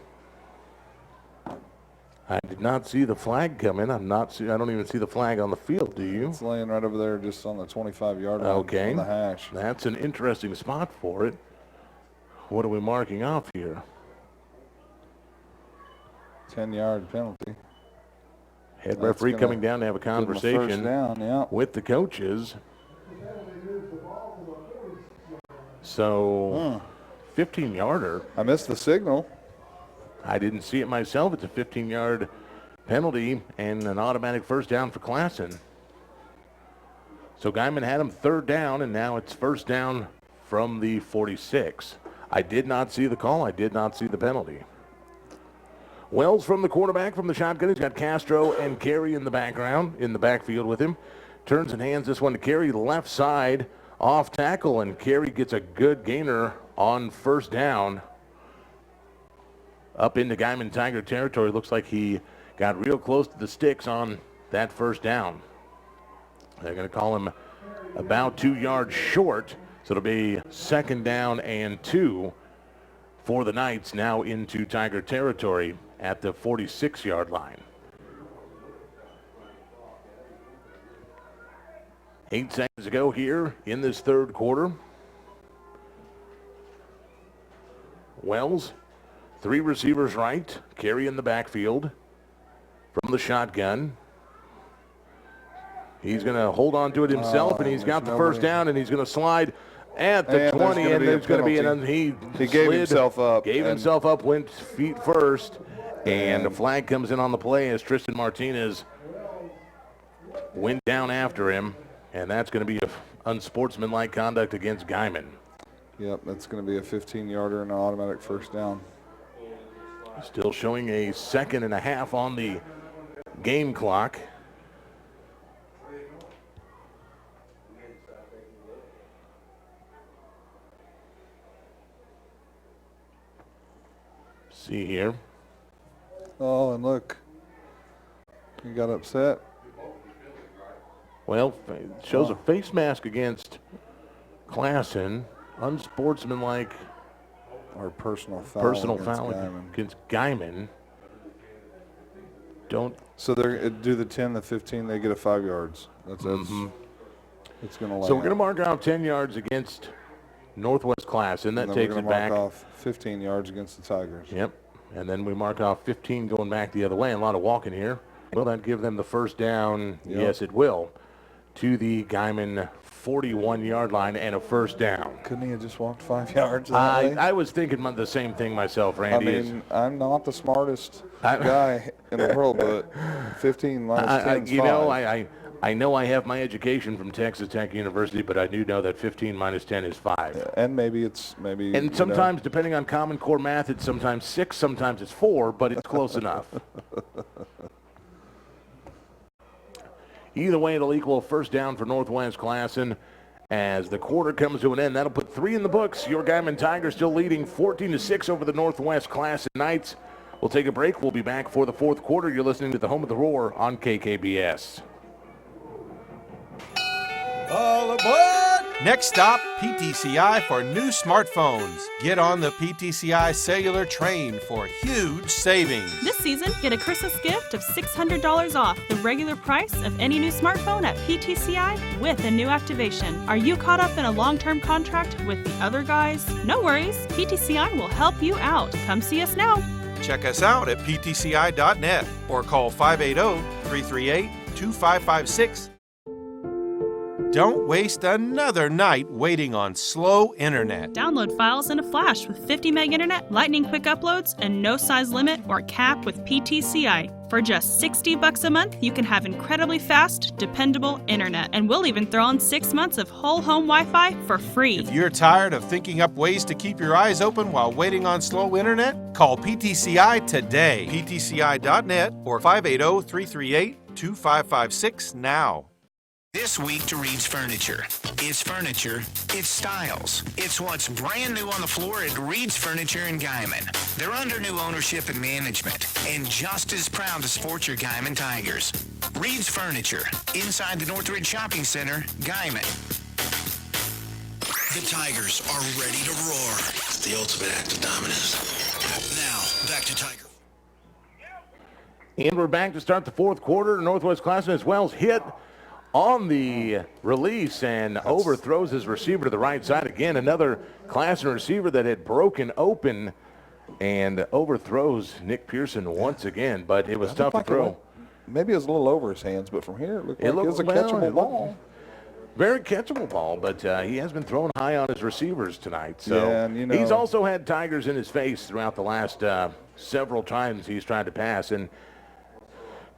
I did not see the flag come in. I don't even see the flag on the field, do you? It's laying right over there just on the 25-yard line on the hash. That's an interesting spot for it. What are we marking off here? 10-yard penalty. Head referee coming down to have a conversation with the coaches. So, 15-yarder. I missed the signal. I didn't see it myself. It's a 15-yard penalty and an automatic first down for Classen. So Guymon had him third down, and now it's first down from the 46. I did not see the call. I did not see the penalty. Wells from the quarterback from the shotgun. He's got Castro and Carey in the backfield with him. Turns and hands this one to Carey, left side, off tackle, and Carey gets a good gainer on first down. Up into Guymon Tiger territory. Looks like he got real close to the sticks on that first down. They're going to call him about 2 yards short. So it'll be second down and 2 for the Knights now into Tiger territory at the 46-yard line. 8 seconds to go here in this third quarter. Wells, 3 receivers right, Carey in the backfield from the shotgun. He's going to hold on to it himself, and he's got the first down, and he's going to slide at the 20, and there's going to be he gave himself up. Gave himself up, went feet first, and a flag comes in on the play as Tristan Martinez went down after him, and that's going to be unsportsmanlike conduct against Guymon. Yep, that's going to be a 15-yarder and an automatic first down. Still showing a 2.5 on the game clock. See here. Oh, and look. He got upset. Well, shows a face mask against Classen. Unsportsmanlike. Or personal foul against Guymon. So they do the 10, the 15, they get a 5 yards. That's it's going to. So we're going to mark out 10 yards against Northwest Classen. That takes it back. Mark off 15 yards against the Tigers. Yep. And then we mark off 15 going back the other way. A lot of walking here. Will that give them the first down? Yep. Yes, it will. To the Guymon 41-yard line and a first down. Couldn't he have just walked 5 yards? I was thinking the same thing myself, Randy. I mean, I'm not the smartest guy in the world, but 15 minus 10 is 5. I know I have my education from Texas Tech University, but I do know that 15 minus 10 is 5. And maybe. And sometimes, depending on Common Core math, it's sometimes 6, sometimes it's 4, but it's close enough. Either way, it'll equal a first down for Northwest Classen as the quarter comes to an end. That'll put 3 in the books. Your Guymon Tigers still leading 14-6 over the Northwest Classen Knights. We'll take a break. We'll be back for the fourth quarter. You're listening to the Home of the Roar on KKBS. All aboard! Next stop, PTCI for new smartphones. Get on the PTCI cellular train for huge savings. This season, get a Christmas gift of $600 off the regular price of any new smartphone at PTCI with a new activation. Are you caught up in a long-term contract with the other guys? No worries, PTCI will help you out. Come see us now. Check us out at ptci.net or call 580-338-2556. Don't waste another night waiting on slow internet. Download files in a flash with 50 meg internet, lightning quick uploads, and no size limit or cap with PTCI. For just $60 a month, you can have incredibly fast, dependable internet. And we'll even throw in 6 months of whole home Wi-Fi for free. If you're tired of thinking up ways to keep your eyes open while waiting on slow internet, call PTCI today. PTCI.net or 580-338-2556 now. This week to Reed's Furniture. It's furniture, it's styles. It's what's brand new on the floor at Reed's Furniture in Guymon. They're under new ownership and management and just as proud to support your Guymon Tigers. Reed's Furniture, inside the Northridge Shopping Center, Guymon. The Tigers are ready to roar. It's the ultimate act of dominance. Now, back to Tiger. And we're back to start the fourth quarter. Northwest Classen as Wells hit on the release and overthrows his receiver to the right side. Again, another Classen receiver that had broken open and overthrows Nick Pearson once again, but it was tough to throw. maybe it was a little over his hands, but from here it looked like it was a catchable ball. Very catchable ball, but he has been thrown high on his receivers tonight. So yeah, and, he's also had Tigers in his face throughout the last several times he's tried to pass. And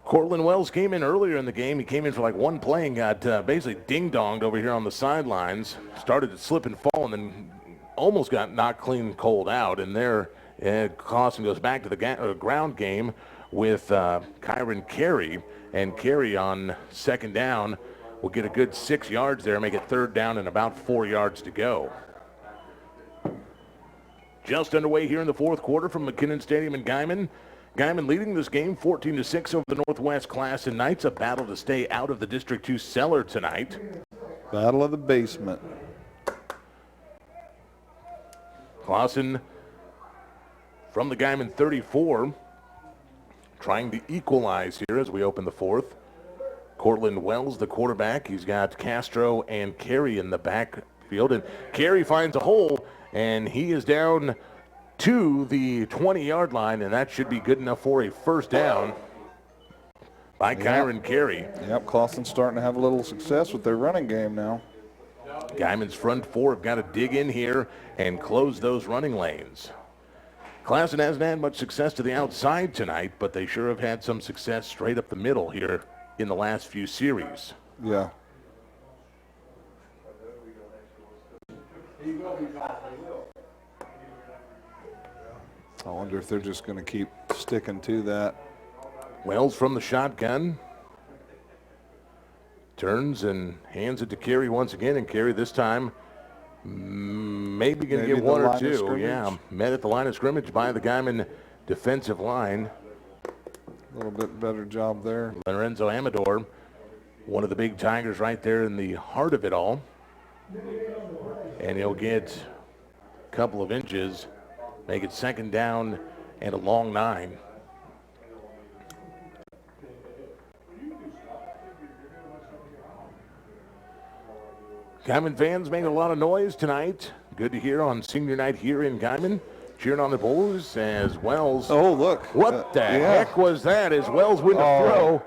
Cortland Wells came in earlier in the game. He came in for like one play and got basically ding-donged over here on the sidelines. Started to slip and fall and then almost got knocked clean cold out. And there, Classen goes back to the ground game with Kyron Carey. And Carey on second down will get a good 6 yards there, make it third down and about 4 yards to go. Just underway here in the fourth quarter from McKinnon Stadium in Guymon. Guymon leading this game 14-6 over the Northwest Classen Knights. A battle to stay out of the District 2 cellar tonight. Battle of the basement. Classen from the Guymon 34 trying to equalize here as we open the fourth. Cortland Wells, the quarterback. He's got Castro and Carey in the backfield. And Carey finds a hole, and he is down to the 20-yard line, and that should be good enough for a first down by Kyron Carey. Yep, Classen's starting to have a little success with their running game now. Guymon's front four have got to dig in here and close those running lanes. Classen hasn't had much success to the outside tonight, but they sure have had some success straight up the middle here in the last few series. Yeah. I wonder if they're just going to keep sticking to that. Wells from the shotgun. Turns and hands it to Carey once again, and Carey this time maybe going to get one or two. Yeah, met at the line of scrimmage by the Guymon defensive line. A little bit better job there. Lorenzo Amador, one of the big Tigers right there in the heart of it all. And he'll get a couple of inches, make it second down and a long 9. Guymon fans made a lot of noise tonight. Good to hear on senior night here in Guymon. Cheering on the Bulls as Wells. Oh, look. What the heck was that as Wells went to throw?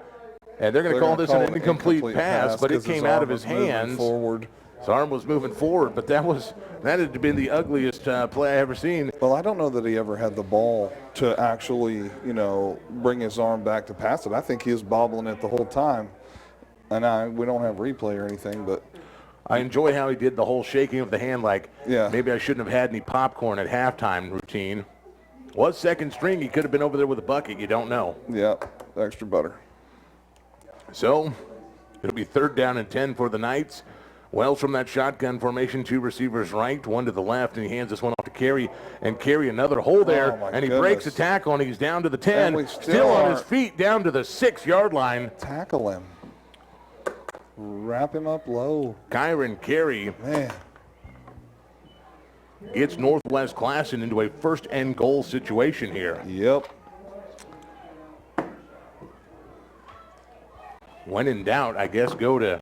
And they're going to call this an incomplete pass, but it came out of his hands. Forward. His arm was moving forward, but that had been the ugliest play I ever seen. Well, I don't know that he ever had the ball to actually, bring his arm back to pass it. I think he was bobbling it the whole time. And we don't have replay or anything, but I enjoy how he did the whole shaking of the hand like maybe I shouldn't have had any popcorn at halftime routine. Was second string. He could have been over there with a bucket. You don't know. Yeah, extra butter. So it'll be third down and 10 for the Knights. Wells from that shotgun formation, 2 receivers right, 1 to the left, and he hands this one off to Carey. And Carey another hole there, and he breaks a tackle, and he's down to the 10. Still on his feet, down to the 6-yard line. Tackle him. Wrap him up low. Kyron Carey gets Northwest Classen into a first and goal situation here. Yep. When in doubt, I guess go to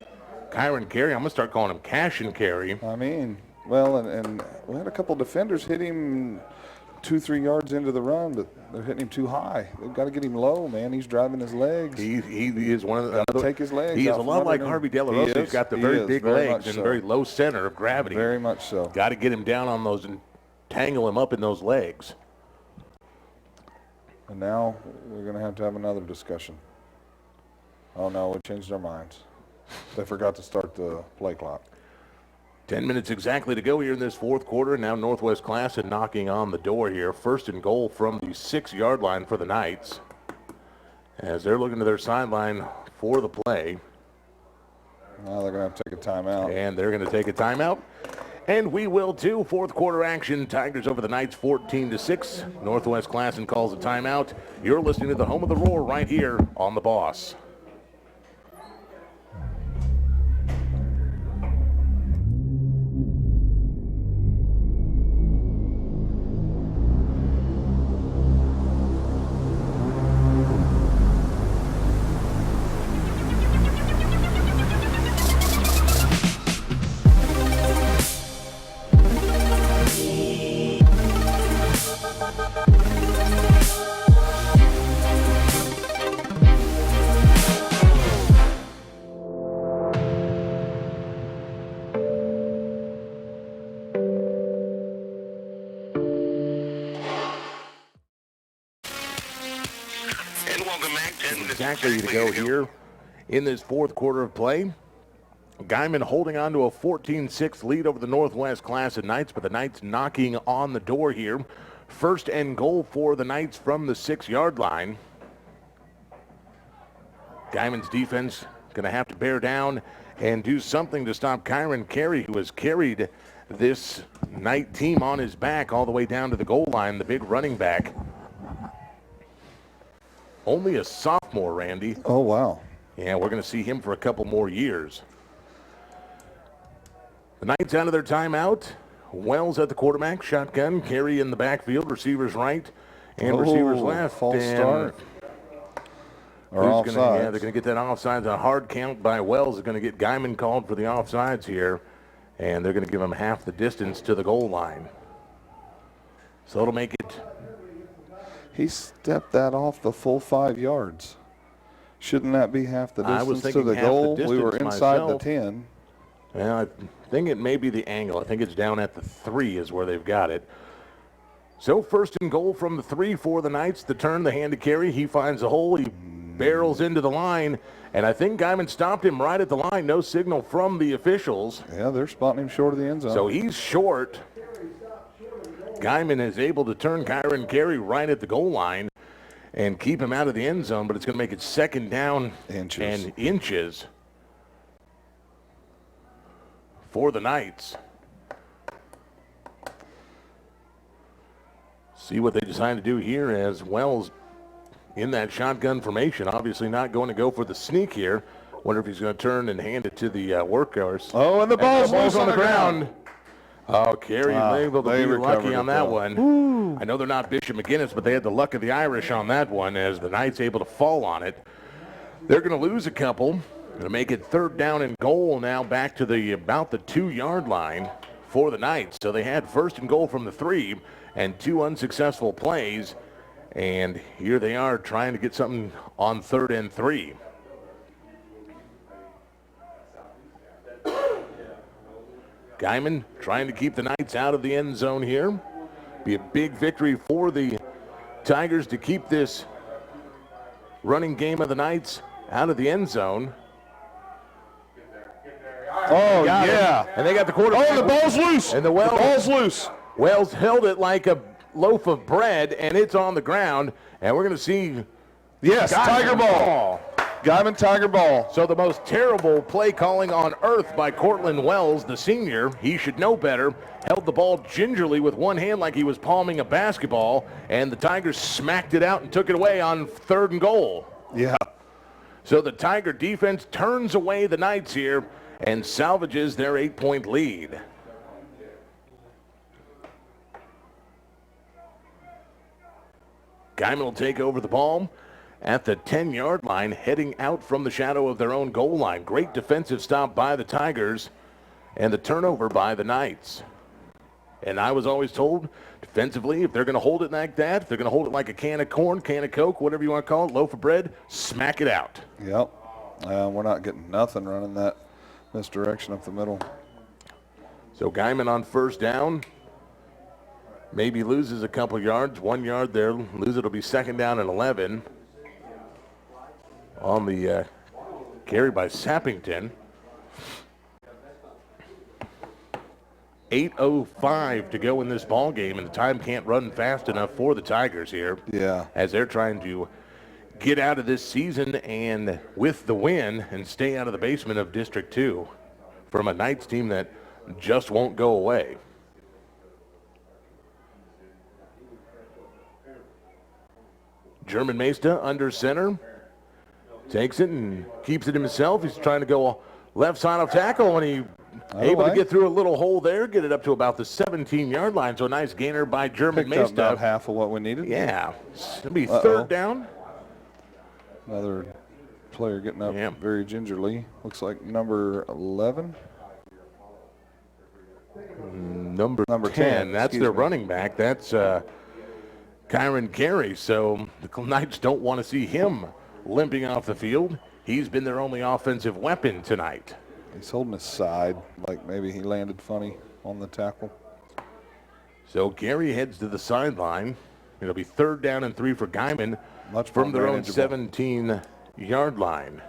Kyron Carey. I'm going to start calling him Cash and Carey. I mean, well, and we had a couple defenders hit him 2-3 yards into the run, but they're hitting him too high. They've got to get him low, man. He's driving his legs. He is one of the take his legs. He is a lot like Harvey De La Rosa. He's got the very big legs and very low center of gravity. Very much so. Got to get him down on those and tangle him up in those legs. And now we're going to have another discussion. Oh no, we changed our minds. They forgot to start the play clock. 10 minutes exactly to go here in this fourth quarter. Now Northwest Classen knocking on the door here. First and goal from the 6-yard line for the Knights. As they're looking to their sideline for the play. Now they're going to have to take a timeout. And they're going to take a timeout. And we will too. Fourth quarter action. Tigers over the Knights 14-6. Northwest Classen calls a timeout. You're listening to the home of the Roar right here on The Boss. exactly to go here in this fourth quarter of play. Guymon holding on to a 14-6 lead over the Northwest Classen Knights, but the Knights knocking on the door here. First and goal for the Knights from the 6-yard line. Guymon's defense going to have to bear down and do something to stop Kyron Carey, who has carried this Knight team on his back all the way down to the goal line, the big running back. Only a sophomore, Randy. Oh, wow. Yeah, we're going to see him for a couple more years. The Knights out of their timeout. Wells at the quarterback, shotgun, Carey in the backfield, receivers right and receivers left. False start. Or offsides. Yeah, they're going to get that offsides. A hard count by Wells is going to get Guymon called for the offsides here, and they're going to give him half the distance to the goal line. So it'll make it. He stepped that off the full 5 yards. Shouldn't that be half the distance to the goal? We were inside the 10. Well, I think it may be the angle. I think it's down at the 3 is where they've got it. So first and goal from the 3 for the Knights. The turn, the hand to Carey. He finds a hole. He barrels into the line. And I think Guymon stopped him right at the line. No signal from the officials. Yeah, they're spotting him short of the end zone. So he's short. Guymon is able to turn Kyron Carey right at the goal line and keep him out of the end zone, but it's going to make it second down and inches for the Knights. See what they decide to do here as Wells in that shotgun formation. Obviously not going to go for the sneak here. Wonder if he's going to turn and hand it to the workhorse. Oh, and the ball's loose on the ground. Oh, Carey able to be lucky on that one. Ooh. I know they're not Bishop McGinnis, but they had the luck of the Irish on that one as the Knights able to fall on it. They're going to lose a couple. Going to make it third down and goal now back to about the 2-yard line for the Knights. So they had first and goal from the 3 and 2 unsuccessful plays. And here they are trying to get something on 3rd and 3. Guymon trying to keep the Knights out of the end zone here. Be a big victory for the Tigers to keep this running game of the Knights out of the end zone. Oh, yeah. And they got the quarterback. Oh, the ball's loose. And the ball's loose. Wells held it like a loaf of bread, and it's on the ground. And we're going to see. Yes, Tiger ball. Guymon Tiger ball. So the most terrible play calling on earth by Cortland Wells, the senior. He should know better. Held the ball gingerly with one hand like he was palming a basketball, and the Tigers smacked it out and took it away on 3rd and goal. Yeah. So the Tiger defense turns away the Knights here and salvages their 8-point lead. Guymon will take over the ball at the 10-yard line, heading out from the shadow of their own goal line. Great defensive stop by the Tigers and the turnover by the Knights. And I was always told, defensively, if they're going to hold it like that, if they're going to hold it like a can of corn, can of Coke, whatever you want to call it, loaf of bread, smack it out. Yep. We're not getting nothing running that misdirection up the middle. So Guymon on first down. Maybe loses a couple yards, 1 yard there. Lose it'll be 2nd down and 11. On the carry by Sappington. 8:05 to go in this ball game, and the time can't run fast enough for the Tigers here. Yeah. As they're trying to get out of this season and with the win and stay out of the basement of District 2 from a Knights team that just won't go away. German Mesta under center. Takes it and keeps it himself. He's trying to go left side of tackle, and he able to get through a little hole there, get it up to about the 17-yard line. So a nice gainer by German Picked up Mesta. about half of what we needed. Yeah. It'll be 3rd down. Another player getting up very gingerly. Looks like number 11. Number 10. That's their running back. That's Kyron Carey. So the Knights don't want to see him limping off the field. He's been their only offensive weapon tonight. He's holding his side, like maybe he landed funny on the tackle. So Gary heads to the sideline. It'll be 3rd down and 3 for Guymon from their own 17 30-yard line.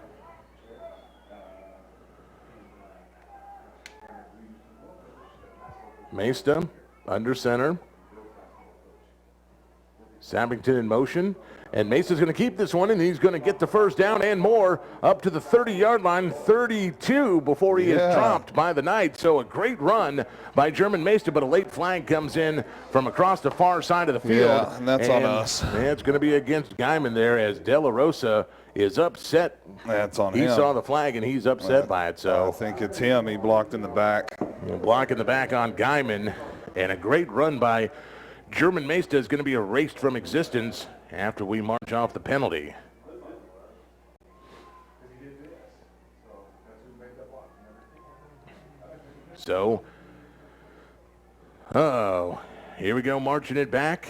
Mesta under center. Sappington in motion. And Mesa's going to keep this one, and he's going to get the first down and more up to the 30-yard line, 32 before he is dropped by the Knights. So a great run by German Mesa, but a late flag comes in from across the far side of the field. Yeah, and that's on us. It's going to be against Guymon there as De La Rosa is upset. That's on him. He saw the flag, and he's upset by it. So I think it's him. He blocked in the back. Block in the back on Guymon, and a great run by German Mesa is going to be erased from existence after we march off the penalty. So, here we go, marching it back.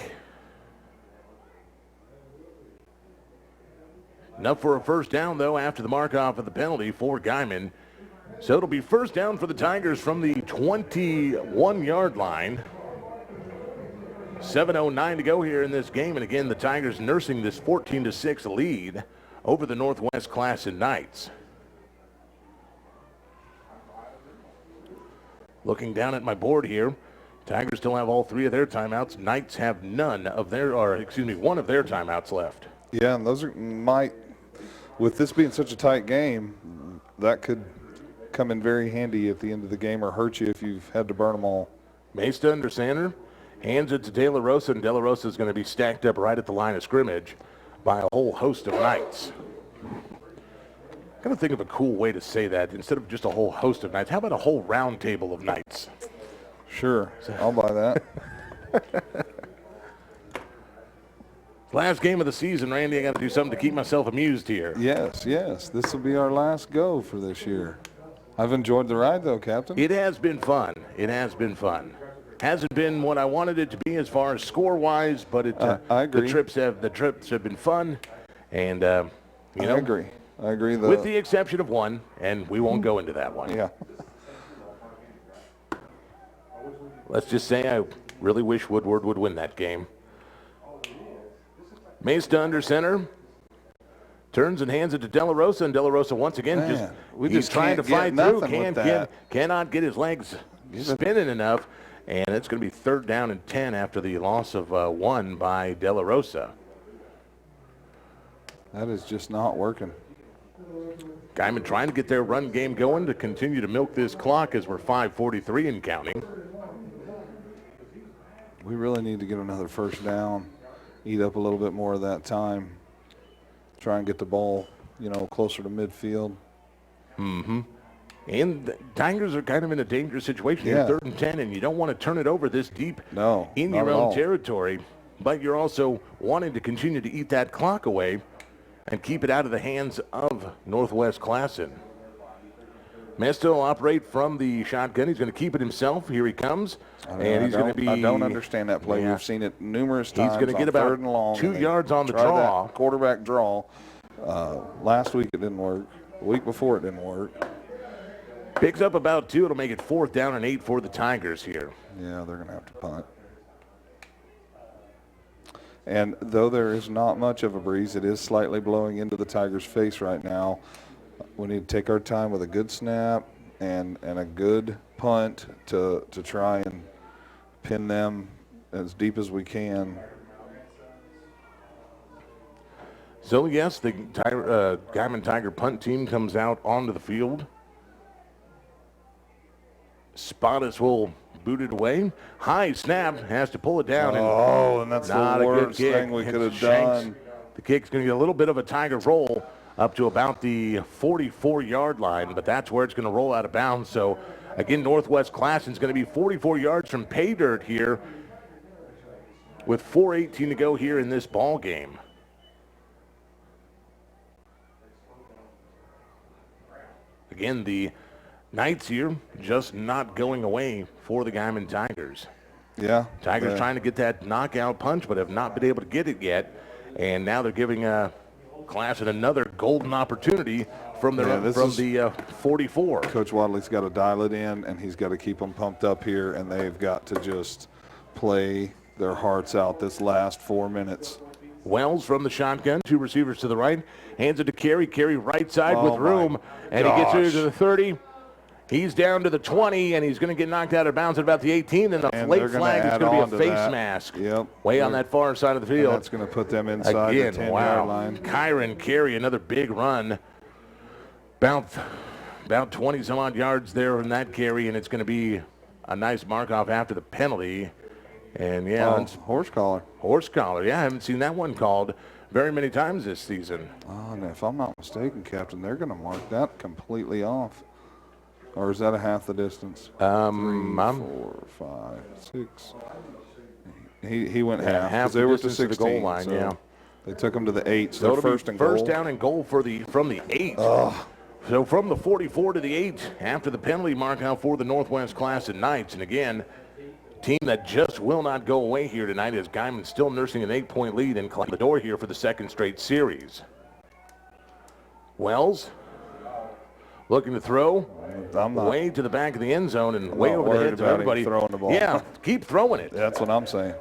Enough for a first down, though, after the mark off of the penalty for Guymon. So it'll be first down for the Tigers from the 21-yard line. 7:09 to go here in this game, and again, the Tigers nursing this 14-6 lead over the Northwest Classen Knights. Looking down at my board here, Tigers still have all three of their timeouts. Knights have one of their timeouts left. Yeah, and those with this being such a tight game, that could come in very handy at the end of the game or hurt you if you've had to burn them all. Mesta under center. Hands it to De La Rosa, and De La Rosa is going to be stacked up right at the line of scrimmage by a whole host of Knights. I'm going to think of a cool way to say that. Instead of just a whole host of Knights, how about a whole round table of Knights? Sure, I'll buy that. Last game of the season, Randy. I got to do something to keep myself amused here. Yes. This will be our last go for this year. I've enjoyed the ride, though, Captain. It has been fun. Hasn't been what I wanted it to be as far as score-wise, but I agree. The trips have been fun, and I agree. With the exception of one, and we won't go into that one. Yeah. Let's just say I really wish Woodward would win that game. Mesta under center. Turns and hands it to De La Rosa, and De La Rosa once again he's trying to fight through. Cannot get his legs spinning enough. And it's going to be third down and 10 after the loss of one by De La Rosa. That is just not working. Guymon trying to get their run game going to continue to milk this clock as we're 5:43 and counting. We really need to get another first down, eat up a little bit more of that time, try and get the ball, closer to midfield. Mm-hmm. And the Tigers are kind of in a dangerous situation. You're 3rd and 10, and you don't want to turn it over this deep in your own territory. But you're also wanting to continue to eat that clock away and keep it out of the hands of Northwest Classen. Mesta will operate from the shotgun. He's going to keep it himself. Here he comes. And he's going to be... I don't understand that play. We've seen it numerous times. He's going to get about 3rd and long, 2 yards on the draw. Quarterback draw. Last week it didn't work. The week before it didn't work. Picks up about 2. It'll make it 4th down and 8 for the Tigers here. Yeah, they're going to have to punt. And though there is not much of a breeze, it is slightly blowing into the Tigers' face right now. We need to take our time with a good snap and a good punt to try and pin them as deep as we can. So, yes, the Guymon Tiger punt team comes out onto the field. Spottis will boot it away. High snap, has to pull it down. And that's not the a worst good kick. thing we could have done. The kick's going to get a little bit of a Tiger roll up to about the 44-yard line, but that's where it's going to roll out of bounds. So, again, Northwest Classen's going to be 44 yards from pay dirt here with 4:18 to go here in this ball game. Again, the Knights here just not going away for the Guymon Tigers. Yeah. Tigers trying to get that knockout punch, but have not been able to get it yet. And now they're giving Classen another golden opportunity from the 44. Coach Wadley's got to dial it in, and he's got to keep them pumped up here, and they've got to just play their hearts out this last 4 minutes. Wells from the shotgun, 2 receivers to the right, hands it to Carey. Carey right side with room, and he gets it to the 30. He's down to the 20, and he's going to get knocked out of bounds at about the 18, and a late flag is going to be a face mask. Yep. Way on that far side of the field. And that's going to put them inside the 10-yard line. Kyron Carey, another big run. About 20-some-odd yards there in that carry, and it's going to be a nice mark-off after the penalty. And, horse collar. Horse collar, yeah. I haven't seen that one called very many times this season. Oh, and if I'm not mistaken, Captain, they're going to mark that completely off. Or is that a half the distance? 3, 4, 5, 6. He went half. Half they the were to distance 16, to the goal line, so they took him to the 8. So, it'll first be and goal. First down and goal from the 8. So from the 44 to the 8 after the penalty mark out for the Northwest Classen Knights. And again, team that just will not go away here tonight as Guymon still nursing an 8-point lead and climbing the door here for the second straight series. Wells looking to throw way to the back of the end zone and way over the heads of everybody. Throwing the ball. Yeah, keep throwing it. That's what I'm saying.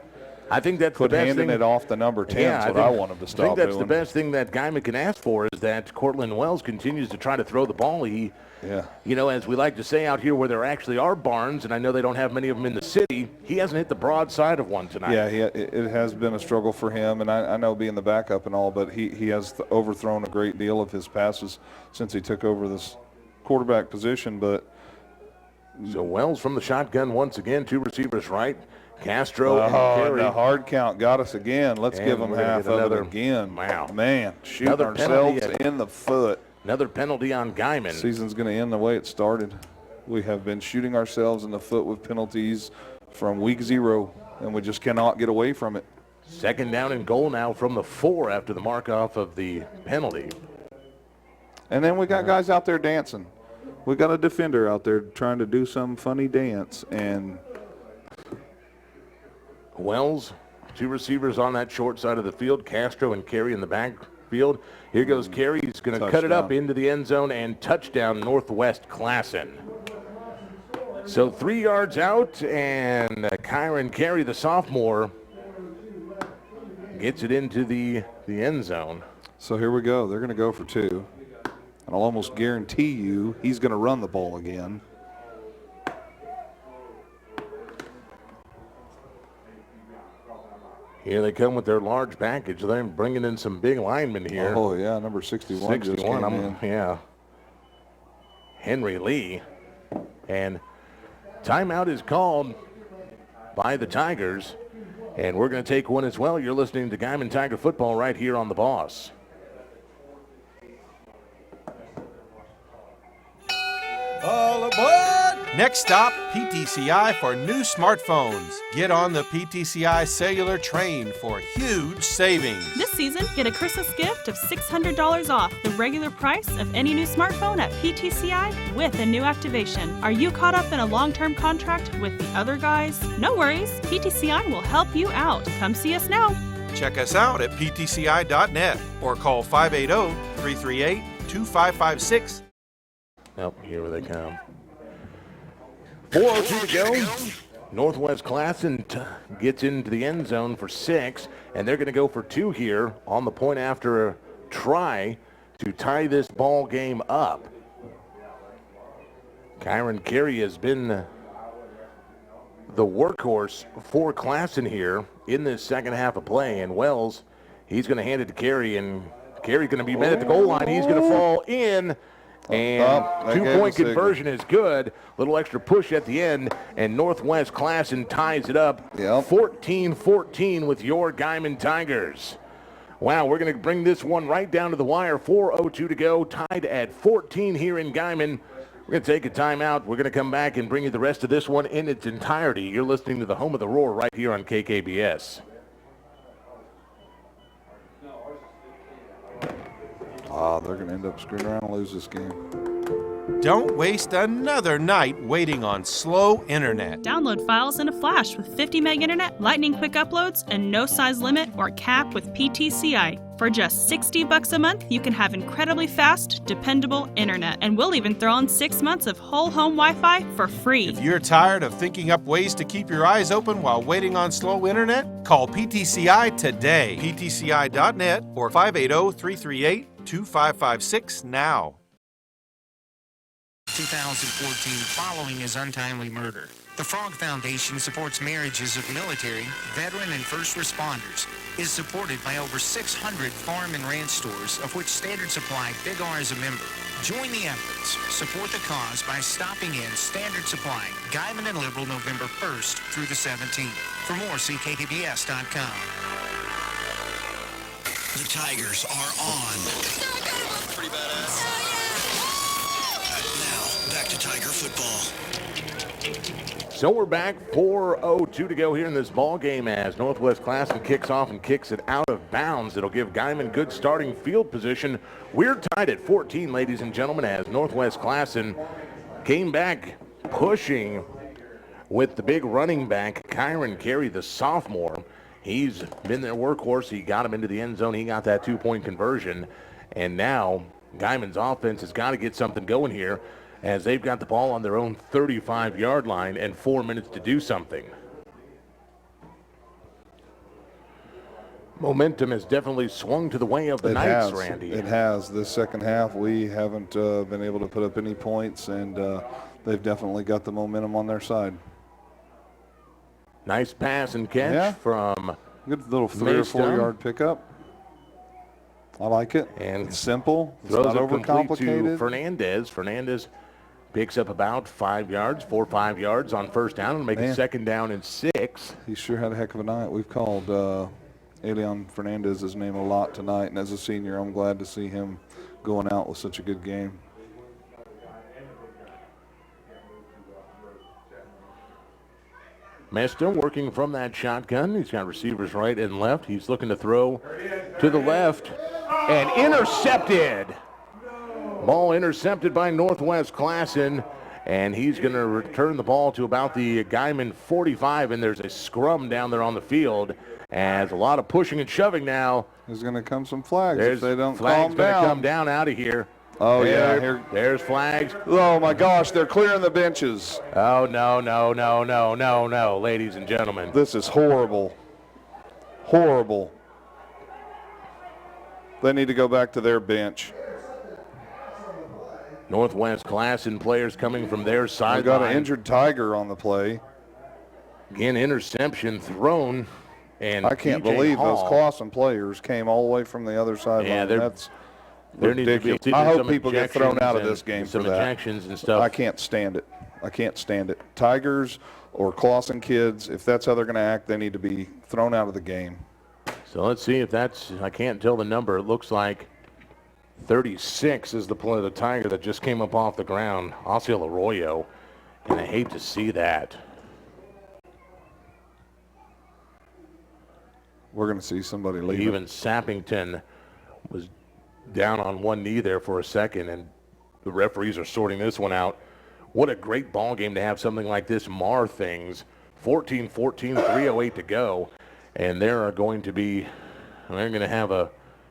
I think that's the best thing. Handing it off the number 10 is what I want him to stop doing. I think that's the best thing that Guymon can ask for is that Cortland Wells continues to try to throw the ball. He, as we like to say out here where there actually are barns, and I know they don't have many of them in the city, he hasn't hit the broad side of one tonight. Yeah, it has been a struggle for him, and I know being the backup and all, but he has overthrown a great deal of his passes since he took over this quarterback position. But so Wells from the shotgun once again, 2 receivers right. Castro and Carey. The hard count got us again. Let's give them half of it again. Wow. Man, shooting ourselves in the foot. Another penalty on Guymon. Season's going to end the way it started. We have been shooting ourselves in the foot with penalties from week 0, and we just cannot get away from it. Second down and goal now from the 4 after the mark-off of the penalty. And then we got guys out there dancing. We got a defender out there trying to do some funny dance, and Wells, 2 receivers on that short side of the field. Castro and Carey in the backfield. Here goes Carey. He's going to cut it up into the end zone and touchdown Northwest Classen. So 3 yards out, and Kyron Carey, the sophomore, gets it into the end zone. So here we go. They're going to go for 2. And I'll almost guarantee you he's going to run the ball again. Here they come with their large package. They're bringing in some big linemen here. Oh, yeah, number 61 just came in. Yeah. Henry Lee. And timeout is called by the Tigers. And we're going to take one as well. You're listening to Guymon Tiger Football right here on The Boss. All aboard! Next stop, PTCI for new smartphones. Get on the PTCI cellular train for huge savings. This season, get a Christmas gift of $600 off the regular price of any new smartphone at PTCI with a new activation. Are you caught up in a long-term contract with the other guys? No worries, PTCI will help you out. Come see us now. Check us out at ptci.net or call 580-338-2556. Oh, here they come. 4:02 to go. Northwest Classen gets into the end zone for 6, and they're going to go for 2 here on the point after a try to tie this ball game up. Kyron Carey has been the workhorse for Classen here in this second half of play, and Wells, he's going to hand it to Carey, and Carey's going to be met at the goal line. He's going to fall in. And 2-point conversion is good. Little extra push at the end, and Northwest Classen ties it up 14-14 with your Guymon Tigers. Wow, we're going to bring this one right down to the wire. 4:02 to go, tied at 14 here in Guymon. We're going to take a timeout. We're going to come back and bring you the rest of this one in its entirety. You're listening to the home of the Roar right here on KKBS. They're going to end up screwing around and lose this game. Don't waste another night waiting on slow internet. Download files in a flash with 50 meg internet, lightning quick uploads, and no size limit or cap with PTCI. For just $60 a month, you can have incredibly fast, dependable internet. And we'll even throw in 6 months of whole home Wi-Fi for free. If you're tired of thinking up ways to keep your eyes open while waiting on slow internet, call PTCI today. PTCI.net or 580-338-2556 now. 2014 following his untimely murder. The Frog Foundation supports marriages of military, veteran, and first responders. Is supported by over 600 farm and ranch stores, of which Standard Supply Big R is a member. Join the efforts. Support the cause by stopping in Standard Supply, Guymon and Liberal, November 1st through the 17th. For more, see KTBS.com. The Tigers are on. Pretty badass. Now, back to Tiger football. So we're back, 4:02 to go here in this ball game as Northwest Classen kicks off and kicks it out of bounds. It'll give Guymon good starting field position. We're tied at 14, ladies and gentlemen, as Northwest Classen came back pushing with the big running back, Kyron Carey, the sophomore. He's been their workhorse. He got him into the end zone. He got that two-point conversion. And now Guymon's offense has got to get something going here, as they've got the ball on their own 35-yard line and 4 minutes to do something. Momentum has definitely swung to the way of the Knights, Randy. It has. This second half, we haven't been able to put up any points, and they've definitely got the momentum on their side. Nice pass and catch from good little 3 or 4 yard pickup. I like it. And it's simple. It's throws not it complete overcomplicated. to Fernandez. Fernandez picks up about 5 yards, 4 or 5 yards on first down and make it second down and 6. He sure had a heck of a night. We've called Elion Fernandez's name a lot tonight, and as a senior, I'm glad to see him going out with such a good game. Mesta working from that shotgun. He's got receivers right and left. He's looking to throw to the left and intercepted. Ball intercepted by Northwest Classen, and he's going to return the ball to about the Guymon 45, and there's a scrum down there on the field as a lot of pushing and shoving now. There's going to come some flags if they don't flags calm down. Going to come down out of here. Oh, yeah. There's flags. Oh, my gosh, they're clearing the benches. Oh, no, ladies and gentlemen. This is horrible. Horrible. They need to go back to their bench. Northwest Classen players coming from their sideline. They got an injured Tiger on the play. Again, interception thrown. And I can't believe those Classen players came all the way from the other sideline. Yeah, that's there needs to be I hope people get thrown out of this game for that. Ejections and stuff. I can't stand it. I can't stand it. Tigers or Classen kids, if that's how they're going to act, they need to be thrown out of the game. So let's see if that's, I can't tell the number. It looks like 36 is the play of the Tiger that just came up off the ground. Osceola Arroyo, and I hate to see that. We're going to see somebody leave. Even Sappington was down on one knee there for a second, and the referees are sorting this one out. What a great ball game to have something like this mar things. 14-14, 3:08 to go, and they're going to have a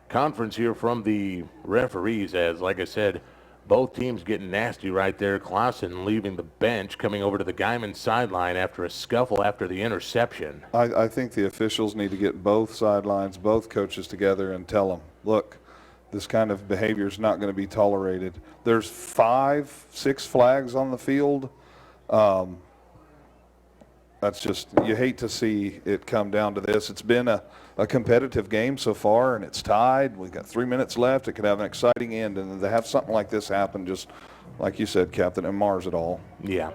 conference here from the referees as, like I said, both teams getting nasty right there. Classen leaving the bench, coming over to the Guymon sideline after a scuffle after the interception. I think the officials need to get both sidelines, both coaches together and tell them, look, this kind of behavior is not going to be tolerated. There's 5, 6 flags on the field. That's just, you hate to see it come down to this. It's been a competitive game so far, and it's tied. We've got 3 minutes left. It could have an exciting end, and to have something like this happen, just like you said, Captain, it mars it all. Yeah,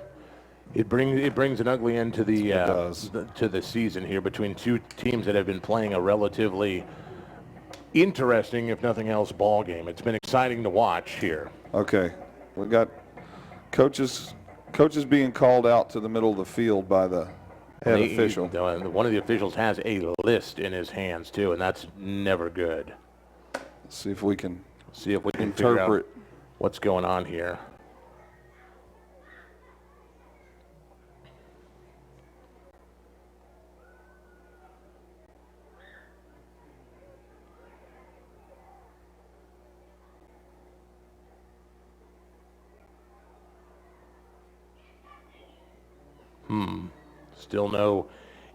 it brings an ugly end to the season here between two teams that have been playing a relatively interesting, if nothing else, ball game. It's been exciting to watch here. Okay, we got coaches being called out to the middle of the field by the head official. One of the officials has a list in his hands too, and that's never good. Let's see if we can interpret figure out what's going on here. Still no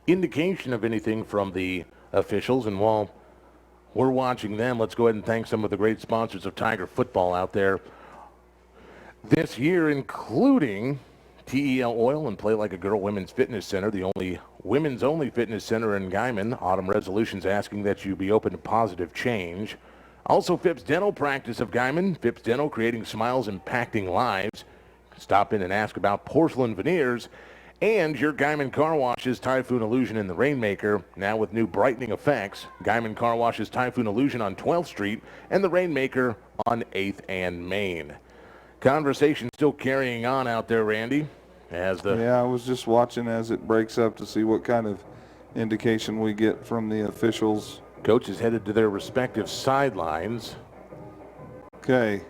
indication of anything from the officials. And while we're watching them, let's go ahead and thank some of the great sponsors of Tiger football out there this year, including TEL Oil and Play Like a Girl Women's Fitness Center, the only women's-only fitness center in Guymon. Autumn resolutions asking that you be open to positive change. Also, Phipps Dental Practice of Guymon. Phipps Dental, creating smiles, impacting lives. Stop in and ask about porcelain veneers. And your Guymon Car Wash's Typhoon Illusion in the Rainmaker, now with new brightening effects. Guymon Car Wash's Typhoon Illusion on 12th Street and the Rainmaker on 8th and Main. Conversation still carrying on out there, Randy. Yeah, I was just watching as it breaks up to see what kind of indication we get from the officials. Coaches headed to their respective sidelines. Okay.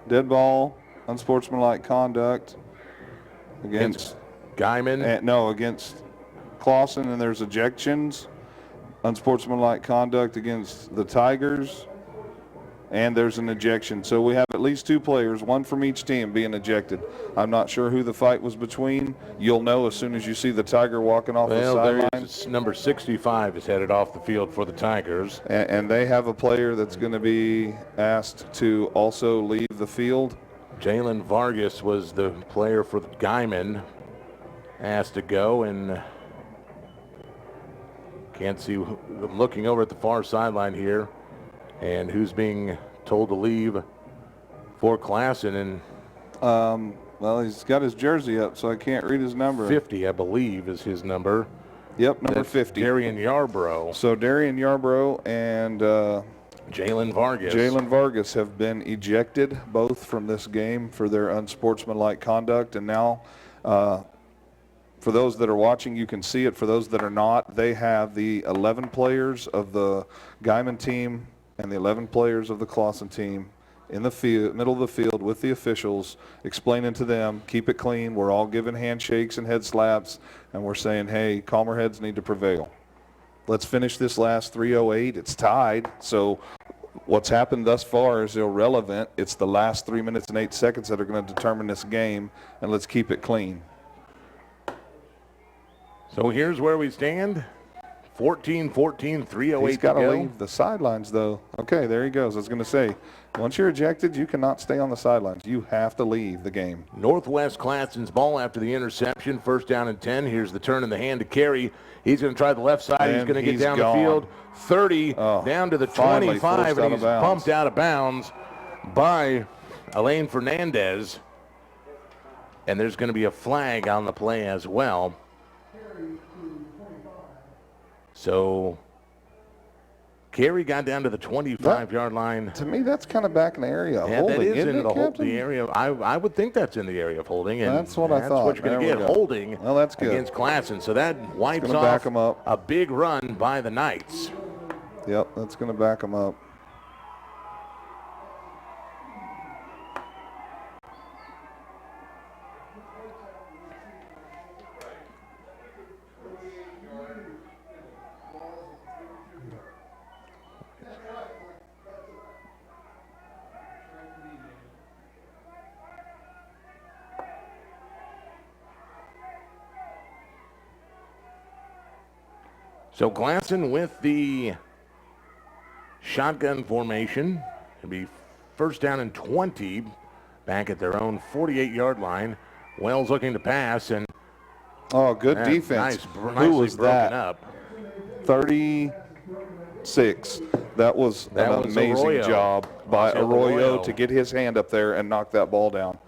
Dead ball, unsportsmanlike conduct against Guymon. Against Classen, and there's ejections. Unsportsmanlike conduct against the Tigers. And there's an ejection. So we have at least 2 players, one from each team, being ejected. I'm not sure who the fight was between. You'll know as soon as you see the Tiger walking off the sideline. Number 65 is headed off the field for the Tigers. And they have a player that's going to be asked to also leave the field. Jalen Vargas was the player for the Guymon, asked to go, and can't see. I'm looking over at the far sideline here. And who's being told to leave for Classen? And well, he's got his jersey up, so I can't read his number. 50, I believe, is his number. Yep, number 50. Darian Yarbrough. So Darian Yarbrough and Jalen Vargas. Jalen Vargas have been ejected, both from this game for their unsportsmanlike conduct. And now, for those that are watching, you can see it. For those that are not, they have the 11 players of the Guymon team and the 11 players of the Classen team in the field, middle of the field with the officials, explaining to them, keep it clean. We're all giving handshakes and head slaps, and we're saying, hey, calmer heads need to prevail. Let's finish this last 3:08. It's tied, so what's happened thus far is irrelevant. It's the last 3 minutes and 8 seconds that are going to determine this game, and let's keep it clean. So here's where we stand. 14-14, 3:08 He's got to to go. leave the sidelines, though. Okay, there he goes. I was going to say, once you're ejected, you cannot stay on the sidelines. You have to leave the game. Northwest Classen's ball after the interception. First down and 10. Here's the turn in the hand to Carey. He's going to try the left side. He's going to get down the field. 30, down to the 25, and he's pumped out of bounds by Elaine Fernandez. And there's going to be a flag on the play as well. So Carey got down to the 25-yard line. To me, that's kind of back in the area of holding. That is isn't in it, the area. I would think that's in the area of holding. And that's what I thought. That's what you're going to get, holding well, that's good. against Classen. So that wipes off back 'em up. A big run by the Knights. Yep, that's going to back them up. So Classen with the shotgun formation. It'll be first down and 20 back at their own 48-yard line. Wells looking to pass, and good defense. Who was that? Up. 36. That was an amazing job by Arroyo to get his hand up there and knock that ball down.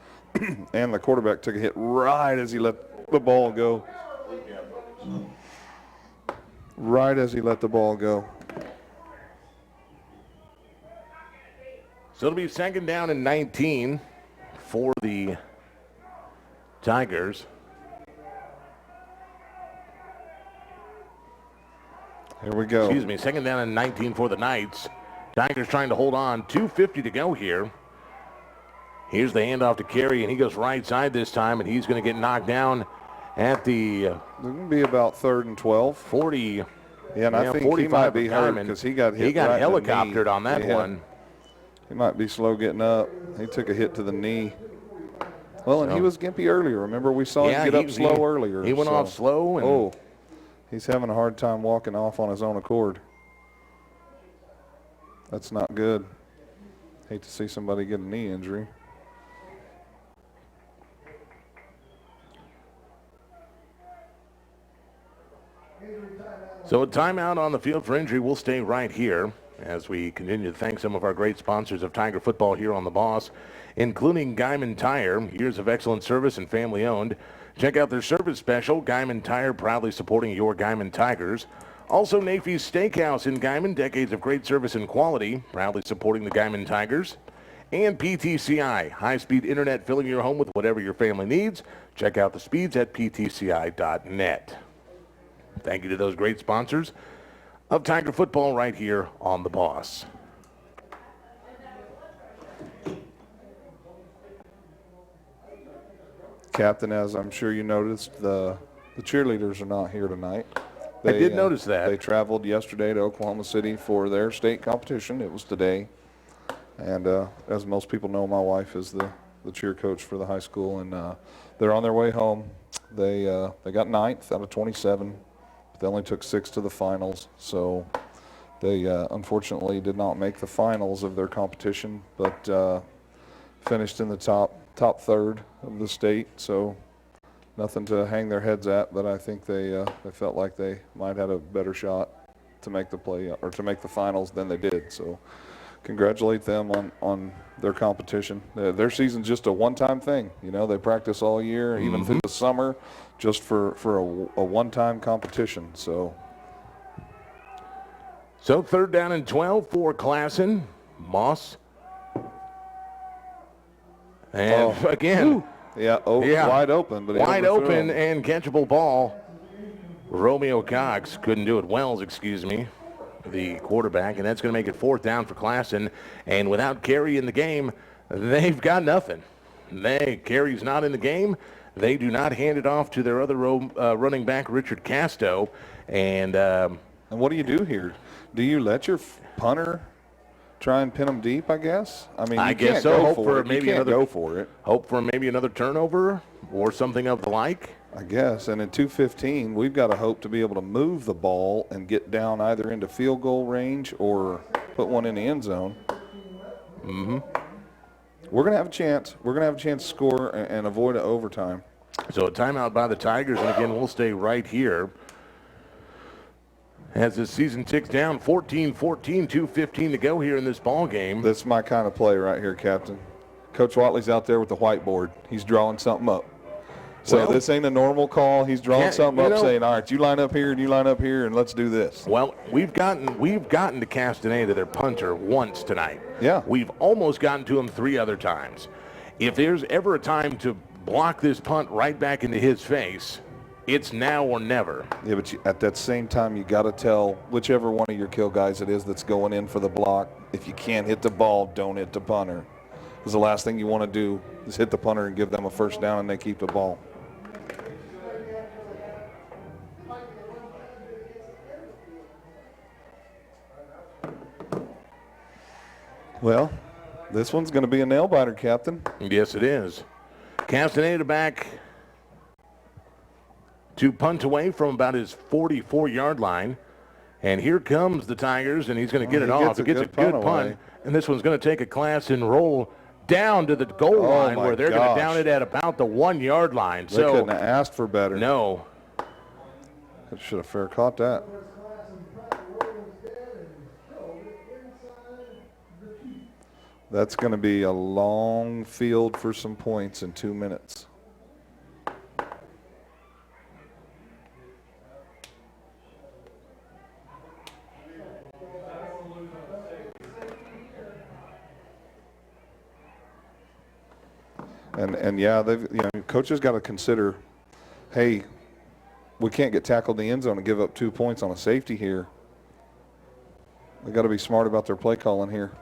And the quarterback took a hit right as he let the ball go. Right as he let the ball go. So it'll be second down and 19 for the Tigers. Here we go. Excuse me, second down and 19 for the Knights. Tigers trying to hold on. 2:50 to go here. Here's the handoff to Carey, and he goes right side this time, and he's going to get knocked down at the It's going to be about 3rd and 12. 40. Yeah, and I think he might be hurt because he got hit. He got right helicoptered on that one. He might be slow getting up. He took a hit to the knee. Well, and he was gimpy earlier. Remember, we saw him get up slow earlier. He went off slow. And he's having a hard time walking off on his own accord. That's not good. Hate to see somebody get a knee injury. So a timeout on the field for injury. We'll stay right here as we continue to thank some of our great sponsors of Tiger football here on The Boss, including Guymon Tire, years of excellent service and family owned. Check out their service special, Guymon Tire, proudly supporting your Guymon Tigers. Also, Nafy's Steakhouse in Guymon, decades of great service and quality, proudly supporting the Guymon Tigers. And PTCI, high-speed internet filling your home with whatever your family needs. Check out the speeds at ptci.net. Thank you to those great sponsors of Tiger football right here on The Boss. Captain, as I'm sure you noticed, the cheerleaders are not here tonight. I did notice that. They traveled yesterday to Oklahoma City for their state competition. It was today. And as most people know, my wife is the cheer coach for the high school, and they're on their way home. They got 9th out of 27. They only took 6 to the finals, so they unfortunately did not make the finals of their competition, but finished in the top third of the state. So nothing to hang their heads at, but I think they felt like they might have a better shot to make the play or to make the finals than they did. So congratulate them on their competition. Their season's just a one-time thing. You know, they practice all year, even through the summer, just for a one-time competition. So 3rd down and 12 for Classen. Moss. And again. Wide open. But wide open and catchable ball. Romeo Cox couldn't do it. Wells, excuse me, the quarterback, and that's going to make it 4th down for Classen. And without Carey in the game, they've got nothing. Carey's not in the game. They do not hand it off to their other running back, Richard Casto. And what do you do here? Do you let your punter try and pin them deep, I guess? I mean, I guess so. Hope for maybe another go for it. Hope for maybe another turnover or something of the like. I guess. And in 2:15, we've got to hope to be able to move the ball and get down either into field goal range or put one in the end zone. We're going to have a chance. We're going to have a chance to score and avoid an overtime. So a timeout by the Tigers, and again, we'll stay right here as the season ticks down. 14-14, 2:15 to go here in this ball game. That's my kind of play right here, Captain. Coach Watley's out there with the whiteboard. He's drawing something up. So this ain't a normal call. He's drawing something up, saying, all right, you line up here and you line up here, and let's do this. Well, we've gotten to Castaneda, their punter, once tonight. Yeah. We've almost gotten to him 3 other times. If there's ever a time to block this punt right back into his face, it's now or never. Yeah, but at that same time, you got to tell whichever one of your kill guys it is that's going in for the block, if you can't hit the ball, don't hit the punter. Because the last thing you want to do is hit the punter and give them a 1st down and they keep the ball. Well, this one's going to be a nail-biter, Captain. Yes, it is. Castaneda back to punt away from about his 44-yard line. And here comes the Tigers, and he's going to get it off. He gets a good punt. And this one's going to take a class and roll down to the goal line where they're going to down it at about the 1-yard line. They couldn't have asked for better. No. They should have fair caught that. That's going to be a long field for some points in 2 minutes. And yeah, coaches got to consider, hey, we can't get tackled in the end zone and give up 2 points on a safety here. They got to be smart about their play calling here.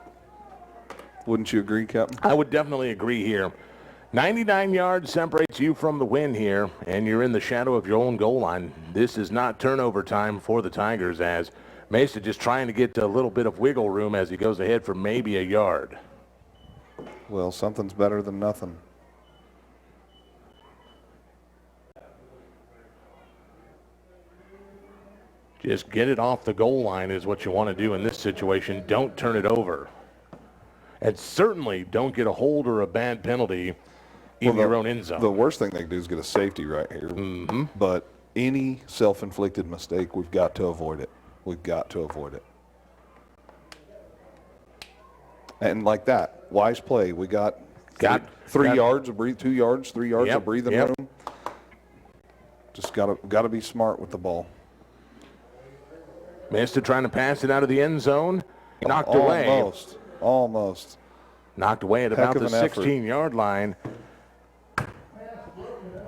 Wouldn't you agree, Captain? I would definitely agree here. 99 yards separates you from the win here, and you're in the shadow of your own goal line. This is not turnover time for the Tigers, as Mesa just trying to get a little bit of wiggle room as he goes ahead for maybe a yard. Well, something's better than nothing. Just get it off the goal line is what you want to do in this situation. Don't turn it over. And certainly don't get a hold or a bad penalty in your own end zone. The worst thing they can do is get a safety right here. Mm-hmm. But any self-inflicted mistake, we've got to avoid it. We've got to avoid it. And like that, wise play. We got 3 yards of breathe, 2 yards, 3 yards of breathing room. Just got to be smart with the ball. Mista trying to pass it out of the end zone. Knocked away. Almost. Knocked away at about the 16-yard line.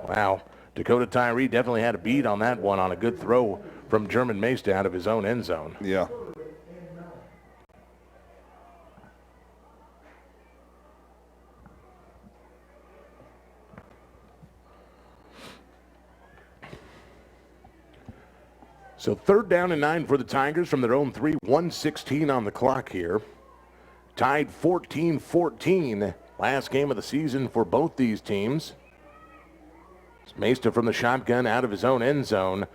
Wow. Dakota Tyree definitely had a beat on that one on a good throw from German Mista out of his own end zone. Yeah. So 3rd down and 9 for the Tigers from their own 3. 1:16 on the clock here. Tied 14-14. Last game of the season for both these teams. It's Mesta from the shotgun out of his own end zone.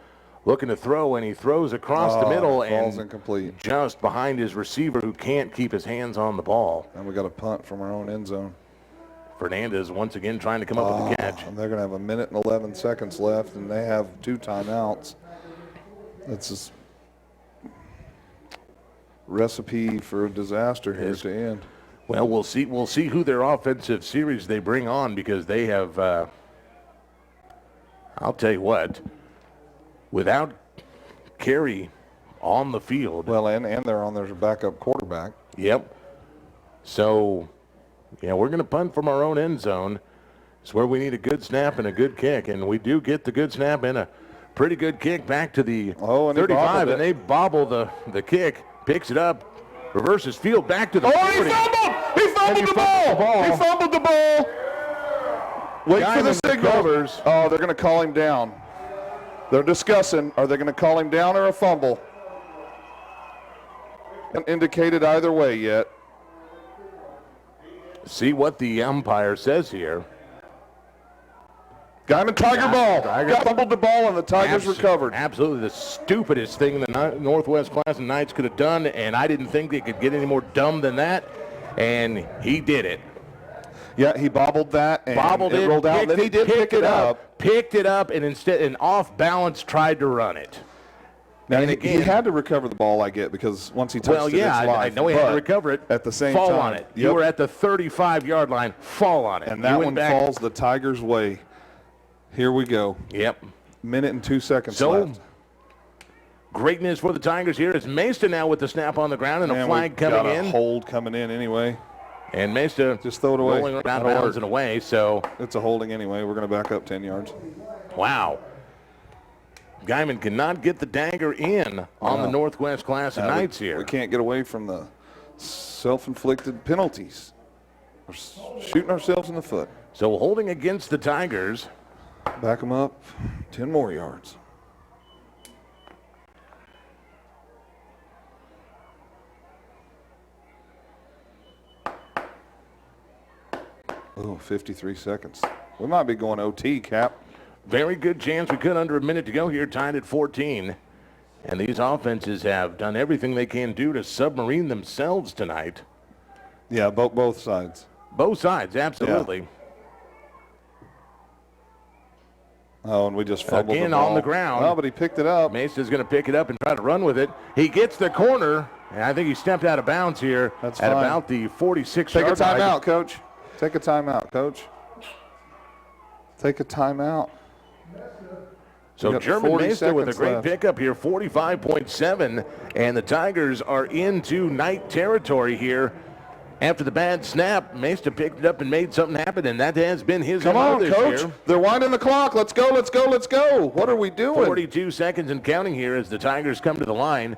Looking to throw, and he throws across the middle falls and incomplete. Just behind his receiver who can't keep his hands on the ball. And we got a punt from our own end zone. Fernandez once again trying to come up with the catch. And they're going to have 1 minute and 11 seconds left, and they have 2 timeouts. That's just recipe for a disaster here to end. Well, we'll see. We'll see who their offensive series they bring on because they have. I'll tell you what. Without Carey on the field. Well, and they're on their backup quarterback. Yep. So, yeah, we're going to punt from our own end zone. It's where we need a good snap and a good kick, and we do get the good snap and a pretty good kick back to the 35, and they bobble the kick, picks it up, reverses field back to the 40. He fumbled the ball! He fumbled the ball! Wait for the signal. Oh, they're going to call him down. They're discussing, are they going to call him down or a fumble? Haven't indicated either way yet. See what the umpire says here. Guymon Tiger ball. Fumbled the ball, and the Tigers recovered. Absolutely the stupidest thing the Northwest Classen Knights could have done, and I didn't think they could get any more dumb than that, and he did it. Yeah, he bobbled that, and it rolled out, and then he did pick it up. Picked it up, and instead, and off balance, tried to run it. Now, he had to recover the ball, I get, because once he touched it, it's live. I know he had to recover it. At the same fall time. On it. Yep. You were at the 35-yard line. Fall on it. And that one falls the Tigers' way. Here we go. Yep. Minute and 2 seconds left. Great news for the Tigers here is Mesta now with the snap on the ground and a flag coming in. A hold coming in anyway. And Mesta just throw it away. Rolling around bounds and away. So it's a holding anyway. We're going to back up 10 yards. Wow. Guymon cannot get the dagger in on the Northwest Classen Knights here. We can't get away from the self-inflicted penalties. We're shooting ourselves in the foot. So holding against the Tigers. Back them up 10 more yards. Oh, 53 seconds. We might be going OT, Cap. Very good chance we could under a minute to go here, tied at 14. And these offenses have done everything they can do to submarine themselves tonight. Yeah, both sides. Both sides, absolutely. Yeah. Oh, and we just fumbled again the ball. On the ground. No, but he picked it up. Mesa's going to pick it up and try to run with it. He gets the corner, and I think he stepped out of bounds here. That's at fine. About the 46-yard line. Take a timeout, Coach. Take a timeout, Coach. Take a timeout. So German Mesa with a great pickup here, 45.7, and the Tigers are into night territory here. After the bad snap, Mesa picked it up and made something happen, and that has been his Come on, this Coach. year. They're winding the clock. Let's go, let's go, let's go. What are we doing? 42 seconds and counting here as the Tigers come to the line.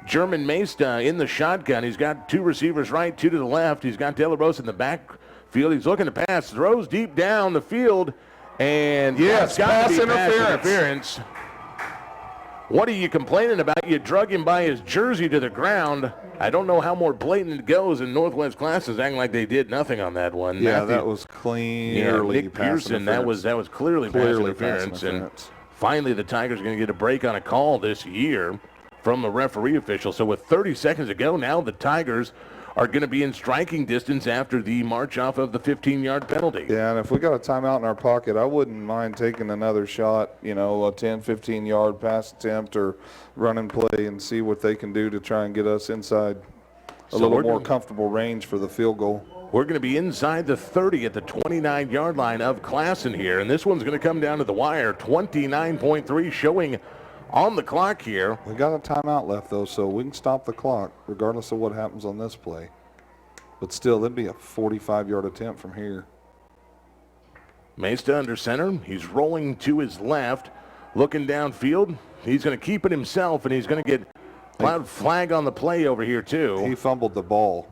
German Mesa in the shotgun. He's got 2 receivers right, 2 to the left. He's got De La Rosa in the backfield. He's looking to pass, throws deep down the field, and yes, pass interference. What are you complaining about? You drug him by his jersey to the ground. I don't know how more blatant it goes, and Northwest Classen acting like they did nothing on that one. Yeah, that was clearly Nick Pearson, that was clearly pass interference. And Finally, the Tigers are going to get a break on a call this year from the referee official. So with 30 seconds to go, now the Tigers are going to be in striking distance after the march off of the 15-yard penalty. Yeah, and if we got a timeout in our pocket, I wouldn't mind taking another shot, you know, a 10, 15-yard pass attempt or run and play and see what they can do to try and get us inside a little more comfortable range for the field goal. We're going to be inside the 30 at the 29-yard line of Classen here, and this one's going to come down to the wire. 29.3 showing on the clock here. We got a timeout left, though, so we can stop the clock regardless of what happens on this play. But still, that'd be a 45-yard attempt from here. Mesta under center. He's rolling to his left, looking downfield. He's going to keep it himself, and he's going to get loud flag on the play over here, too. He fumbled the ball.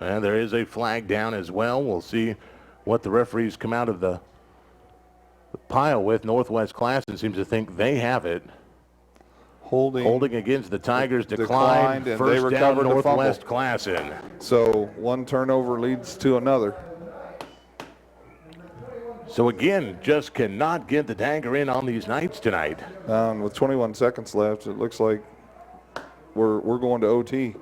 And there is a flag down as well. We'll see what the referees come out of the pile with. Northwest Classen seems to think they have it. Holding against the Tigers declined and first they down recovered Northwest Classen. So one turnover leads to another. So again, just cannot get the dagger in on these Knights tonight. With 21 seconds left, it looks like we're going to OT.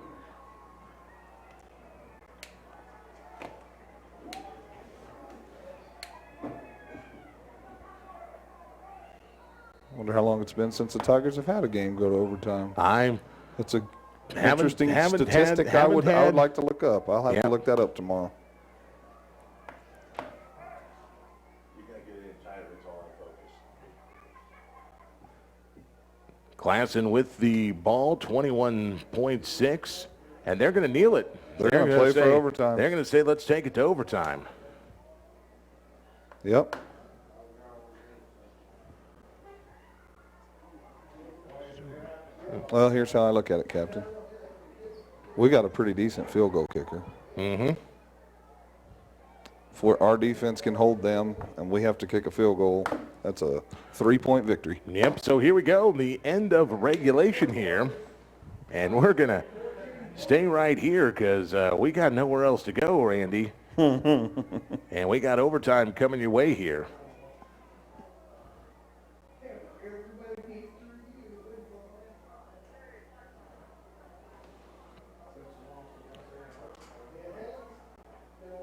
Wonder how long it's been since the Tigers have had a game go to overtime. It's a interesting statistic I would like to look up. I'll have to look that up tomorrow. Classen with the ball, 21.6, and they're going to kneel it. They're going to play for overtime. They're going to say, let's take it to overtime. Yep. Well, here's how I look at it, Captain. We got a pretty decent field goal kicker. Mm-hmm. If our defense can hold them and we have to kick a field goal, that's a 3-point victory. Yep, so here we go, the end of regulation here. And we're going to stay right here because we got nowhere else to go, Randy. And we got overtime coming your way here.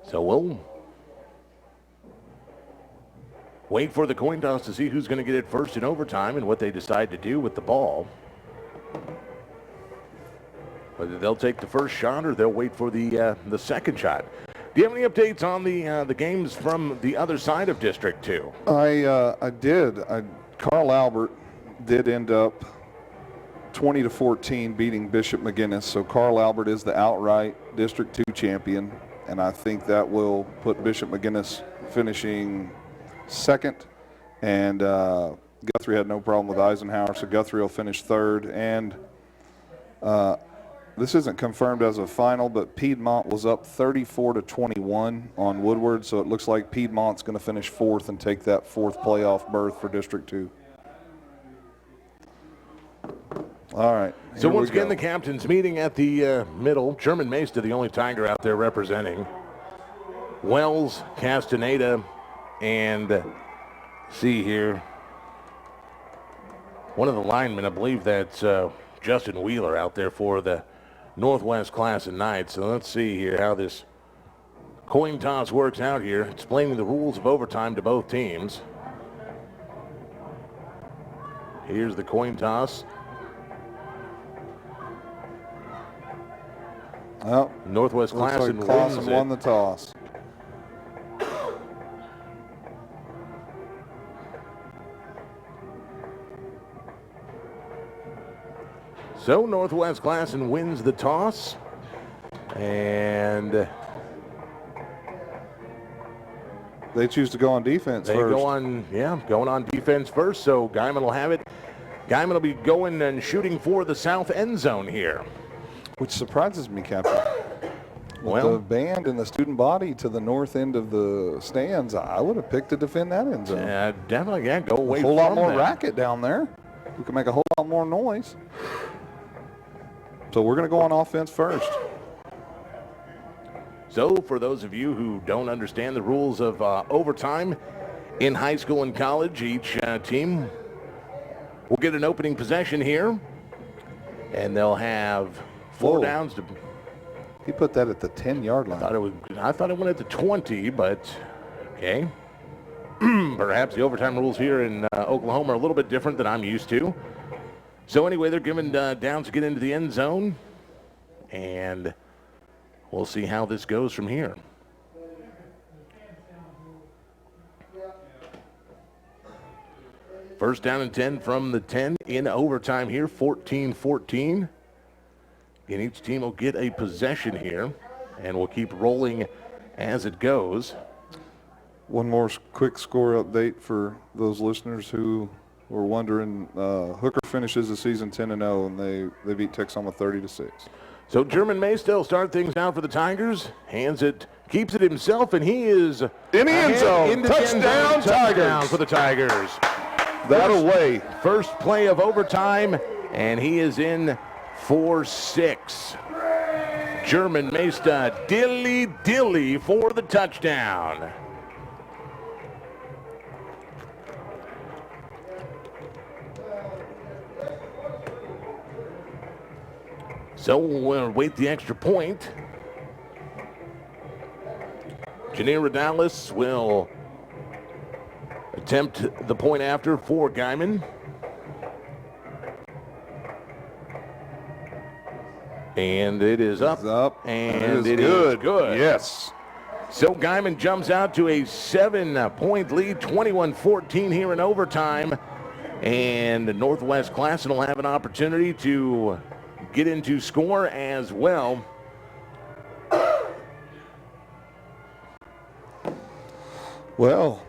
So we'll wait for the coin toss to see who's going to get it first in overtime and what they decide to do with the ball. Whether they'll take the first shot or they'll wait for the second shot. Do you have any updates on the games from the other side of District 2? I did. Carl Albert did end up 20-14 beating Bishop McGuinness. So Carl Albert is the outright District 2 champion. And I think that will put Bishop McGuinness finishing second. And Guthrie had no problem with Eisenhower, so Guthrie will finish third. And this isn't confirmed as a final, but Piedmont was up 34-21 on Woodward, so it looks like Piedmont's going to finish fourth and take that fourth playoff berth for District 2. All right. So once again, the captains meeting at the middle. Sherman Mesta, the only Tiger out there representing. Wells, Castaneda, and see here, one of the linemen, I believe that's Justin Wheeler out there for the Northwest Classen Knights. So let's see here how this coin toss works out here, explaining the rules of overtime to both teams. Here's the coin toss. Well, Northwest Classen won the toss. So Northwest Classen wins the toss, and they choose to go on defense first. Going on defense first. So Guymon will have it. Guymon will be going and shooting for the south end zone here. Which surprises me, Captain. Well, the band and the student body to the north end of the stands, I would have picked to defend that end zone. Definitely, go away from that. A whole lot more racket down there. We can make a whole lot more noise. So we're going to go on offense first. So for those of you who don't understand the rules of overtime in high school and college, each team will get an opening possession here, and they'll have 4 downs to... He put that at the 10-yard line. I thought it went at the 20, but okay. Perhaps the overtime rules here in Oklahoma are a little bit different than I'm used to. So anyway, they're given downs to get into the end zone, and we'll see how this goes from here. First down and 10 from the 10 in overtime here, 14-14. And each team will get a possession here, and we'll keep rolling as it goes. One more quick score update for those listeners who were wondering. Hooker finishes the season 10-0, and they beat Texoma 30-6. So German Maystill will start things out for the Tigers. Hands it, keeps it himself, and he is in the end zone. Touchdown, touchdown for the Tigers. That away. First play of overtime, and he is in for 6. German Maysta dilly for the touchdown. So we'll wait the extra point. Janir Rodales will attempt the point after for Guymon. And it is up. And it is good. Yes. So Guymon jumps out to a 7-point lead, 21-14 here in overtime. And Northwest Classen will have an opportunity to get into score as well. Well,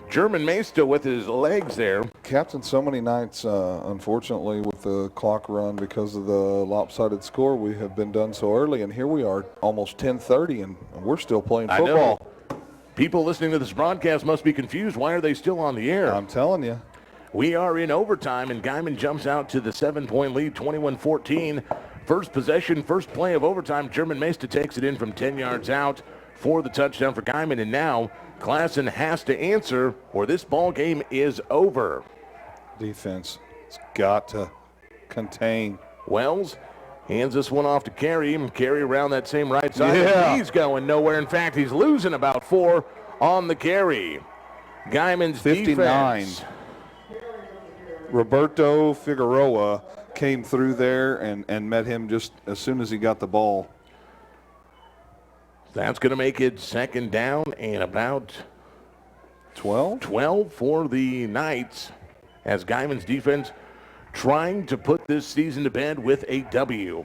German Maysta with his legs there. Captain, so many nights, unfortunately, with the clock run because of the lopsided score, we have been done so early, and here we are, almost 10:30, and we're still playing football. I know. People listening to this broadcast must be confused. Why are they still on the air? I'm telling you. We are in overtime, and Guymon jumps out to the 7-point lead, 21-14. First possession, first play of overtime. German Maysta takes it in from 10 yards out for the touchdown for Guymon, and now Classen has to answer or this ball game is over. Defense has got to contain. Wells hands this one off to Carey, and Carey around that same right side. Yeah. He's going nowhere. In fact, he's losing about 4 on the carry. Guymon's 59. defense. Roberto Figueroa came through there and met him just as soon as he got the ball. That's going to make it second down and about 12 for the Knights as Guymon's defense trying to put this season to bed with a W.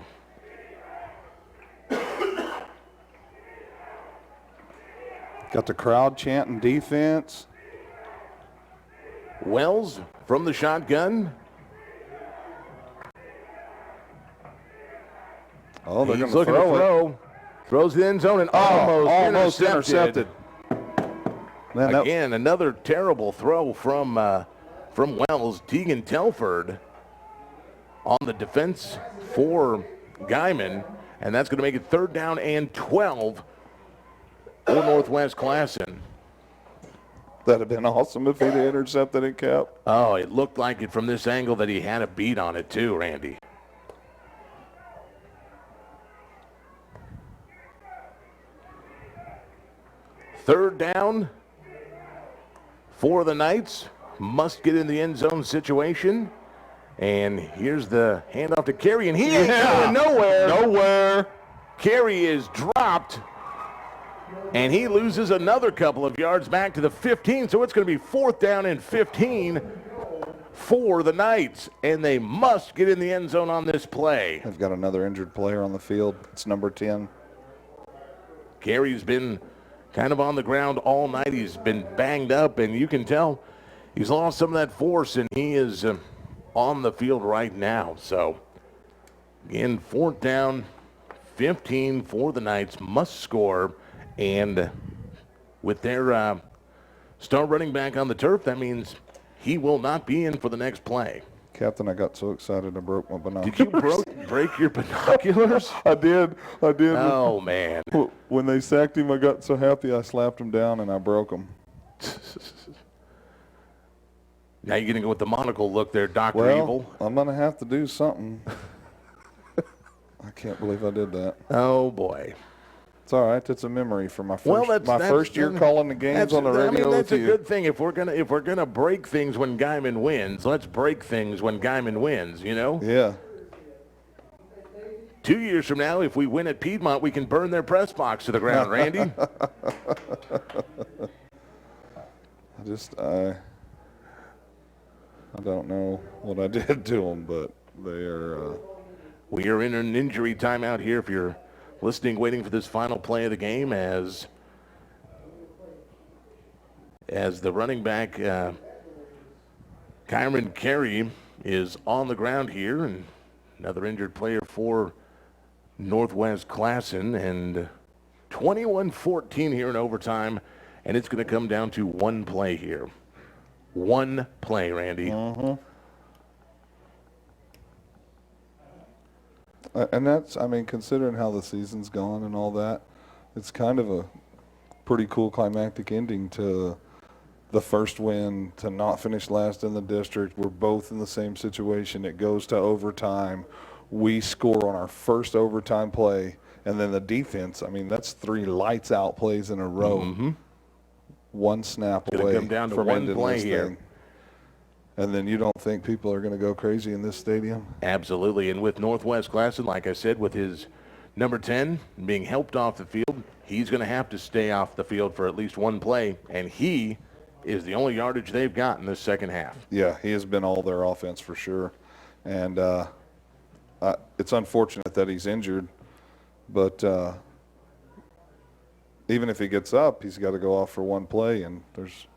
Got the crowd chanting defense. Wells from the shotgun. Oh, they're going He's looking to throw. Throws the end zone and almost intercepted. Man, Again, another terrible throw from Wells. Tegan Telford on the defense for Guymon, and that's going to make it third down and 12 for Northwest Classen. That'd have been awesome if he'd intercepted it, Cap. Oh, it looked like it from this angle that he had a beat on it too, Randy. Third down for the Knights. Must get in the end zone situation. And here's the handoff to Carey, and he ain't going nowhere. Carey is dropped, and he loses another couple of yards back to the 15. So it's going to be fourth down and 15 for the Knights, and they must get in the end zone on this play. They've got another injured player on the field. It's number 10. Carey's been kind of on the ground all night. He's been banged up, and you can tell he's lost some of that force, and he is on the field right now. So, again, fourth down, 15 for the Knights, must score. And with their star running back on the turf, that means he will not be in for the next play. Captain, I got so excited I broke my binoculars. Did you break your binoculars? I did. Oh, man. When they sacked him, I got so happy I slapped him down and I broke them. Now you're going to go with the monocle look there, Dr. Well, Evil. I'm going to have to do something. I can't believe I did that. Oh, boy. It's all right. It's a memory for my first year calling the games on the radio. I mean, that's with a you. good thing. If we're gonna break things when Guymon wins, let's break things when Guymon wins. You know. Yeah. 2 years from now, if we win at Piedmont, we can burn their press box to the ground, Randy. I don't know what I did to them, but they are. We are in an injury timeout here. If you're listening, waiting for this final play of the game, as the running back Kyron Carey is on the ground here, and another injured player for Northwest Classen, and 21-14 here in overtime, and it's going to come down to one play here. One play, Randy. Mm-hmm. And that's, I mean, considering how the season's gone and all that, it's kind of a pretty cool climactic ending to the first win, to not finish last in the district. We're both in the same situation. It goes to overtime. We score on our first overtime play, and then the defense, I mean, that's 3 lights-out plays in a row. Mm-hmm. One snap It's away come down to from one ending play this here. thing. And then you don't think people are going to go crazy in this stadium? Absolutely. And with Northwest Classen, like I said, with his number 10 being helped off the field, he's going to have to stay off the field for at least one play, and he is the only yardage they've got in this second half. Yeah, he has been all their offense for sure. And it's unfortunate that he's injured, but even if he gets up, he's got to go off for one play, and there's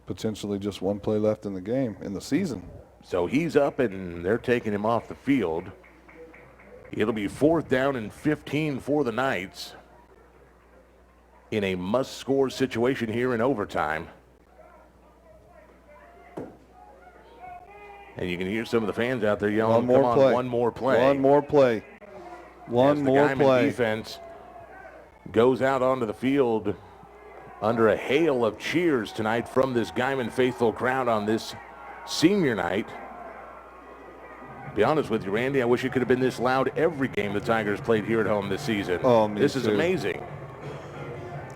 potentially just one play left in the game, in the season. So he's up, and they're taking him off the field. It'll be 4th down and 15 for the Knights in a must-score situation here in overtime. And you can hear some of the fans out there yelling, come on, one more play. One more play. One more play. The defense goes out onto the field under a hail of cheers tonight from this Guymon faithful crowd on this senior night. To be honest with you, Randy, I wish it could have been this loud every game the Tigers played here at home this season. Oh, me This is too. amazing.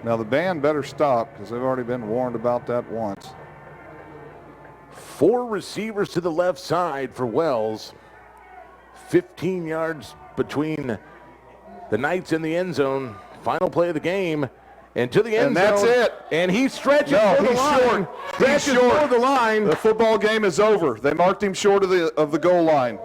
Now the band better stop, because they've already been warned about that once. 4 receivers to the left side for Wells. 15 yards between the Knights and the end zone. Final play of the game. And to the end zone. And that's it. And he stretches No, for the he's line. short. Stretches He's short. for the line. The football game is over. They marked him short of the goal line.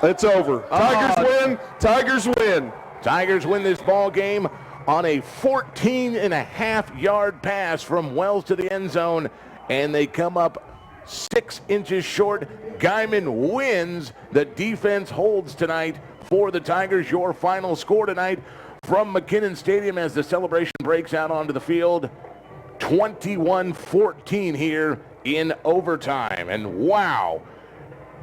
It's over. Tigers win. Tigers win. Tigers win this ball game on a 14.5-yard pass from Wells to the end zone, and they come up 6 inches short. Guymon wins. The defense holds tonight for the Tigers. Your final score tonight from McKinnon Stadium as the celebration breaks out onto the field. 21-14 here in overtime. And wow,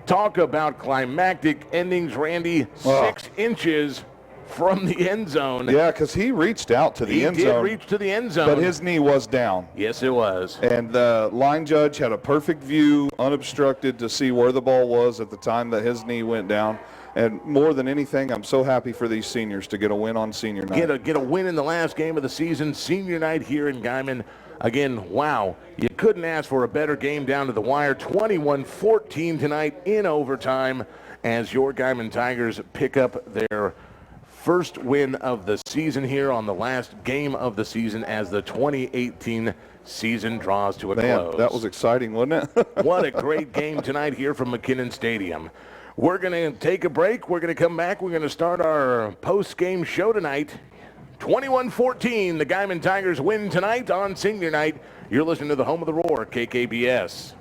talk about climactic endings, Randy. 6 inches from the end zone. Yeah, because he reached out to the end zone. He did reach to the end zone. But his knee was down. Yes, it was. And the line judge had a perfect view, unobstructed, to see where the ball was at the time that his knee went down. And more than anything, I'm so happy for these seniors to get a win on senior night. Get a win in the last game of the season, senior night here in Guymon. Again, wow, you couldn't ask for a better game down to the wire. 21-14 tonight in overtime as your Guymon Tigers pick up their first win of the season here on the last game of the season as the 2018 season draws to a close. That was exciting, wasn't it? What a great game tonight here from McKinnon Stadium. We're going to take a break. We're going to come back. We're going to start our post-game show tonight. 21-14, the Guymon Tigers win tonight on senior night. You're listening to the home of the Roar, KKBS.